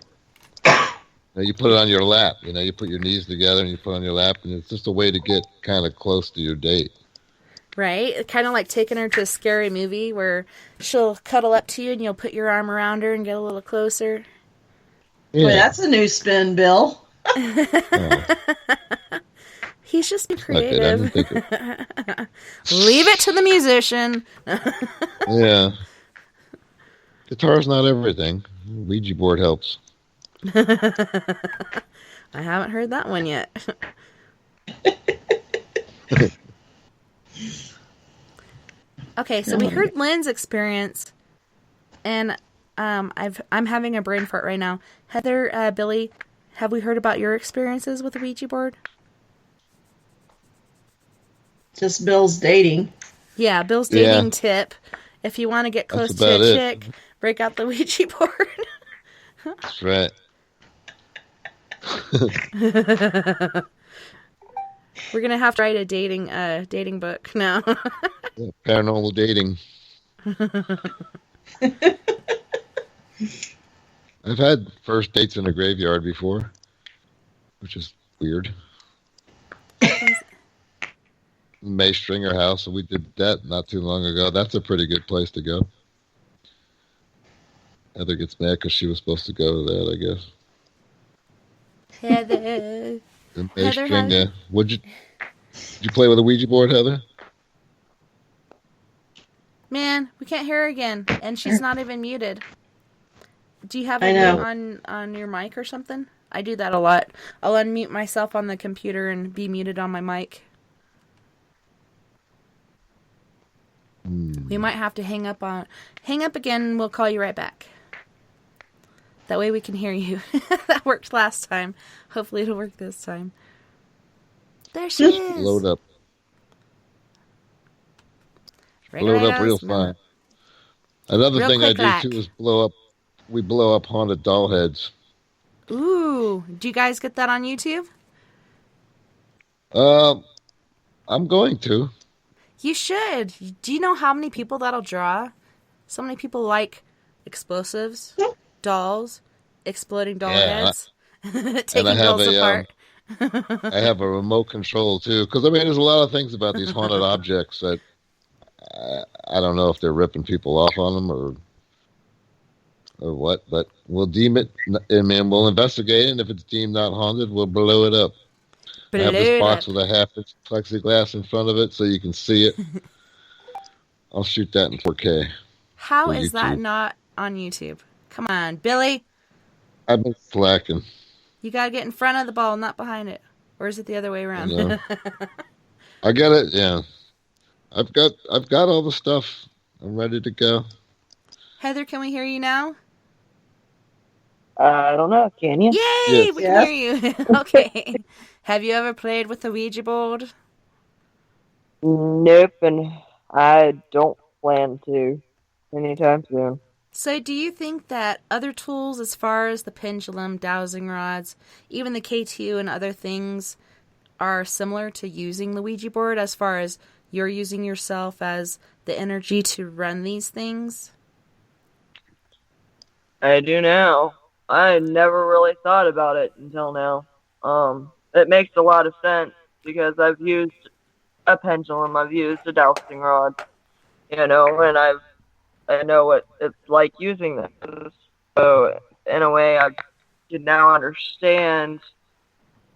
You put it on your lap. You put your knees together and you put it on your lap, and it's just a way to get kind of close to your date. Right? Kind of like taking her to a scary movie where she'll cuddle up to you and you'll put your arm around her and get a little closer. Yeah. Boy, that's a new spin, Bill. Oh. He's just being Not good. I creative. didn't think of... Leave it to the musician. Yeah. Guitar's not everything. Ouija board helps. I haven't heard that one yet. Okay, so we heard Lynn's experience, and I'm having a brain fart right now. Heather, Billy, have we heard about your experiences with the Ouija board? Just Bill's dating. Yeah, Bill's dating tip. If you want to get close to a chick, break out the Ouija board. That's right. We're gonna have to write a dating book now. Yeah, paranormal dating. I've had first dates in a graveyard before, which is weird. May Stringer house, and we did that not too long ago. That's a pretty good place to go. Heather gets mad because she was supposed to go to that, I guess. Heather. May Stringer. Did you play with a Ouija board, Heather? Man, we can't hear her again, and she's not even muted. Do you have it on your mic or something? I do that a lot. I'll unmute myself on the computer and be muted on my mic. We might have to hang up again, and we'll call you right back. That way we can hear you. That worked last time. Hopefully it'll work this time. There she is. Load up. Load up real fine. Another thing I do too is we blow up haunted doll heads. Ooh, do you guys get that on YouTube? I'm going to. You should. Do you know how many people that'll draw? So many people like explosives, dolls, exploding doll heads, taking dolls apart. I have a remote control too, because there's a lot of things about these haunted objects that I don't know if they're ripping people off on them or what, but we'll deem it. We'll investigate it, and if it's deemed not haunted, we'll blow it up. I have this box with a half-inch plexiglass in front of it so you can see it. I'll shoot that in 4K. How is that not on YouTube? Come on, Billy. I've been slacking. You gotta get in front of the ball, not behind it. Or is it the other way around? I get it, yeah. I've got all the stuff. I'm ready to go. Heather, can we hear you now? I don't know. Can you? Yay! Yes. We can hear you. Okay. Have you ever played with the Ouija board? Nope, and I don't plan to anytime soon. So do you think that other tools as far as the pendulum, dowsing rods, even the K2 and other things are similar to using the Ouija board as far as you're using yourself as the energy to run these things? I do now. I never really thought about it until now. It makes a lot of sense because I've used a pendulum, I've used a dowsing rod, and I know what it's like using them. So in a way, I can now understand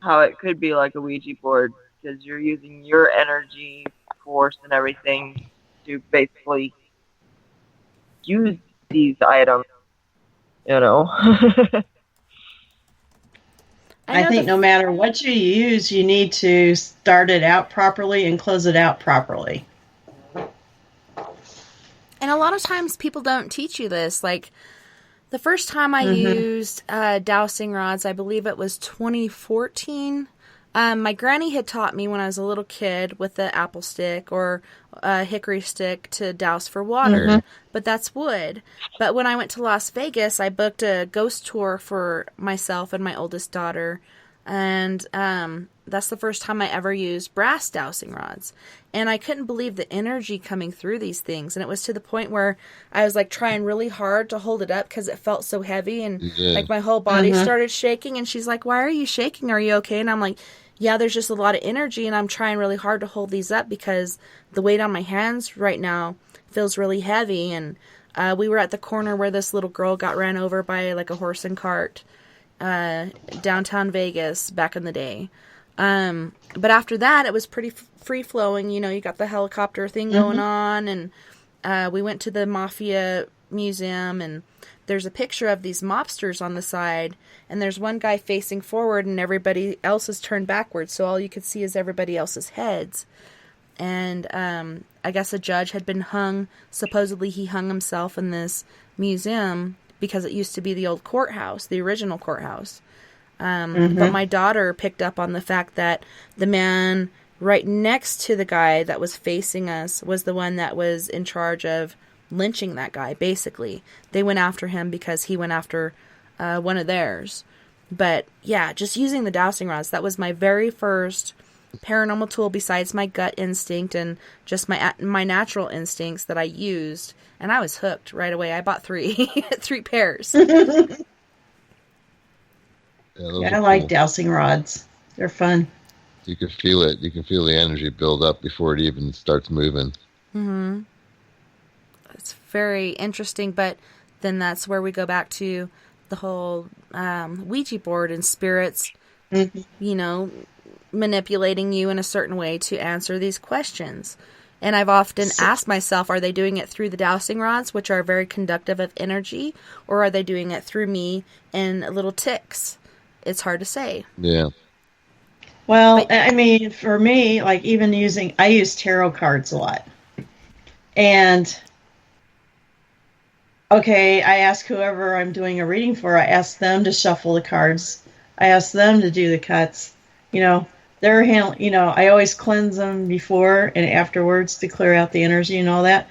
how it could be like a Ouija board because you're using your energy, force, and everything to basically use these items. I think no matter what you use, you need to start it out properly and close it out properly. And a lot of times people don't teach you this. Like, the first time I used dowsing rods, I believe it was 2014. My granny had taught me when I was a little kid with the apple stick or a hickory stick to douse for water. But that's wood. But when I went to Las Vegas, I booked a ghost tour for myself and my oldest daughter. And that's the first time I ever used brass dowsing rods. And I couldn't believe the energy coming through these things. And it was to the point where I was like trying really hard to hold it up because it felt so heavy. And like my whole body started shaking. And she's like, why are you shaking? Are you okay? And I'm like, yeah, there's just a lot of energy. And I'm trying really hard to hold these up because the weight on my hands right now feels really heavy. And we were at the corner where this little girl got ran over by like a horse and cart downtown Vegas back in the day. But after that, it was pretty free flowing. You know, you got the helicopter thing going on, and we went to the Mafia Museum, and there's a picture of these mobsters on the side, and there's one guy facing forward, and everybody else is turned backwards, so all you could see is everybody else's heads. And I guess a judge had been hung. Supposedly, he hung himself in this museum because it used to be the old courthouse, the original courthouse. But my daughter picked up on the fact that the man right next to the guy that was facing us was the one that was in charge of lynching that guy, basically. They went after him because he went after one of theirs. But yeah, just using the dowsing rods, that was my very first paranormal tool besides my gut instinct and just my natural instincts that I used. And I was hooked right away. I bought 3 pairs. Yeah, I like dowsing rods. They're fun. You can feel it. You can feel the energy build up before it even starts moving. It's very interesting, but then that's where we go back to the whole Ouija board and spirits, you know, manipulating you in a certain way to answer these questions. And I've often asked myself, are they doing it through the dowsing rods, which are very conductive of energy, or are they doing it through me and little ticks? It's hard to say. Yeah. Well, I mean, for me, like even I use tarot cards a lot. And, okay, I ask whoever I'm doing a reading for, I ask them to shuffle the cards. I ask them to do the cuts. You know, I always cleanse them before and afterwards to clear out the energy and all that.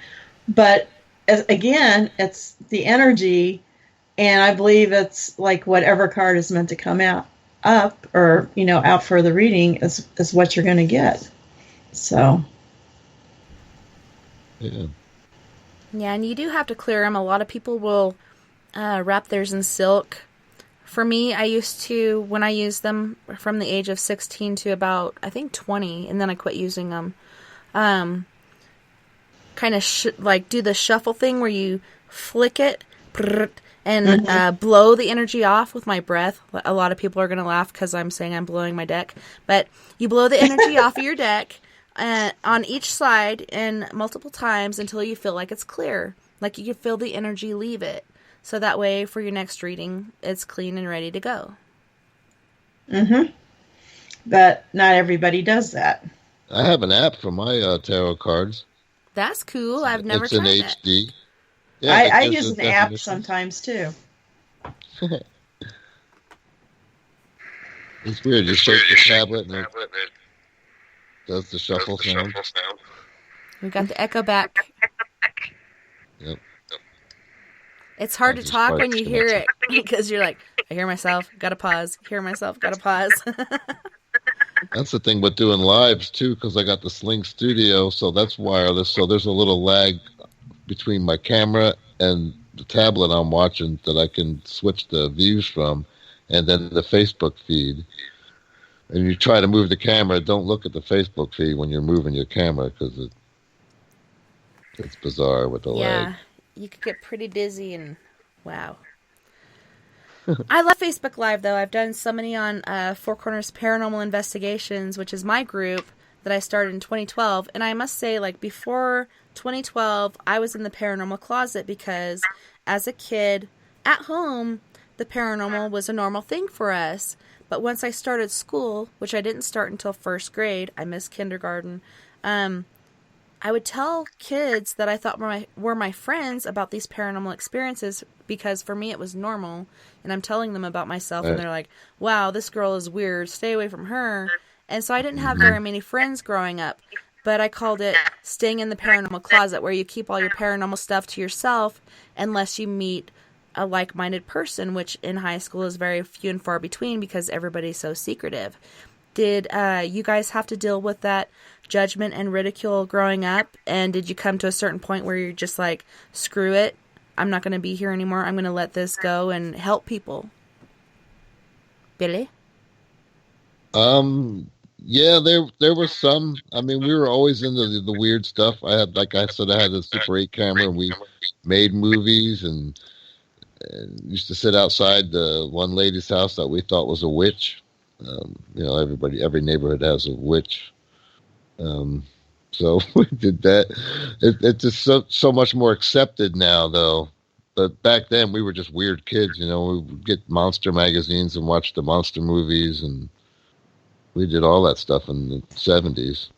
But, again, it's the energy. And I believe it's like whatever card is meant to come out for the reading is what you're going to get. So. Yeah. Yeah, and you do have to clear them. A lot of people will wrap theirs in silk. For me, I used to, when I used them from the age of 16 to about, I think, 20, and then I quit using them. Kind of do the shuffle thing where you flick it, and blow the energy off with my breath. A lot of people are going to laugh because I'm saying I'm blowing my deck. But you blow the energy off of your deck on each side and multiple times until you feel like it's clear. Like you can feel the energy leave it. So that way for your next reading, it's clean and ready to go. But not everybody does that. I have an app for my tarot cards. That's cool. I've never tried it. It's in HD. Yeah, I use an app sometimes too. It's weird. You shake the tablet and it does the shuffle sound. We got the echo back. Yep. It's hard to talk when you hear it because you're like, I hear myself, gotta pause. Hear myself, gotta pause. That's the thing with doing lives too, because I got the Sling Studio, so that's wireless. So there's a little lag between my camera and the tablet I'm watching that I can switch the views from, and then the Facebook feed. And you try to move the camera, don't look at the Facebook feed when you're moving your camera because it's bizarre with the lag. Yeah, you could get pretty dizzy and wow. I love Facebook Live, though. I've done so many on Four Corners Paranormal Investigations, which is my group that I started in 2012. And I must say, like, before 2012, I was in the paranormal closet because as a kid, at home, the paranormal was a normal thing for us. But once I started school, which I didn't start until first grade, I missed kindergarten, I would tell kids that I thought were my friends about these paranormal experiences because for me it was normal. And I'm telling them about myself and they're like, wow, this girl is weird. Stay away from her. And so I didn't have very many friends growing up. But I called it staying in the paranormal closet where you keep all your paranormal stuff to yourself unless you meet a like-minded person, which in high school is very few and far between because everybody's so secretive. Did you guys have to deal with that judgment and ridicule growing up? And did you come to a certain point where you're just like, screw it, I'm not going to be here anymore, I'm going to let this go and help people? Billy? Yeah, there was some. I mean, we were always into the weird stuff. I had, like I said, I had a Super 8 camera, and we made movies and used to sit outside the one lady's house that we thought was a witch. Every neighborhood has a witch. So we did that. It's just so much more accepted now, though. But back then, we were just weird kids. We would get monster magazines and watch the monster movies, and we did all that stuff in the 70s.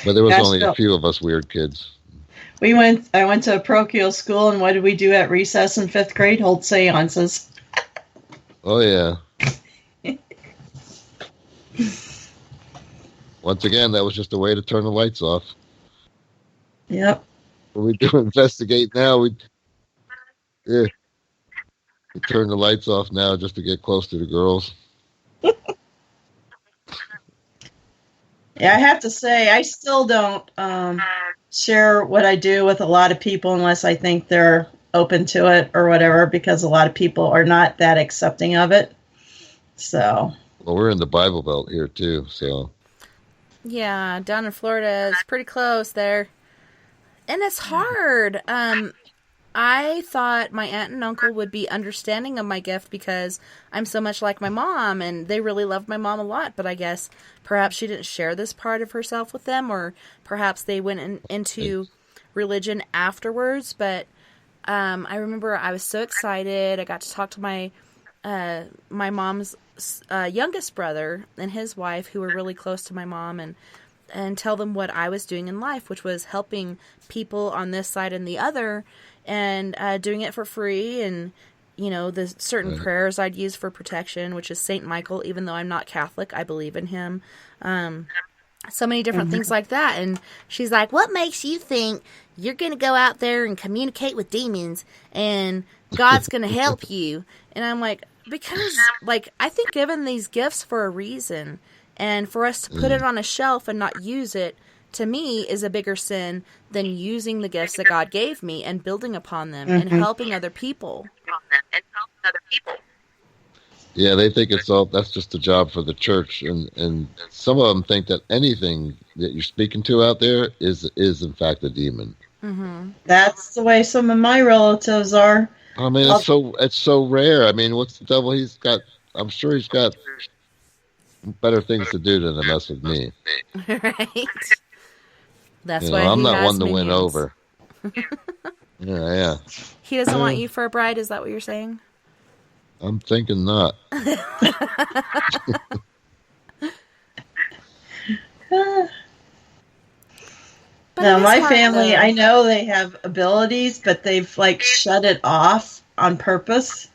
But there was only a few of us weird kids. I went to a parochial school, and what did we do at recess in 5th grade? Hold seances. Oh, yeah. Once again, that was just a way to turn the lights off. Yep. When we do investigate now, we turn the lights off now just to get close to the girls. Yeah, I have to say, I still don't share what I do with a lot of people unless I think they're open to it or whatever, because a lot of people are not that accepting of it. So. Well, we're in the Bible Belt here, too, so. Yeah, down in Florida, it's pretty close there. And it's hard. I thought my aunt and uncle would be understanding of my gift because I'm so much like my mom, and they really loved my mom a lot, but I guess perhaps she didn't share this part of herself with them, or perhaps they went into religion afterwards. But I remember I was so excited. I got to talk to my mom's youngest brother and his wife, who were really close to my mom, and tell them what I was doing in life, which was helping people on this side and the other, and doing it for free, and the certain prayers I'd use for protection, which is Saint Michael. Even though I'm not Catholic, I believe in him. So many different things like that. And she's like, what makes you think you're going to go out there and communicate with demons and God's going to help you? And I'm like, because I think given these gifts for a reason, and for us to put it on a shelf and not use it, to me, is a bigger sin than using the gifts that God gave me and building upon them and helping other people. Yeah, they think that's just a job for the church, and some of them think that anything that you're speaking to out there is in fact a demon. Mm-hmm. That's the way some of my relatives are. I mean, it's so rare. I mean, what's the devil? I'm sure he's got better things to do than to mess with me. Right. That's why I'm not one to minions. win over. Yeah. He doesn't want you for a bride. Is that what you're saying? I'm thinking not. Now, my family, I know they have abilities, but they've shut it off on purpose.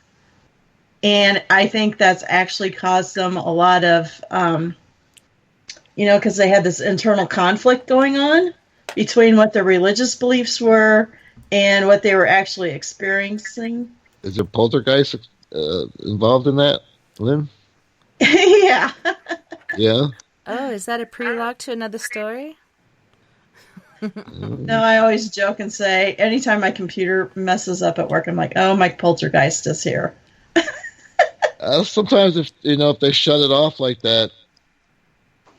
And I think that's actually caused them a lot of, because they had this internal conflict going on between what their religious beliefs were and what they were actually experiencing. Is there poltergeist involved in that, Lynn? Yeah. Yeah? Oh, is that a prelogue to another story? No, I always joke and say, anytime my computer messes up at work, I'm like, oh, my poltergeist is here. Sometimes if they shut it off like that,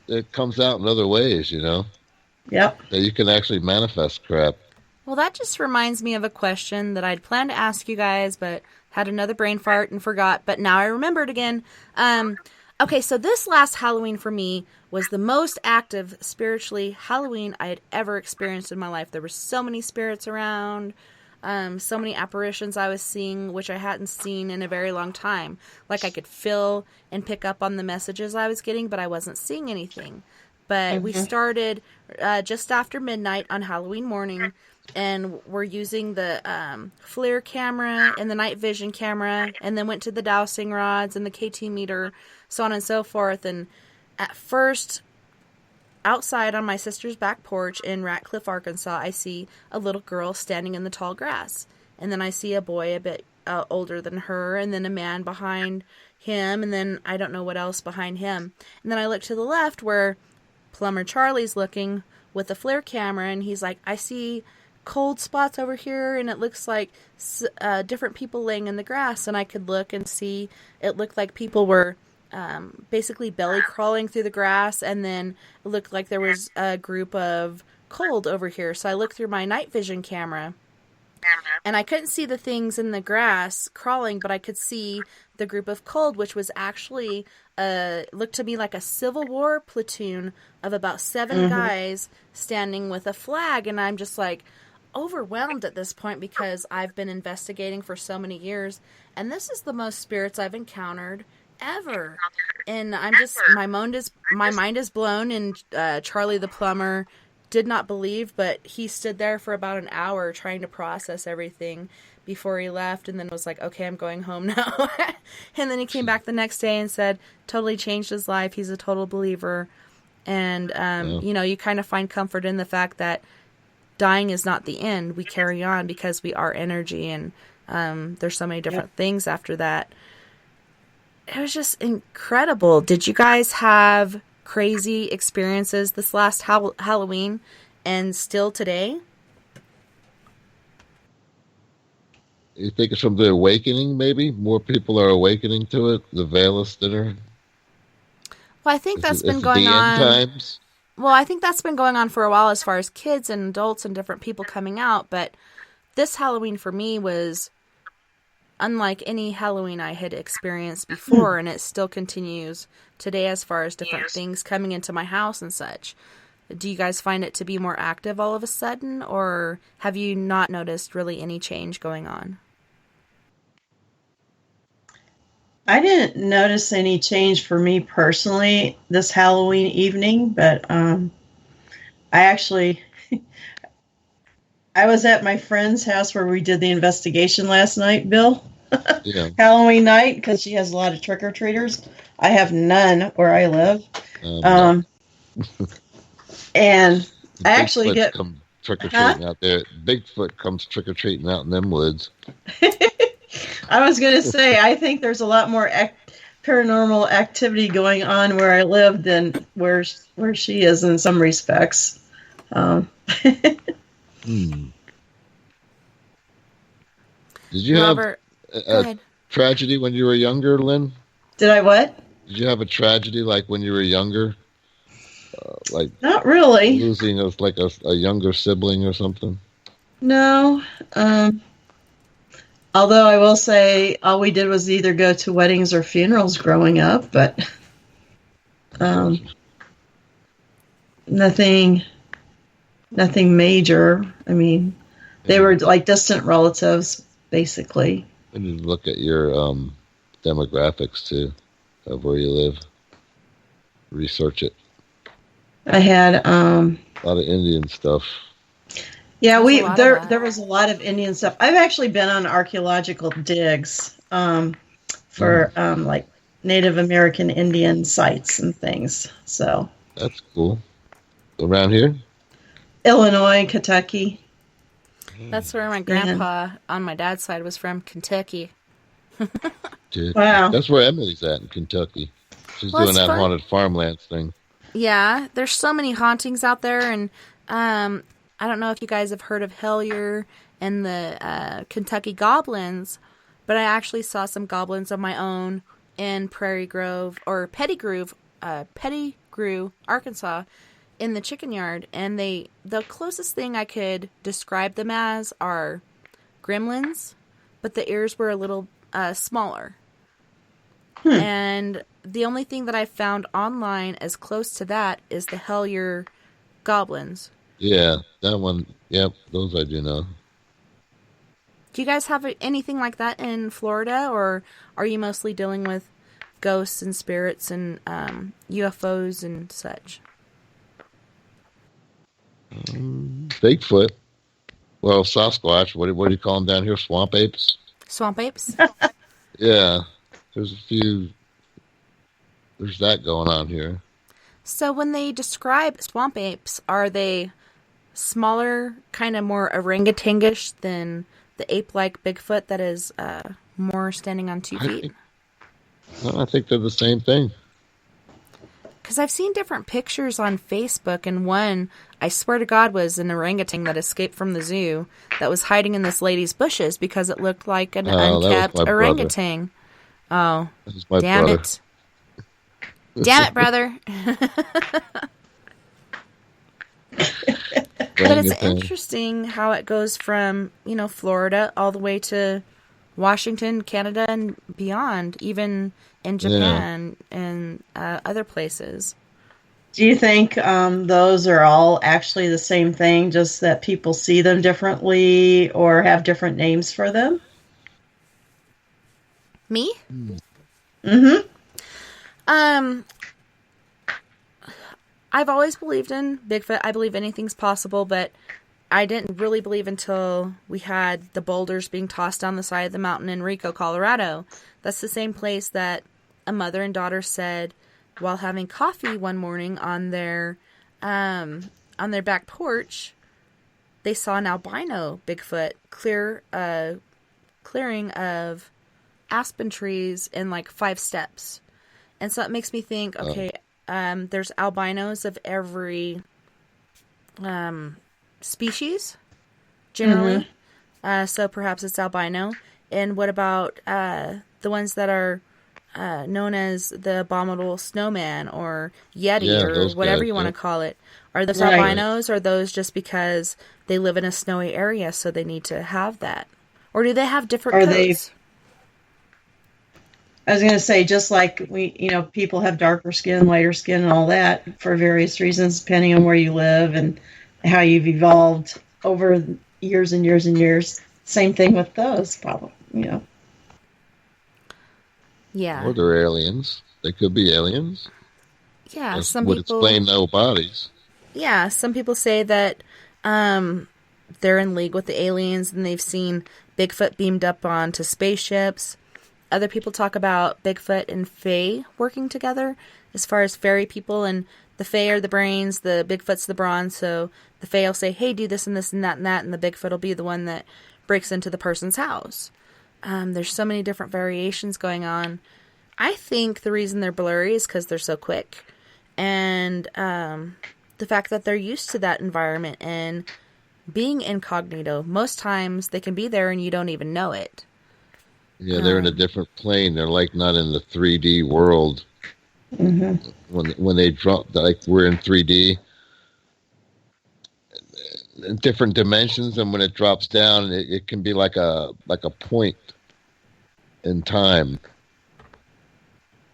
it comes out in other ways, Yep. That you can actually manifest crap. Well, that just reminds me of a question that I'd planned to ask you guys, but had another brain fart and forgot, but now I remembered again. Okay, so this last Halloween for me was the most active spiritually Halloween I had ever experienced in my life. There were so many spirits around, so many apparitions I was seeing, which I hadn't seen in a very long time. Like I could feel and pick up on the messages I was getting, but I wasn't seeing anything. But we started just after midnight on Halloween morning, and we're using the FLIR camera and the night vision camera, and then went to the dowsing rods and the K2 meter, so on and so forth. And at first, outside on my sister's back porch in Ratcliffe, Arkansas, I see a little girl standing in the tall grass. And then I see a boy a bit older than her, and then a man behind him, and then I don't know what else behind him. And then I look to the left where Plumber Charlie's looking with a FLIR camera, and he's like, I see cold spots over here, and it looks like different people laying in the grass. And I could look and see it looked like people were basically belly crawling through the grass, and then it looked like there was a group of cold over here. So I looked through my night vision camera, and I couldn't see the things in the grass crawling, but I could see the group of cold, which was actually looked to me like a Civil War platoon of about 7 guys standing with a flag. And I'm just like overwhelmed at this point because I've been investigating for so many years, and this is the most spirits I've encountered ever. And I'm just, my mind is blown. And Charlie the plumber did not believe, but he stood there for about an hour trying to process everything before he left, and then was like, okay, I'm going home now. And then he came back the next day and said totally changed his life. He's a total believer. And you know, you kind of find comfort in the fact that dying is not the end. We carry on because we are energy, and there's so many different things after that. It was just incredible. Did you guys have crazy experiences this last Halloween and still today? You think it's from the awakening, maybe? More people are awakening to it? The veil is thinner? Well, I think that's been going on. Times? Well, I think that's been going on for a while as far as kids and adults and different people coming out. But this Halloween for me was unlike any Halloween I had experienced before, and it still continues today as far as different things coming into my house and such. Do you guys find it to be more active all of a sudden, or have you not noticed really any change going on? I didn't notice any change for me personally this Halloween evening, but I actually, I was at my friend's house where we did the investigation last night, Bill. Yeah. Halloween night, because she has a lot of trick-or-treaters. I have none where I live. And I actually get come trick-or-treating out there. Bigfoot comes trick-or-treating out in them woods. I was going to say, I think there's a lot more paranormal activity going on where I live than where she is in some respects. Did you Robert, have a tragedy when you were younger, Lynn? Did I what? Did you have a tragedy like when you were younger? Like not really. Losing a younger sibling or something? No. Although I will say all we did was either go to weddings or funerals growing up, but nothing major. I mean, they were like distant relatives, basically. And you look at your demographics, too, of where you live. Research it. I had a lot of Indian stuff. Yeah, there was a lot of Indian stuff. I've actually been on archaeological digs for like Native American Indian sites and things. So that's cool. Around here? Illinois, Kentucky. That's where my grandpa on my dad's side was from, Kentucky. Wow. That's where Emily's at in Kentucky. She's doing that haunted farmlands thing. Yeah, there's so many hauntings out there, and I don't know if you guys have heard of Hellier and the Kentucky Goblins, but I actually saw some goblins of my own in Pettigrew, Arkansas, in the chicken yard, and the closest thing I could describe them as are gremlins, but the ears were a little smaller. And the only thing that I found online as close to that is the Hellier goblins. Yeah, that one. Yep, those I do know. Do you guys have anything like that in Florida, or are you mostly dealing with ghosts and spirits and UFOs and such? Bigfoot. Well, Sasquatch. What do you call them down here? Swamp apes? Swamp apes? Yeah. There's a few. There's that going on here. So when they describe swamp apes, are they smaller, kind of more orangutangish than the ape-like Bigfoot that is more standing on 2 feet? Well, I think they're the same thing. Because I've seen different pictures on Facebook, and one, I swear to God, was an orangutan that escaped from the zoo that was hiding in this lady's bushes because it looked like an Oh, that was unkept my brother. orangutan. Oh, This is my damn brother. it. Damn it, brother. But it's Orangutan. interesting how it goes from, Florida all the way to Washington, Canada, and beyond, even in Japan and other places. Do you think those are all actually the same thing, just that people see them differently or have different names for them? Me? Mm-hmm. I've always believed in Bigfoot. I believe anything's possible, but I didn't really believe until we had the boulders being tossed down the side of the mountain in Rico, Colorado. That's the same place that a mother and daughter said while having coffee one morning on their back porch, they saw an albino Bigfoot clearing of aspen trees in like 5 steps. And so it makes me think, okay, there's albinos of every species, generally. So perhaps it's albino. And what about the ones that are known as the abominable snowman or yeti or whatever you want to call it? Are those Right. albinos, or are those just because they live in a snowy area so they need to have that? Or do they have different coats? I was going to say, just like people have darker skin, lighter skin, and all that for various reasons, depending on where you live and how you've evolved over years and years and years. Same thing with those, probably. Yeah. Or they're aliens. They could be aliens. Yeah, That some would people explain no bodies. Yeah, some people say that they're in league with the aliens and they've seen Bigfoot beamed up onto spaceships. Other people talk about Bigfoot and Fae working together as far as fairy people, and the Fae are the brains, the Bigfoot's the brawn, so the Fae will say, hey, do this and this and that, and the Bigfoot will be the one that breaks into the person's house. There's so many different variations going on. I think the reason they're blurry is because they're so quick. And the fact that they're used to that environment and being incognito. Most times they can be there and you don't even know it. Yeah, they're in a different plane. They're like not in the 3D world. When they drop, like we're in 3D, in different dimensions, and when it drops down, it can be like a point in time.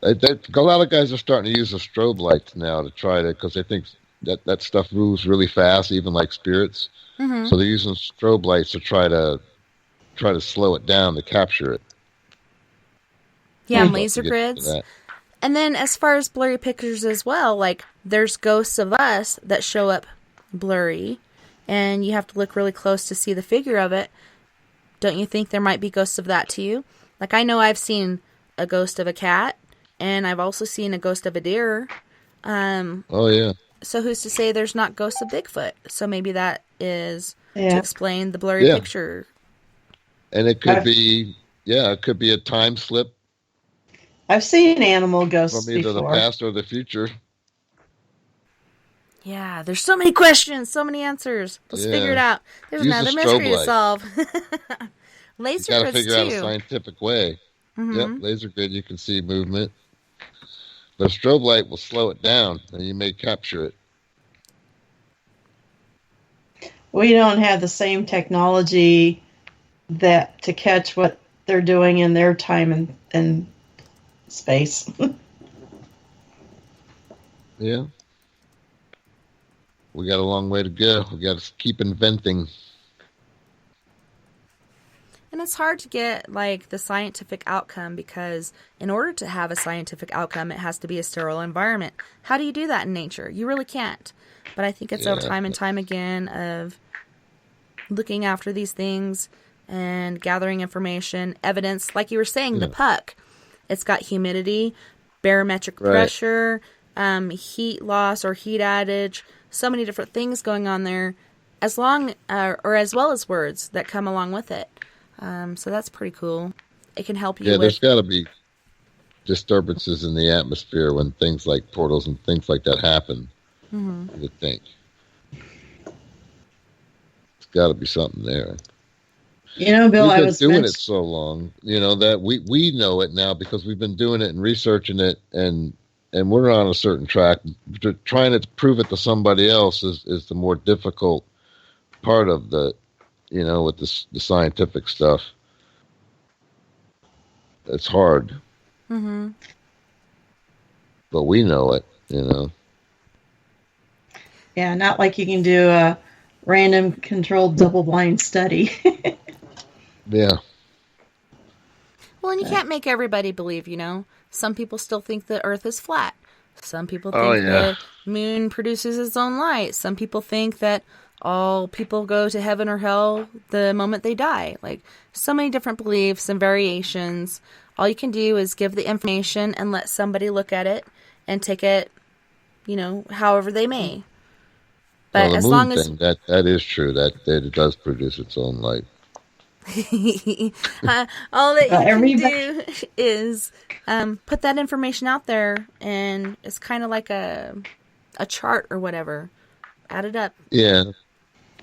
A lot of guys are starting to use the strobe lights now to try to, because they think that stuff moves really fast, even like spirits. Mm-hmm. So they're using strobe lights to try to slow it down to capture it. Yeah, and Don't laser forget grids. that. And then as far as blurry pictures as well, like there's ghosts of us that show up blurry and you have to look really close to see the figure of it. Don't you think there might be ghosts of that to you? Like I know I've seen a ghost of a cat and I've also seen a ghost of a deer. Oh yeah. So who's to say there's not ghosts of Bigfoot? So maybe that is to explain the blurry Yeah. picture. And it could be, it could be a time slip I've seen animal ghosts from either before. the past or the future. Yeah, there's so many questions, so many answers. Let's figure it out. There's Use another the mystery strobe to light. solve. You Laser got to grids figure out a too. scientific way. Mhm. Yep, laser grid, you can see movement. But a strobe light will slow it down, and you may capture it. We don't have the same technology that to catch what they're doing in their time and space. Yeah. We got a long way to go. We got to keep inventing. And it's hard to get like the scientific outcome because in order to have a scientific outcome, it has to be a sterile environment. How do you do that in nature? You really can't. But I think it's time and time again of looking after these things and gathering information, evidence. Like you were saying, the puck. It's got humidity, barometric pressure, heat loss or heat adage, so many different things going on there, as well as words that come along with it. So that's pretty cool. It can help you Yeah, with... there's got to be disturbances in the atmosphere when things like portals and things like that happen. Mm-hmm. You would think. It's got to be something there. You know, Bill, We've I been was doing it so long, that we know it now because we've been doing it and researching it, and we're on a certain track. Trying to prove it to somebody else is the more difficult part of the, with the scientific stuff. It's hard. Mm-hmm. But we know it, Yeah, not like you can do a random controlled double-blind study. Yeah. Well, and you can't make everybody believe, Some people still think the Earth is flat. Some people think the moon produces its own light. Some people think that all people go to heaven or hell the moment they die. Like, so many different beliefs and variations. All you can do is give the information and let somebody look at it and take it, however they may. But the as moon long as thing, that is true. That it does produce its own light. all that you can Everybody- do is put that information out there, and it's kind of like a chart or whatever. Add it up. Yeah.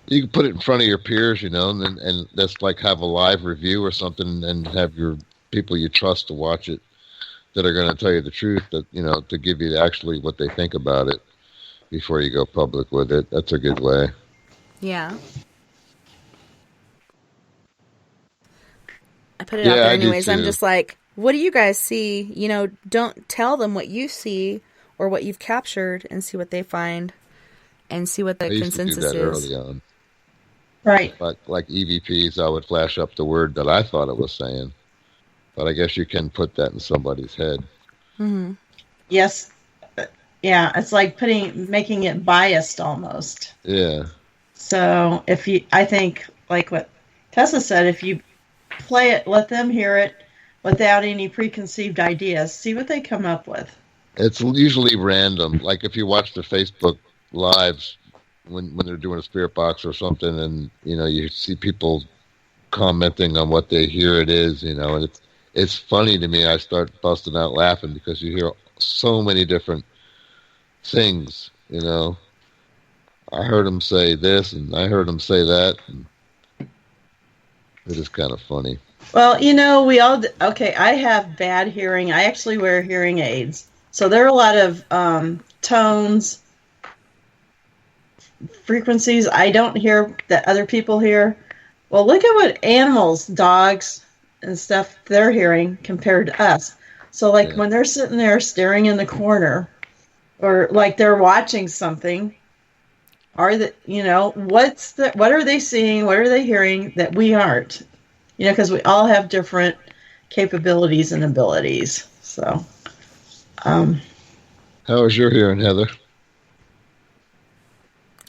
You can put it in front of your peers, and that's like have a live review or something, and have your people you trust to watch it that are going to tell you the truth, that to give you actually what they think about it before you go public with it. That's a good way. Yeah. I put it out there I do anyways. I'm too. just like, what do you guys see? Don't tell them what you see or what you've captured, and see what they find and see what the I used to do consensus that is. early on. Right. Like EVPs, I would flash up the word that I thought it was saying. But I guess you can put that in somebody's head. Mm-hmm. Yes. Yeah, it's like making it biased almost. Yeah. So I think, like what Tessa said, if you play it, let them hear it without any preconceived ideas, see what they come up with. It's usually random. Like if you watch the Facebook lives when they're doing a spirit box or something, and you see people commenting on what they hear it is, and it's funny to me. I start busting out laughing because you hear so many different things. I heard him say this, and I heard him say that. And it is kind of funny. Well, we all... Okay, I have bad hearing. I actually wear hearing aids. So there are a lot of tones, frequencies I don't hear that other people hear. Well, look at what animals, dogs, and stuff, they're hearing compared to us. So, like, when they're sitting there staring in the corner, or like they're watching something, what are they seeing? What are they hearing that we aren't? Because we all have different capabilities and abilities. So, How is your hearing, Heather?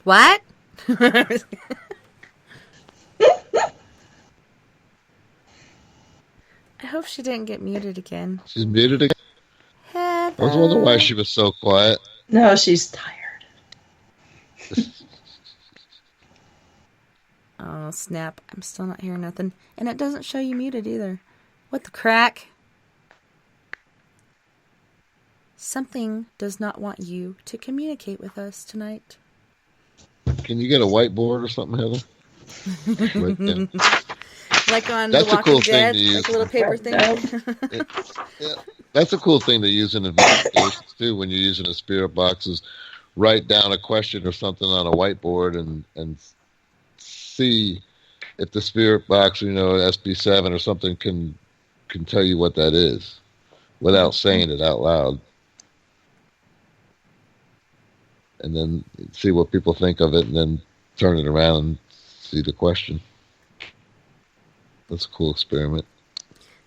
What? I hope she didn't get muted again. She's muted again? Heather. I was wondering why she was so quiet. no, she's tired. Oh, snap. I'm still not hearing nothing. And it doesn't show you muted either. What the crack? Something does not want you to communicate with us tonight. Can you get a whiteboard or something, Heather? Right there. Like on That's The a cool Walking thing Dead, to use. like a little paper thing. Yeah, that's a cool thing to use in investigations too. When you're using a spirit box, is write down a question or something on a whiteboard and see if the spirit box, SB7 or something can tell you what that is without saying it out loud, and then see what people think of it, and then turn it around and see the question. That's a cool experiment.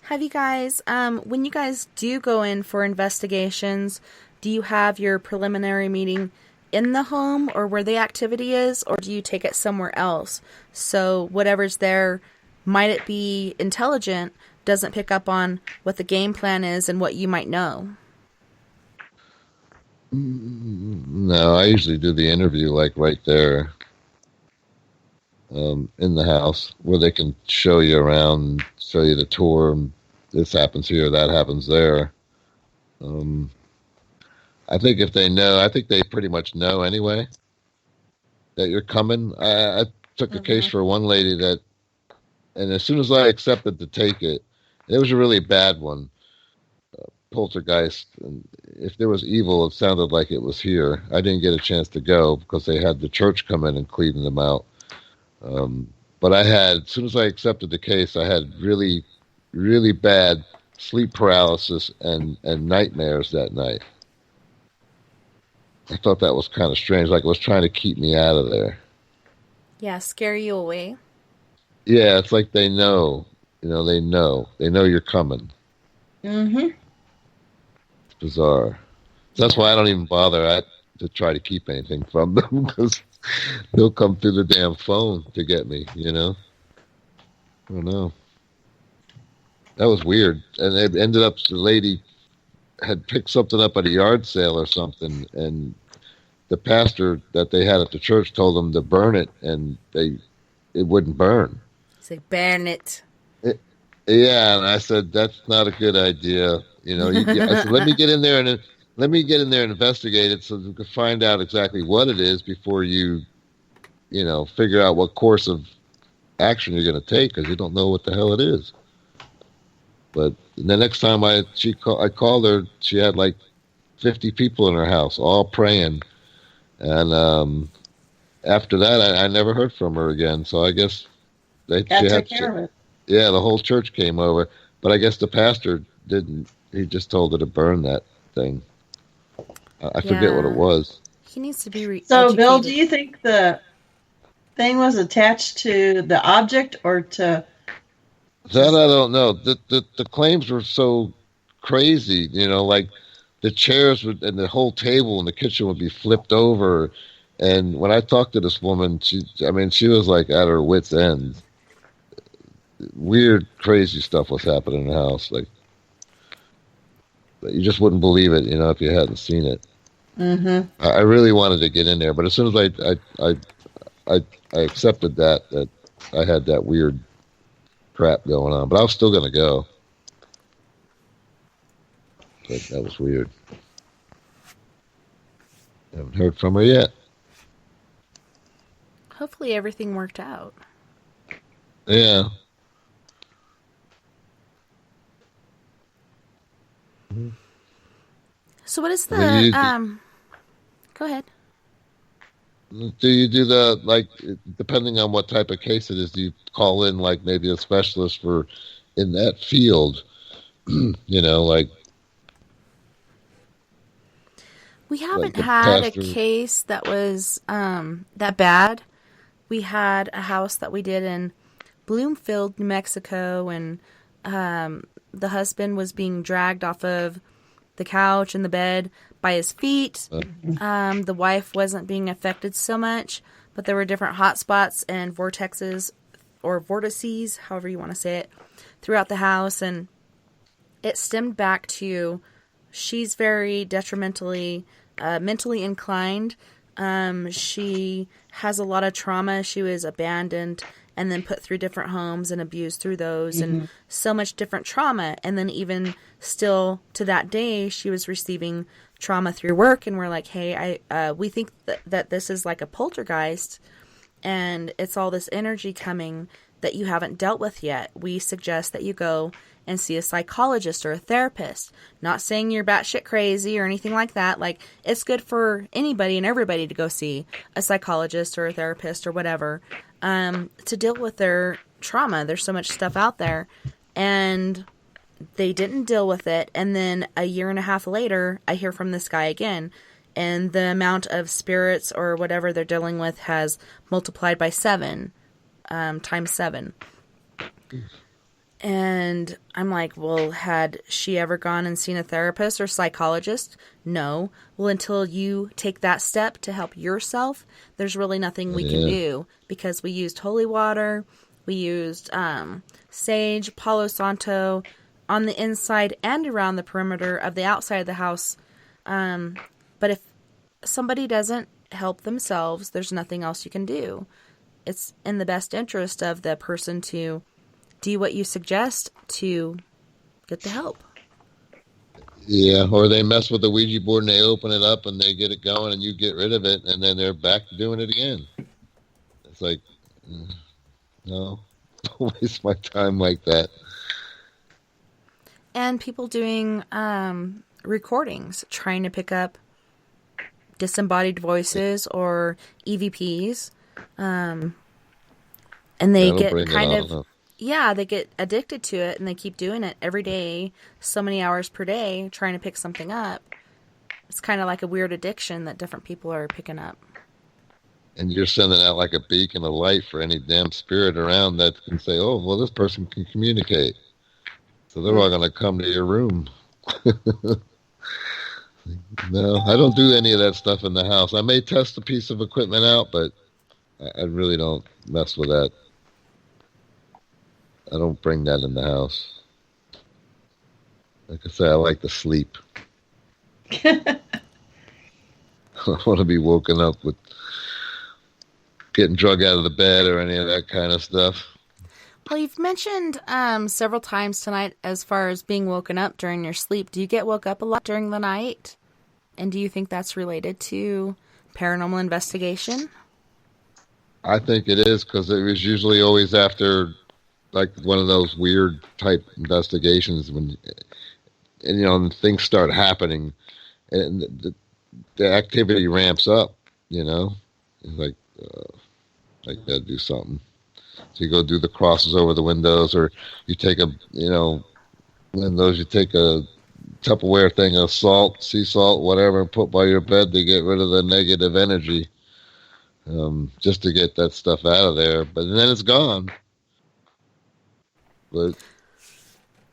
Have you guys, when you guys do go in for investigations, do you have your preliminary meeting in the home or where the activity is, or do you take it somewhere else? So whatever's there, might it be intelligent, doesn't pick up on what the game plan is and what you might know? No, I usually do the interview like right there in the house, where they can show you around, show you the tour, and this happens here, that happens there. I think if they know, I think they pretty much know anyway that you're coming. I took a case for one lady that, and as soon as I accepted to take it, it was a really bad one, poltergeist. And if there was evil, it sounded like it was here. I didn't get a chance to go because they had the church come in and clean them out. But I had, as soon as I accepted the case, I had really, really bad sleep paralysis and nightmares that night. I thought that was kind of strange, like it was trying to keep me out of there. Yeah, scare you away. Yeah, it's like they know. They know you're coming. Mm-hmm. It's bizarre. So that's why I don't even bother to try to keep anything from them, because they'll come through the damn phone to get me, I don't know. That was weird. And it ended up, the lady had picked something up at a yard sale or something, and the pastor that they had at the church told them to burn it, and it wouldn't burn. He's like, burn it. Yeah, and I said, that's not a good idea. I said, let me get in there and investigate it so we can find out exactly what it is before you figure out what course of action you're going to take, because you don't know what the hell it is. But the next time I called her, she had like 50 people in her house, all praying. And after that, I never heard from her again. So I guess she took care of it. Yeah, the whole church came over. But I guess the pastor didn't. He just told her to burn that thing. I forget what it was. He needs to be So, Bill, do you think the thing was attached to the object or to... That I don't know. The claims were so crazy, like the chairs and the whole table in the kitchen would be flipped over. And when I talked to this woman, she was like at her wit's end. Weird, crazy stuff was happening in the house. Like, you just wouldn't believe it, if you hadn't seen it. Mm-hmm. I really wanted to get in there, but as soon as I accepted that I had that weird crap going on, but I was still going to go. But that was weird. Haven't heard from her yet. Hopefully everything worked out. Yeah. So what is the go ahead. Do you do the, like, depending on what type of case it is, do you call in, like, maybe a specialist in that field? Like... We haven't like had a case that was that bad. We had a house that we did in Bloomfield, New Mexico, and the husband was being dragged off of the couch and the bed by his feet. The wife wasn't being affected so much, but there were different hot spots and vortices, however you want to say it, throughout the house, and it stemmed back to she's very detrimentally mentally inclined. She has a lot of trauma. She was abandoned and then put through different homes and abused through those, and so much different trauma. And then even still to that day, she was receiving trauma through work. And we're like, hey, we think that this is like a poltergeist, and it's all this energy coming that you haven't dealt with yet. We suggest that you go and see a psychologist or a therapist. Not saying you're batshit crazy or anything like that. Like, it's good for anybody and everybody to go see a psychologist or a therapist or whatever, to deal with their trauma. There's so much stuff out there, and they didn't deal with it. And then a year and a half later, I hear from this guy again, and the amount of spirits or whatever they're dealing with has multiplied by 7, times 7. And I'm like, well, had she ever gone and seen a therapist or psychologist? No. Well, until you take that step to help yourself, there's really nothing we can do, because we used holy water, we used sage, Palo Santo on the inside and around the perimeter of the outside of the house. But if somebody doesn't help themselves, there's nothing else you can do. It's in the best interest of the person to do what you suggest to get the help. Yeah, or they mess with the Ouija board and they open it up and they get it going and you get rid of it and then they're back to doing it again. It's like, no, don't waste my time like that. And people doing recordings, trying to pick up disembodied voices or EVPs. And they That'll get bring it kind on, of, huh? yeah, they get addicted to it and they keep doing it every day, so many hours per day, trying to pick something up. It's kind of like a weird addiction that different people are picking up. And you're sending out like a beacon of light for any damn spirit around that can say, oh, well, this person can communicate. So they're all going to come to your room. No, I don't do any of that stuff in the house. I may test a piece of equipment out, but I really don't mess with that. I don't bring that in the house. Like I say, I like to sleep. I don't want to be woken up with getting drug out of the bed or any of that kind of stuff. Well, you've mentioned several times tonight as far as being woken up during your sleep. Do you get woke up a lot during the night? And do you think that's related to paranormal investigation? I think it is because it was usually always after like one of those weird type investigations when, and, you know, and things start happening and the activity ramps up, you know. It's like, I gotta do something. So you go do the crosses over the windows, or you take a, you know, windows, you take a Tupperware thing of salt, sea salt, whatever, and put by your bed to get rid of the negative energy, just to get that stuff out of there. But then it's gone. But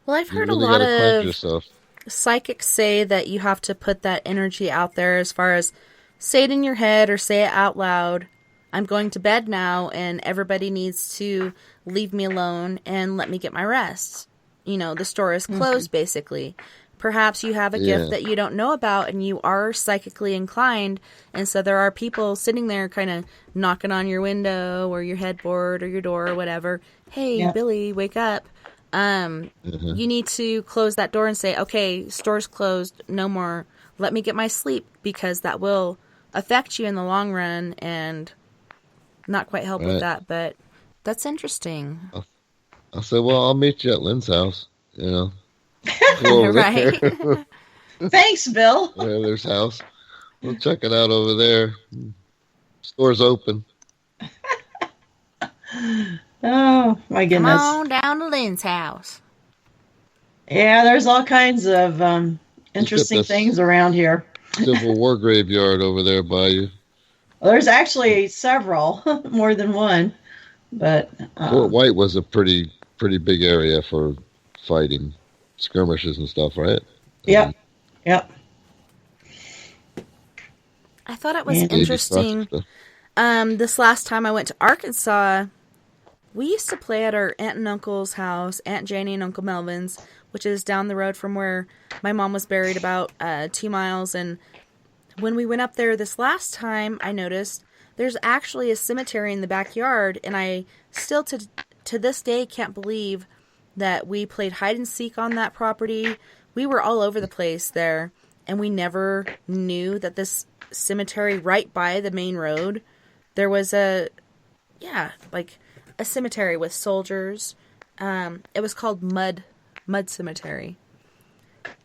well, I've heard really a lot gotta cleanse of yourself. psychics say that you have to put that energy out there as far as say it in your head or say it out loud. I'm going to bed now and everybody needs to leave me alone and let me get my rest. You know, the store is closed, basically. Perhaps you have a gift that you don't know about and you are psychically inclined. And so there are people sitting there kind of knocking on your window or your headboard or your door or whatever. Hey, Billy, wake up. You need to close that door and say, okay, store's closed, no more. Let me get my sleep, because that will affect you in the long run and not quite help with that. But that's interesting. I said, well, I'll meet you at Lynn's house, you know. Go over Right. there. Thanks, Bill. There's house. We'll check it out over there. Store's open. Oh, my Come goodness. on down to Lynn's house. Yeah, there's all kinds of interesting this- things around here. Civil War graveyard over there by you. Well, there's actually several, more than one. But Fort White was a pretty big area for fighting skirmishes and stuff, right? Yep. I thought it was And interesting. This last time I went to Arkansas, we used to play at our aunt and uncle's house, Aunt Janie and Uncle Melvin's, which is down the road from where my mom was buried, about 2 miles. And when we went up there this last time, I noticed there's actually a cemetery in the backyard, and I still to this day can't believe that we played hide and seek on that property. We were all over the place there, and we never knew that this cemetery right by the main road, there was a cemetery with soldiers. It was called Mud Cemetery.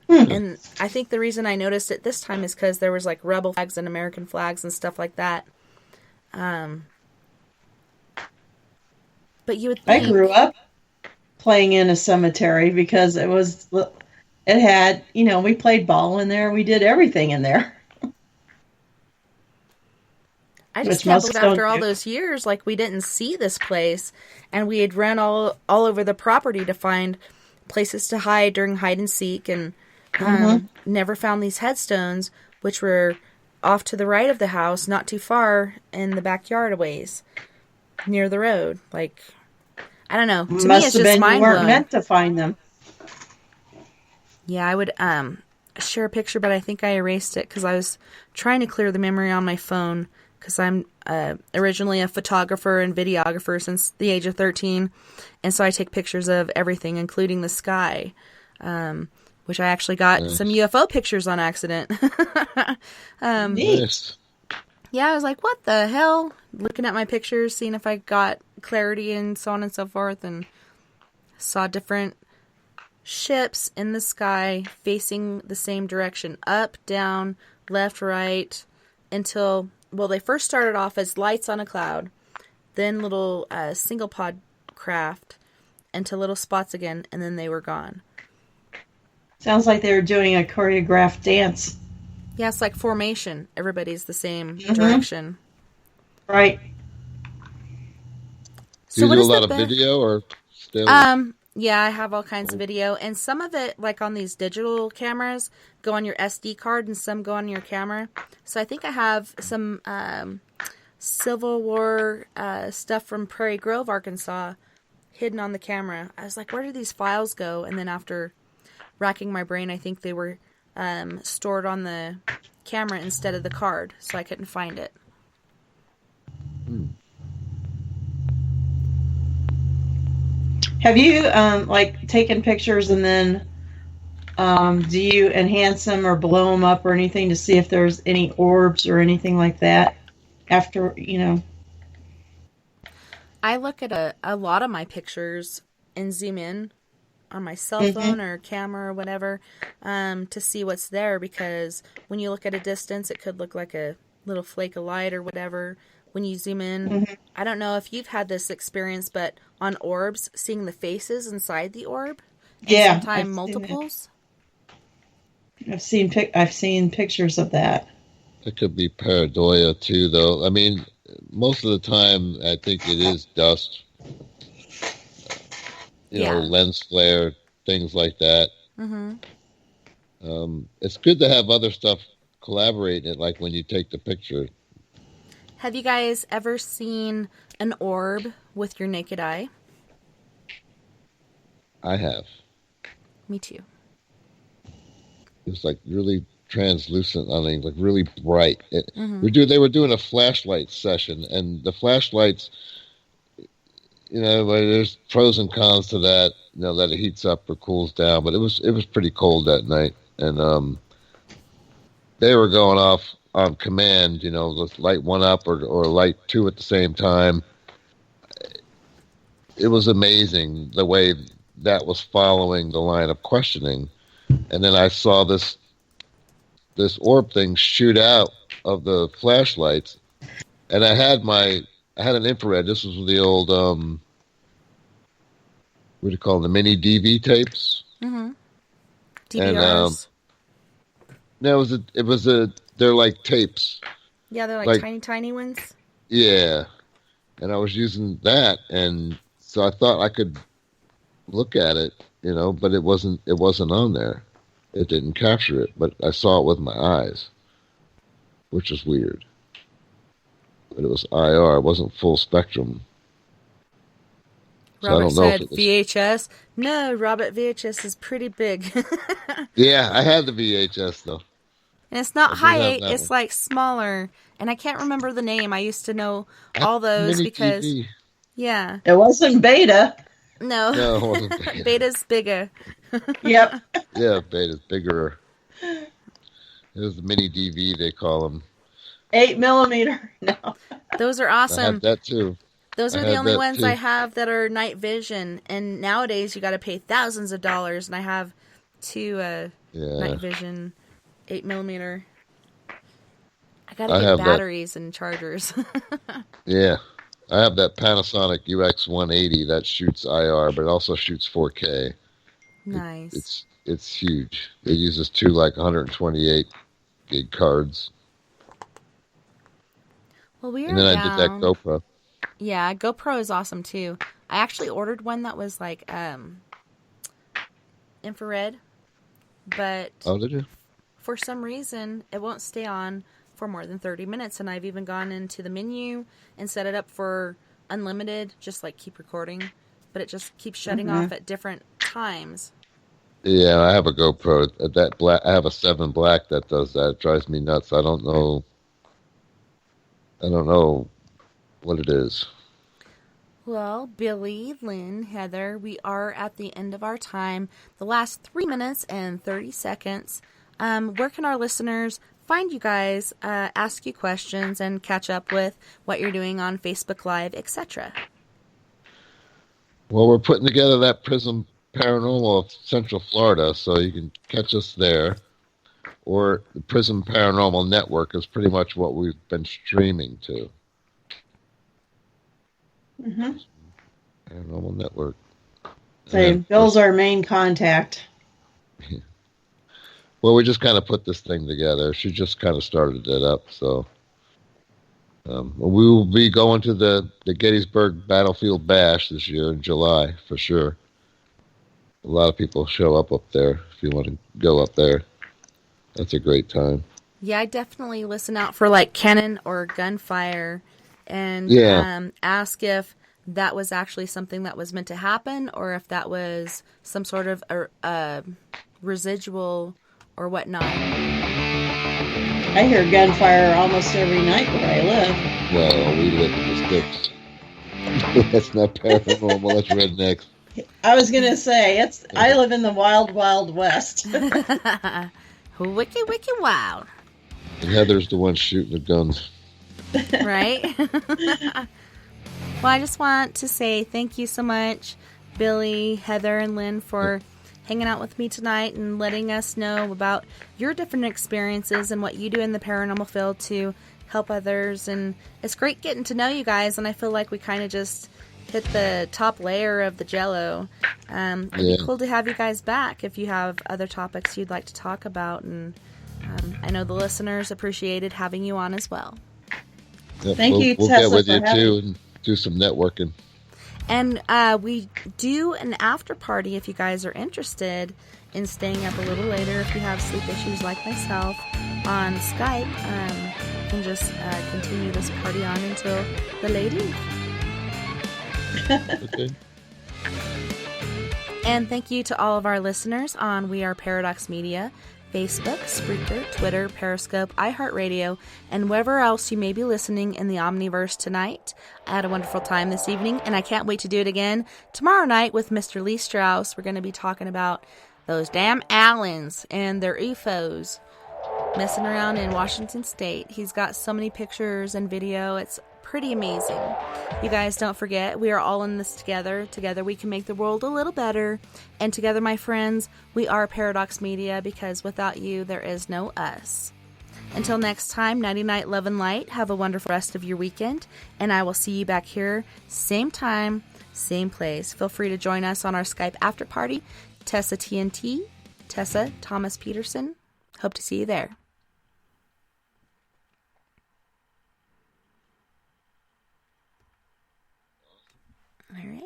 And I think the reason I noticed it this time is because there was like rebel flags and American flags and stuff like that. But you would think... I grew up playing in a cemetery because it had, you know, we played ball in there. We did everything in there. I just can't believe after all those years, like, we didn't see this place, and we had run all over the property to find places to hide during hide and seek, and never found these headstones, which were off to the right of the house, not too far in the backyard a ways, near the road. Like, I don't know. To me, it's just mind blowing. You weren't meant to find them. Yeah, I would share a picture, but I think I erased it because I was trying to clear the memory on my phone. Because I'm originally a photographer and videographer since the age of 13. And so I take pictures of everything, including the sky, which I actually got some UFO pictures on accident. Neat. Nice. Yeah, I was like, what the hell? Looking at my pictures, seeing if I got clarity and so on and so forth, and saw different ships in the sky facing the same direction, up, down, left, right, until, well, they first started off as lights on a cloud, then little single pod craft, into little spots again, and then they were gone. Sounds like they were doing a choreographed dance. Yeah, it's like formation. Everybody's the same direction. Right. Do you what do a is lot the of best- video or still? Yeah, I have all kinds of video, and some of it, like on these digital cameras, go on your SD card, and some go on your camera. So I think I have some Civil War stuff from Prairie Grove, Arkansas, hidden on the camera. I was like, where do these files go? And then after racking my brain, I think they were stored on the camera instead of the card, so I couldn't find it. Have you like taken pictures and then do you enhance them or blow them up or anything to see if there's any orbs or anything like that after, you know? I look at a lot of my pictures and zoom in on my cell phone or camera or whatever to see what's there, because when you look at a distance, it could look like a little flake of light or whatever. When you zoom in, I don't know if you've had this experience, but on orbs, seeing the faces inside the orb, and Yeah, sometimes I've multiples. I've seen pictures of that. It could be pareidoia too, though. I mean, most of the time, I think it is dust. You know, lens flare, things like that. It's good to have other stuff collaborate in it, like when you take the picture. Have you guys ever seen an orb with your naked eye? I have. Me too. It's like really translucent. I mean, like really bright. They were doing a flashlight session, and the flashlights, you know, there's pros and cons to that. You know, that it heats up or cools down, but it was pretty cold that night, and they were going off on command. You know, let's light one up or light two at the same time. It was amazing the way that was following the line of questioning. And then I saw this orb thing shoot out of the flashlights, and I had an infrared. This was the old what do you call them, the mini DV tapes? DVRs. And no, they're like tapes. Yeah, they're like tiny ones. Yeah, and I was using that, and so I thought I could look at it, you know, but it wasn't on there. It didn't capture it, but I saw it with my eyes, which was weird. But it was IR, it wasn't full spectrum. So Robert said VHS. No, Robert, VHS is pretty big. Yeah, I had the VHS though. And it's not high 8, it's like smaller. And I can't remember the name. I used to know all those because... TV. Yeah. It wasn't Beta. No, it wasn't Beta. Beta's bigger. Yep. Yeah, Beta's bigger. It was the mini DV, they call them. 8mm. No. Those are I awesome. had that too. Those are the only ones I have that are night vision. And nowadays you got to pay thousands of dollars. And I have two night vision 8mm. I got to get batteries and chargers. Yeah. I have that Panasonic UX180 that shoots IR, but it also shoots 4K. Nice. It's huge. It uses two 128 gig cards. Well, I did that GoPro. Yeah, GoPro is awesome too. I actually ordered one that was like infrared, but did you? For some reason it won't stay on for more than 30 minutes, and I've even gone into the menu and set it up for unlimited, just like keep recording, but it just keeps shutting off at different times. Yeah, I have a GoPro. I have a 7 Black that does that. It drives me nuts. I don't know what it is. Well, Billy, Lynn, Heather, we are at the end of our time. The last 3 minutes and 30 seconds. Where can our listeners find you guys, ask you questions, and catch up with what you're doing on Facebook Live, etc.? Well, we're putting together that Prism Paranormal of Central Florida, so you can catch us there. Or the Prism Paranormal Network is pretty much what we've been streaming to. Mm-hmm. Paranormal Network. So Bill's our main contact. Well, we just kind of put this thing together. She just kind of started it up, so we will be going to the Gettysburg Battlefield Bash this year in July for sure. A lot of people show up there if you want to go up there. That's a great time. Yeah, I definitely listen out for like cannon or gunfire, and ask if that was actually something that was meant to happen, or if that was some sort of residual or whatnot. I hear gunfire almost every night where I live. Well, we live in the sticks. That's not paranormal. That's rednecks. I was gonna say I live in the wild, wild west. Wicked, wicked wild. And Heather's the one shooting the guns. Right? Well, I just want to say thank you so much, Billy, Heather, and Lynn, for hanging out with me tonight and letting us know about your different experiences and what you do in the paranormal field to help others. And it's great getting to know you guys, and I feel like we kind of just hit the top layer of the jello. It'd be cool to have you guys back if you have other topics you'd like to talk about, and I know the listeners appreciated having you on as well. Yep, Thank you, we'll Tessa, get with for you having too and do some networking. And we do an after party if you guys are interested in staying up a little later if you have sleep issues like myself on Skype. And just continue this party on until the lady. Okay. And thank you to all of our listeners on We Are Paradox Media, Facebook, Spreaker, Twitter, Periscope, iHeartRadio, and wherever else you may be listening in the Omniverse tonight. I had a wonderful time this evening, and I can't wait to do it again tomorrow night with Mr. Lee Strauss. We're going to be talking about those damn aliens and their UFOs messing around in Washington State. He's got so many pictures and video. It's pretty amazing. You guys don't forget, we are all in this together. Together we can make the world a little better. And together, my friends, we are Paradox Media, because without you, there is no us. Until next time, nighty night, love and light. Have a wonderful rest of your weekend. And I will see you back here, same time, same place. Feel free to join us on our Skype after party. TessaTNT, Tessa Thomas Peterson. Hope to see you there. All right.